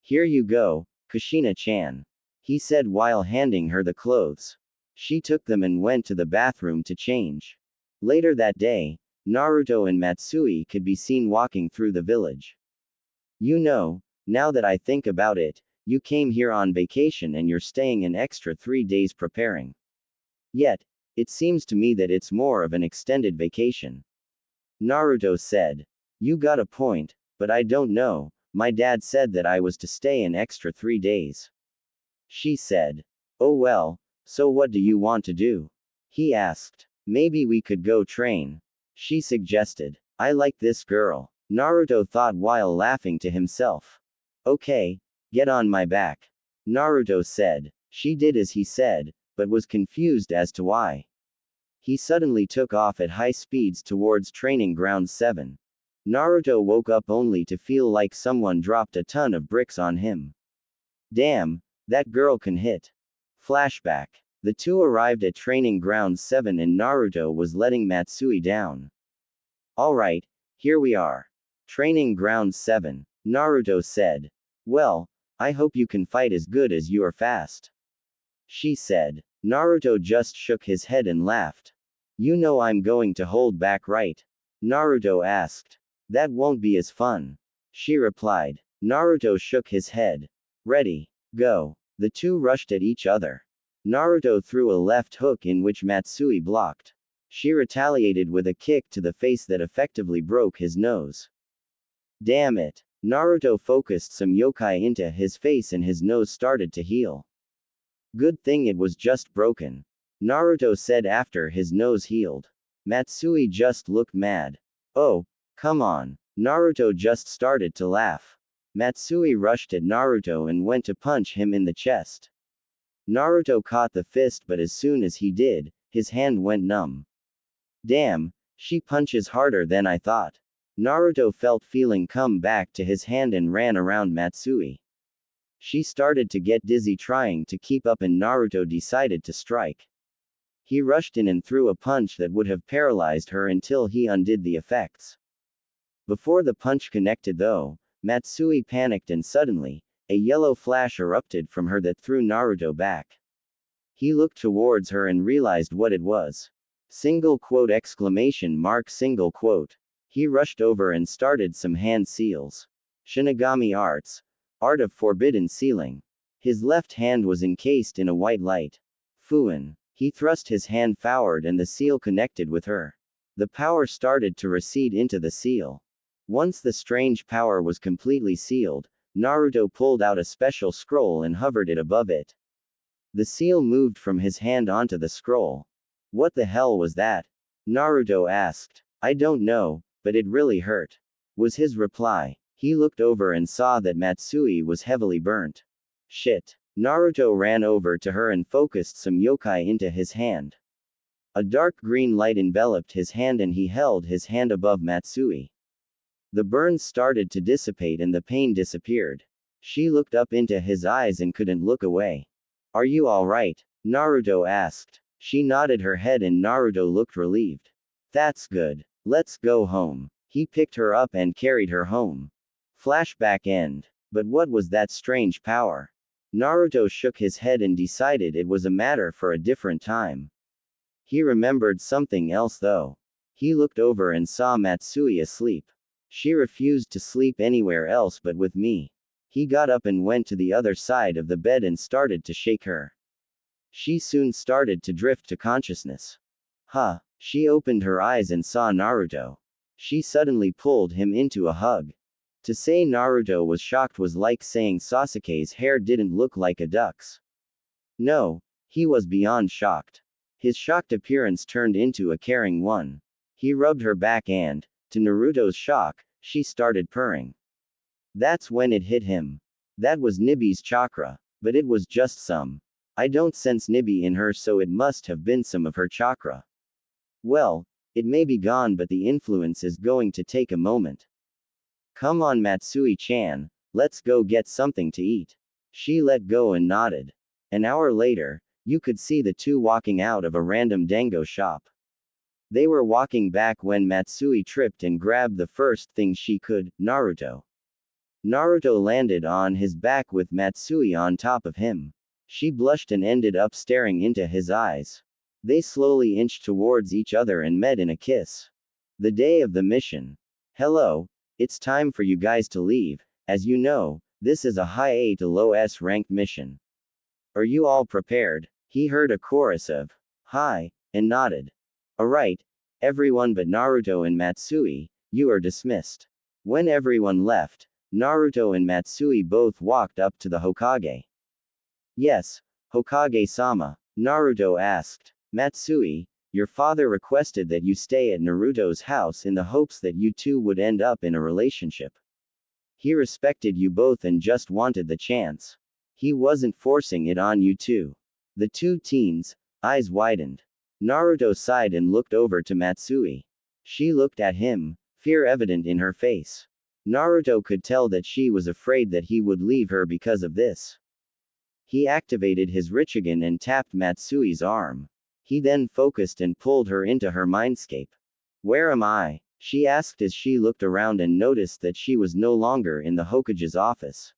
"Here you go, Kushina-chan," he said while handing her the clothes. She took them and went to the bathroom to change. Later that day, Naruto and Matsui could be seen walking through the village. "You know, now that I think about it, you came here on vacation and you're staying an extra 3 days preparing. Yet, it seems to me that it's more of an extended vacation," Naruto said. "You got a point, but I don't know, my dad said that I was to stay an extra 3 days," she said. "Oh well, so what do you want to do?" he asked. "Maybe we could go train," she suggested. "I like this girl," Naruto thought while laughing to himself. "Okay, get on my back," Naruto said. She did as he said, but was confused as to why. He suddenly took off at high speeds towards Training Ground 7. Naruto woke up only to feel like someone dropped a ton of bricks on him. Damn, that girl can hit. Flashback. The two arrived at Training Ground 7 and Naruto was letting Matsui down. "Alright, here we are. Training Ground 7, Naruto said. "Well, I hope you can fight as good as you are fast," she said. Naruto just shook his head and laughed. "You know I'm going to hold back, right?" Naruto asked. "That won't be as fun," she replied. Naruto shook his head. "Ready, go." The two rushed at each other. Naruto threw a left hook in which Matsui blocked. She retaliated with a kick to the face that effectively broke his nose. Damn it. Naruto focused some yokai into his face and his nose started to heal. "Good thing it was just broken," Naruto said after his nose healed. Matsui just looked mad. "Oh, come on." Naruto just started to laugh. Matsui rushed at Naruto and went to punch him in the chest. Naruto caught the fist, but as soon as he did, his hand went numb. "Damn, she punches harder than I thought." Naruto felt feeling come back to his hand and ran around Matsui. She started to get dizzy trying to keep up and Naruto decided to strike. He rushed in and threw a punch that would have paralyzed her until he undid the effects. Before the punch connected though, Matsui panicked and suddenly, a yellow flash erupted from her that threw Naruto back. He looked towards her and realized what it was. Single quote exclamation mark single quote. He rushed over and started some hand seals. Shinigami arts. Art of forbidden sealing. His left hand was encased in a white light. Fuin. He thrust his hand forward and the seal connected with her. The power started to recede into the seal. Once the strange power was completely sealed, Naruto pulled out a special scroll and hovered it above it. The seal moved from his hand onto the scroll. "What the hell was that?" Naruto asked. "I don't know, but it really hurt," was his reply. He looked over and saw that Matsui was heavily burnt. Shit. Naruto ran over to her and focused some yokai into his hand. A dark green light enveloped his hand and he held his hand above Matsui. The burns started to dissipate and the pain disappeared. She looked up into his eyes and couldn't look away. "Are you alright?" Naruto asked. She nodded her head and Naruto looked relieved. "That's good. Let's go home." He picked her up and carried her home. Flashback end. But what was that strange power? Naruto shook his head and decided it was a matter for a different time. He remembered something else though. He looked over and saw Matsui asleep. She refused to sleep anywhere else but with me. He got up and went to the other side of the bed and started to shake her. She soon started to drift to consciousness. Huh. She opened her eyes and saw Naruto. She suddenly pulled him into a hug. To say Naruto was shocked was like saying Sasuke's hair didn't look like a duck's. No, he was beyond shocked. His shocked appearance turned into a caring one. He rubbed her back and, to Naruto's shock, she started purring. That's when it hit him. That was Nibi's chakra. But it was just some. I don't sense Nibi in her, so it must have been some of her chakra. Well, it may be gone, but the influence is going to take a moment. Come on, Matsui-chan, let's go get something to eat. She let go and nodded. An hour later, you could see the two walking out of a random dango shop. They were walking back when Matsui tripped and grabbed the first thing she could, Naruto. Naruto landed on his back with Matsui on top of him. She blushed and ended up staring into his eyes. They slowly inched towards each other and met in a kiss. The day of the mission. Hello, it's time for you guys to leave. As you know, this is a high A to low S ranked mission. Are you all prepared? He heard a chorus of, "Hi," and nodded. Alright, everyone but Naruto and Matsui, you are dismissed. When everyone left, Naruto and Matsui both walked up to the Hokage. Yes, Hokage-sama, Naruto asked. Matsui, your father requested that you stay at Naruto's house in the hopes that you two would end up in a relationship. He respected you both and just wanted the chance. He wasn't forcing it on you two. The two teens' eyes widened. Naruto sighed and looked over to Matsui. She looked at him, fear evident in her face. Naruto could tell that she was afraid that he would leave her because of this. He activated his Rinnegan and tapped Matsui's arm. He then focused and pulled her into her mindscape. Where am I? She asked as she looked around and noticed that she was no longer in the Hokage's office.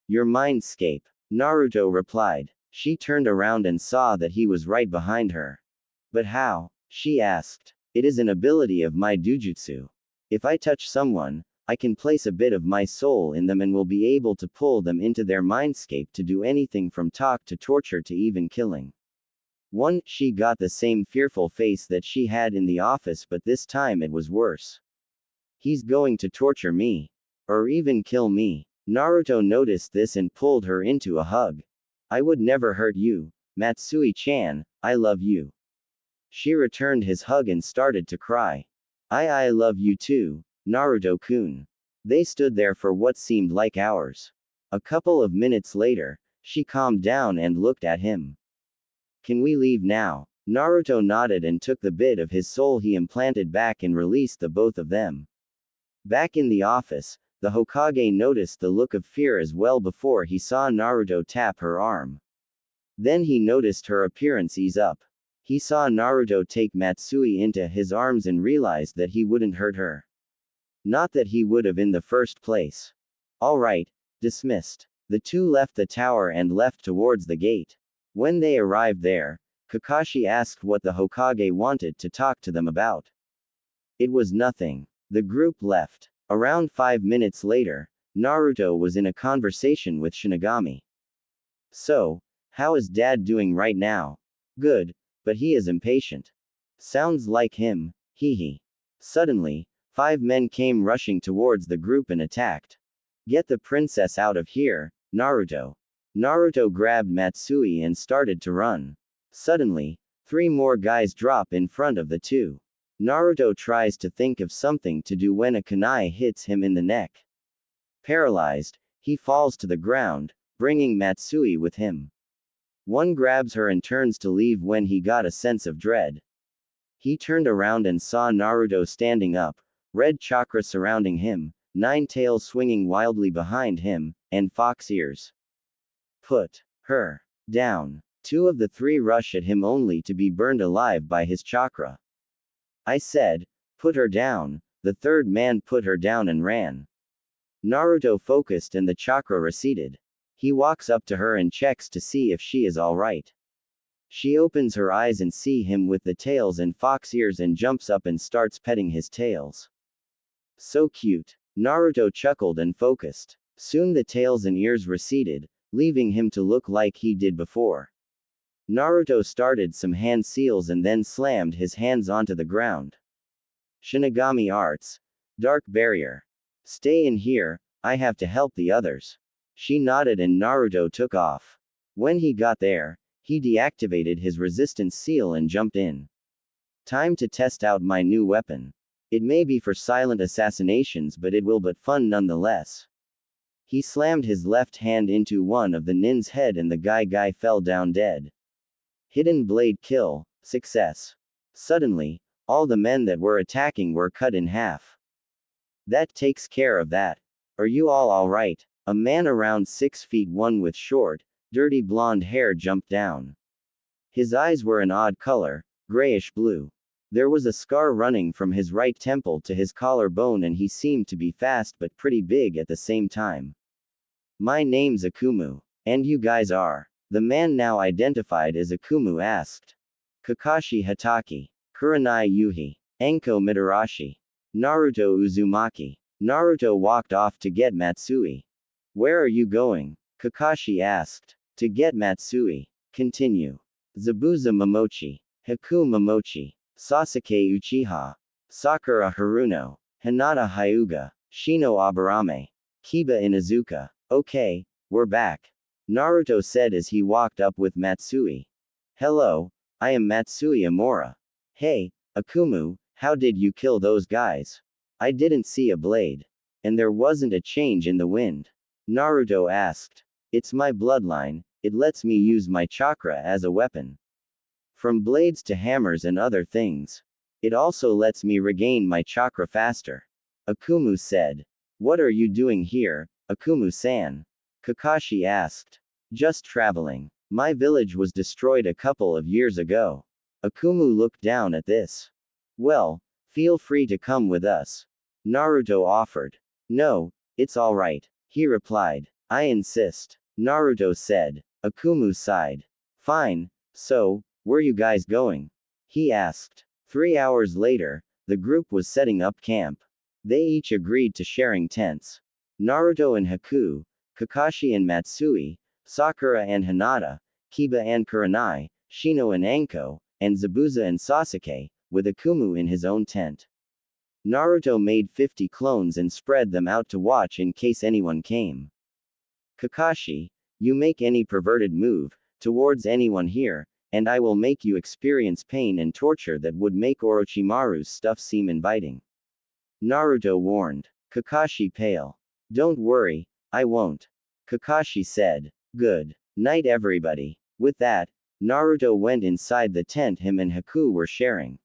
Your mindscape, Naruto replied. She turned around and saw that he was right behind her. But how? She asked. It is an ability of my Dujutsu. If I touch someone, I can place a bit of my soul in them and will be able to pull them into their mindscape to do anything from talk to torture to even killing. She got the same fearful face that she had in the office, but this time it was worse. He's going to torture me. Or even kill me. Naruto noticed this and pulled her into a hug. I would never hurt you, Matsui-chan, I love you. She returned his hug and started to cry. I love you too, Naruto-kun. They stood there for what seemed like hours. A couple of minutes later, she calmed down and looked at him. Can we leave now? Naruto nodded and took the bit of his soul he implanted back and released the both of them. Back in the office, the Hokage noticed the look of fear as well before he saw Naruto tap her arm. Then he noticed her appearance ease up. He saw Naruto take Matsui into his arms and realized that he wouldn't hurt her. Not that he would have in the first place. Alright, dismissed. The two left the tower and left towards the gate. When they arrived there, Kakashi asked what the Hokage wanted to talk to them about. It was nothing. The group left. Around 5 minutes later, Naruto was in a conversation with Shinigami. So, how is Dad doing right now? Good, but he is impatient. Sounds like him, hee. Suddenly, 5 men came rushing towards the group and attacked. Get the princess out of here, Naruto. Naruto grabbed Matsui and started to run. Suddenly, 3 more guys drop in front of the two. Naruto tries to think of something to do when a kunai hits him in the neck. Paralyzed, he falls to the ground, bringing Matsui with him. One grabs her and turns to leave when he got a sense of dread. He turned around and saw Naruto standing up, red chakra surrounding him, 9 tails swinging wildly behind him, and fox ears. Put her down. 2 of the 3 rush at him only to be burned alive by his chakra. I said, put her down. The 3rd man put her down and ran. Naruto focused and the chakra receded. He walks up to her and checks to see if she is alright. She opens her eyes and see him with the tails and fox ears and jumps up and starts petting his tails. So cute. Naruto chuckled and focused. Soon the tails and ears receded, leaving him to look like he did before. Naruto started some hand seals and then slammed his hands onto the ground. Shinigami Arts. Dark Barrier. Stay in here, I have to help the others. She nodded and Naruto took off. When he got there, he deactivated his resistance seal and jumped in. Time to test out my new weapon. It may be for silent assassinations, but it will be fun nonetheless. He slammed his left hand into one of the nin's head and the guy fell down dead. Hidden blade kill, success. Suddenly, all the men that were attacking were cut in half. That takes care of that. Are you all alright? A man around 6 feet 1 with short, dirty blonde hair jumped down. His eyes were an odd color, grayish blue. There was a scar running from his right temple to his collarbone and he seemed to be fast but pretty big at the same time. My name's Akumu. And you guys are? The man now identified as Akumu asked. Kakashi Hatake. Kurenai Yuhi. Enko Mitarashi. Naruto Uzumaki. Naruto walked off to get Matsui. Where are you going? Kakashi asked. To get Matsui. Continue. Zabuza Momochi. Haku Momochi. Sasuke Uchiha. Sakura Haruno. Hinata Hyuga. Shino Aburame. Kiba Inuzuka. Okay, we're back. Naruto said as he walked up with Matsui. Hello, I am Matsui Amora. Hey, Akumu, how did you kill those guys? I didn't see a blade. And there wasn't a change in the wind. Naruto asked. It's my bloodline, it lets me use my chakra as a weapon. From blades to hammers and other things. It also lets me regain my chakra faster. Akumu said. What are you doing here, Akumu-san? Kakashi asked. Just traveling. My village was destroyed a couple of years ago. Akumu looked down at this. Well, feel free to come with us. Naruto offered. No, it's alright, he replied. I insist. Naruto said. Akumu sighed. Fine, so, where you guys going? He asked. 3 hours later, the group was setting up camp. They each agreed to sharing tents. Naruto and Haku, Kakashi and Matsui, Sakura and Hinata, Kiba and Kurenai, Shino and Anko, and Zabuza and Sasuke, with Akumu in his own tent. Naruto made 50 clones and spread them out to watch in case anyone came. Kakashi, you make any perverted move towards anyone here, and I will make you experience pain and torture that would make Orochimaru's stuff seem inviting. Naruto warned. Kakashi pale. Don't worry, I won't. Kakashi said. Good night everybody. With that, Naruto went inside the tent him and Haku were sharing.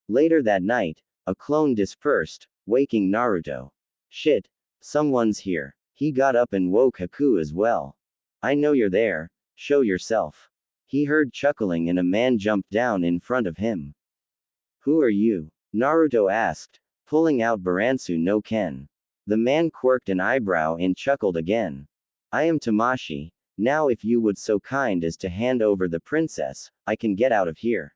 Later that night, a clone dispersed, waking Naruto. Shit, someone's here. He got up and woke Haku as well. I know you're there, show yourself. He heard chuckling and a man jumped down in front of him. Who are you? Naruto asked, pulling out Baransu no Ken. The man quirked an eyebrow and chuckled again. I am Tamashi, now if you would so kind as to hand over the princess, I can get out of here.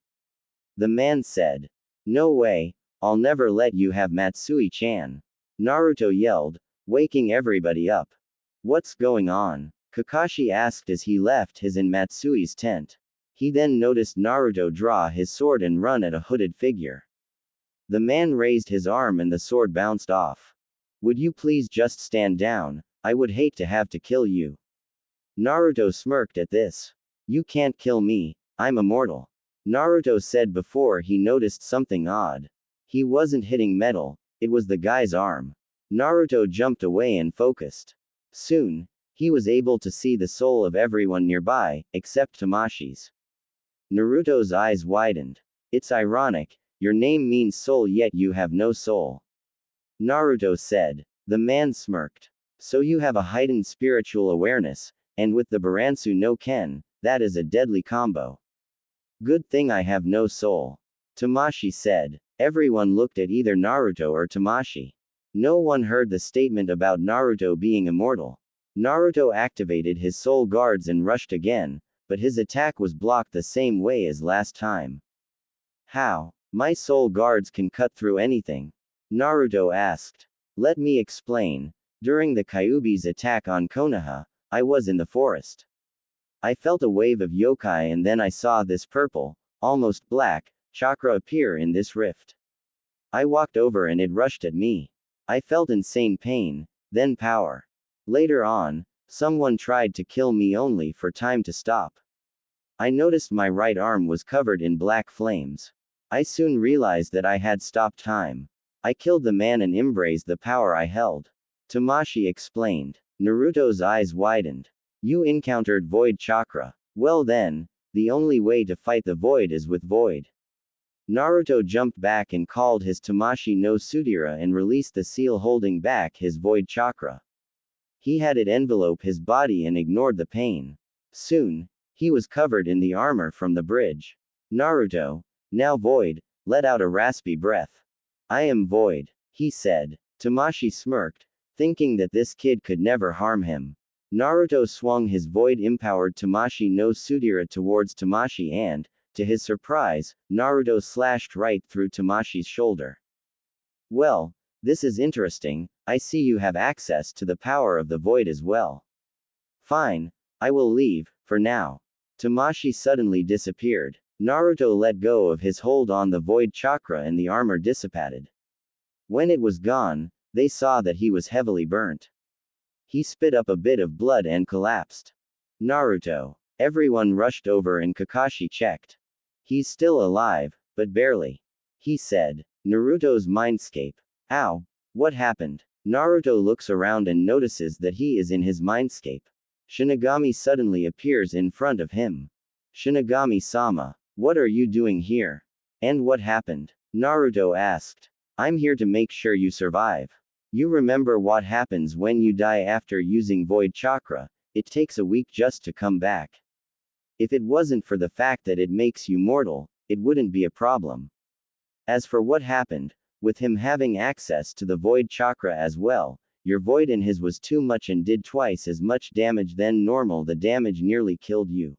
The man said. No way, I'll never let you have Matsui-chan. Naruto yelled, waking everybody up. What's going on? Kakashi asked as he left his and Matsui's tent. He then noticed Naruto draw his sword and run at a hooded figure. The man raised his arm and the sword bounced off. Would you please just stand down? I would hate to have to kill you. Naruto smirked at this. You can't kill me, I'm immortal. Naruto said before he noticed something odd. He wasn't hitting metal, it was the guy's arm. Naruto jumped away and focused. Soon, he was able to see the soul of everyone nearby, except Tamashi's. Naruto's eyes widened. It's ironic, your name means soul yet you have no soul. Naruto said. The man smirked. So you have a heightened spiritual awareness, and with the Baransu no Ken, that is a deadly combo. Good thing I have no soul. Tamashi said. Everyone looked at either Naruto or Tamashi. No one heard the statement about Naruto being immortal. Naruto activated his soul guards and rushed again, but his attack was blocked the same way as last time. How? My soul guards can cut through anything? Naruto asked. Let me explain. During the Kyuubi's attack on Konaha, I was in the forest. I felt a wave of yokai and then I saw this purple, almost black, chakra appear in this rift. I walked over and it rushed at me. I felt insane pain, then power. Later on, someone tried to kill me only for time to stop. I noticed my right arm was covered in black flames. I soon realized that I had stopped time. I killed the man and embraced the power I held. Tamashii explained. Naruto's eyes widened. You encountered void chakra. Well then, the only way to fight the void is with void. Naruto jumped back and called his Tamashii no Sudira and released the seal holding back his void chakra. He had it envelope his body and ignored the pain. Soon, he was covered in the armor from the bridge. Naruto, now void, let out a raspy breath. I am void, he said. Tamashii smirked, thinking that this kid could never harm him. Naruto swung his void-empowered Tamashii no Sudira towards Tamashii and, to his surprise, Naruto slashed right through Tamashii's shoulder. Well, this is interesting, I see you have access to the power of the void as well. Fine, I will leave, for now. Tamashii suddenly disappeared. Naruto let go of his hold on the void chakra and the armor dissipated. When it was gone, they saw that he was heavily burnt. He spit up a bit of blood and collapsed. Naruto. Everyone rushed over and Kakashi checked. He's still alive, but barely. He said. Naruto's mindscape. Ow. What happened? Naruto looks around and notices that he is in his mindscape. Shinigami suddenly appears in front of him. Shinigami-sama. What are you doing here? And what happened? Naruto asked. I'm here to make sure you survive. You remember what happens when you die after using void chakra, it takes a week just to come back. If it wasn't for the fact that it makes you mortal, it wouldn't be a problem. As for what happened, with him having access to the void chakra as well, your void in his was too much and did twice as much damage than normal. The damage nearly killed you.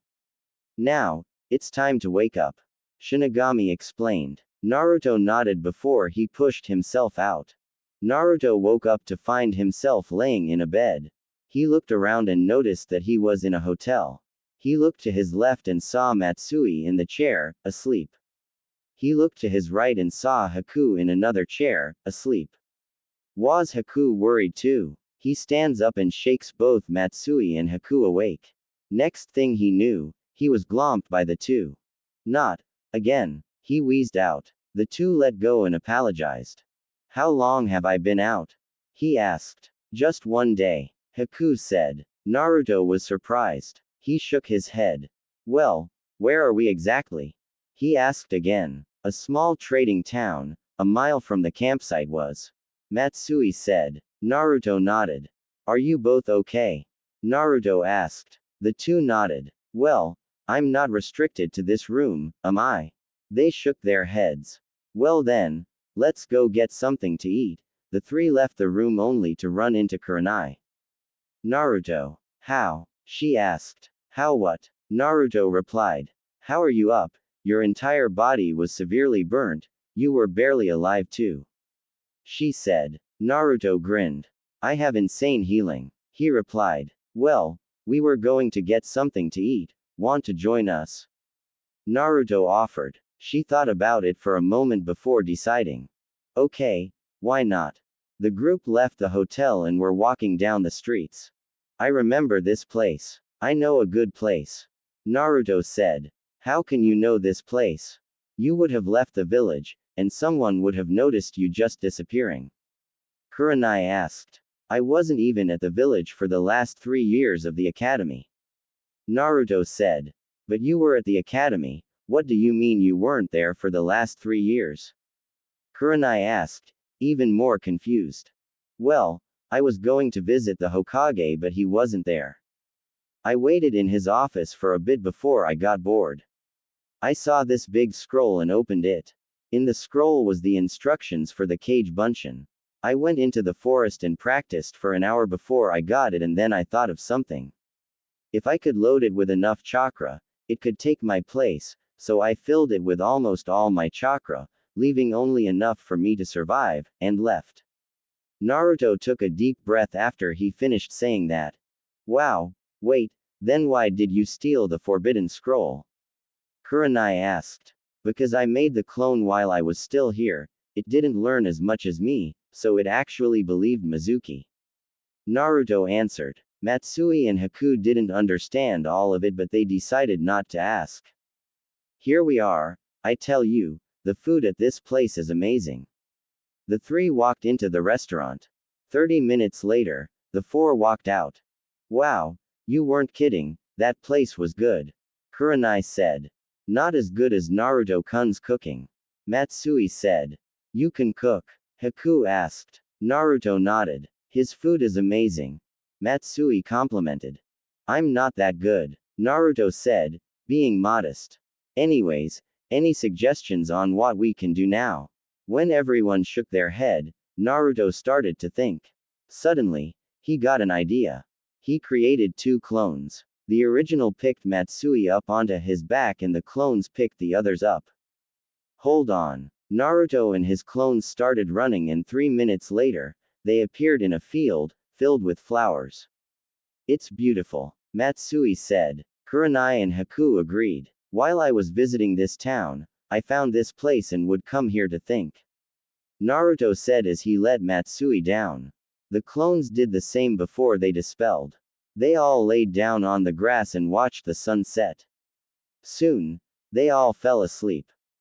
Now, it's time to wake up. Shinigami explained. Naruto nodded before he pushed himself out. Naruto woke up to find himself laying in a bed. He looked around and noticed that he was in a hotel. He looked to his left and saw Matsui in the chair, asleep. He looked to his right and saw Haku in another chair, asleep. Was Haku worried too? He stands up and shakes both Matsui and Haku awake. Next thing he knew, he was glomped by the two. Not again. He wheezed out. The two let go and apologized. How long have I been out? He asked. Just one day. Haku said. Naruto was surprised. He shook his head. Well, where are we exactly? He asked again. A small trading town, a mile from the campsite was. Matsui said. Naruto nodded. Are you both okay? Naruto asked. The two nodded. Well, I'm not restricted to this room, am I? They shook their heads. Well then, let's go get something to eat. The three left the room only to run into Kurenai. Naruto. How? She asked. How what? Naruto replied. How are you up? Your entire body was severely burnt, you were barely alive too. She said. Naruto grinned. I have insane healing. He replied. Well, we were going to get something to eat, want to join us? Naruto offered. She thought about it for a moment before deciding. Okay, why not? The group left the hotel and were walking down the streets. I remember this place. I know a good place. Naruto said. How can you know this place? You would have left the village, and someone would have noticed you just disappearing. Kurenai asked. I wasn't even at the village for the last 3 years of the academy. Naruto said. But you were at the academy. What do you mean you weren't there for the last 3 years? Kurenai asked, even more confused. Well, I was going to visit the Hokage but he wasn't there. I waited in his office for a bit before I got bored. I saw this big scroll and opened it. In the scroll was the instructions for the Kage Bunshin. I went into the forest and practiced for an hour before I got it and then I thought of something. If I could load it with enough chakra, it could take my place, so I filled it with almost all my chakra, leaving only enough for me to survive, and left. Naruto took a deep breath after he finished saying that. Wow, wait, then why did you steal the forbidden scroll? Kurenai asked. Because I made the clone while I was still here, it didn't learn as much as me, so it actually believed Mizuki. Naruto answered. Matsui and Haku didn't understand all of it but they decided not to ask. Here we are, I tell you, The food at this place is amazing. The three walked into the restaurant. 30 minutes later, the four walked out. Wow, you weren't kidding, that place was good. Kurenai said. Not as good as Naruto-kun's cooking. Matsui said. You can cook? Haku asked. Naruto nodded. His food is amazing. Matsui complimented. I'm not that good, Naruto said, being modest. Anyways, any suggestions on what we can do now? When everyone shook their head, Naruto started to think. Suddenly, he got an idea. He created two clones. The original picked Matsui up onto his back and the clones picked the others up. Hold on. Naruto and his clones started running and 3 minutes later, they appeared in a field, filled with flowers. It's beautiful, Matsui said. Kurenai and Haku agreed. While I was visiting this town, I found this place and would come here to think. Naruto said as he let Matsui down. The clones did the same before they dispelled. They all laid down on the grass and watched the sun set. Soon, they all fell asleep.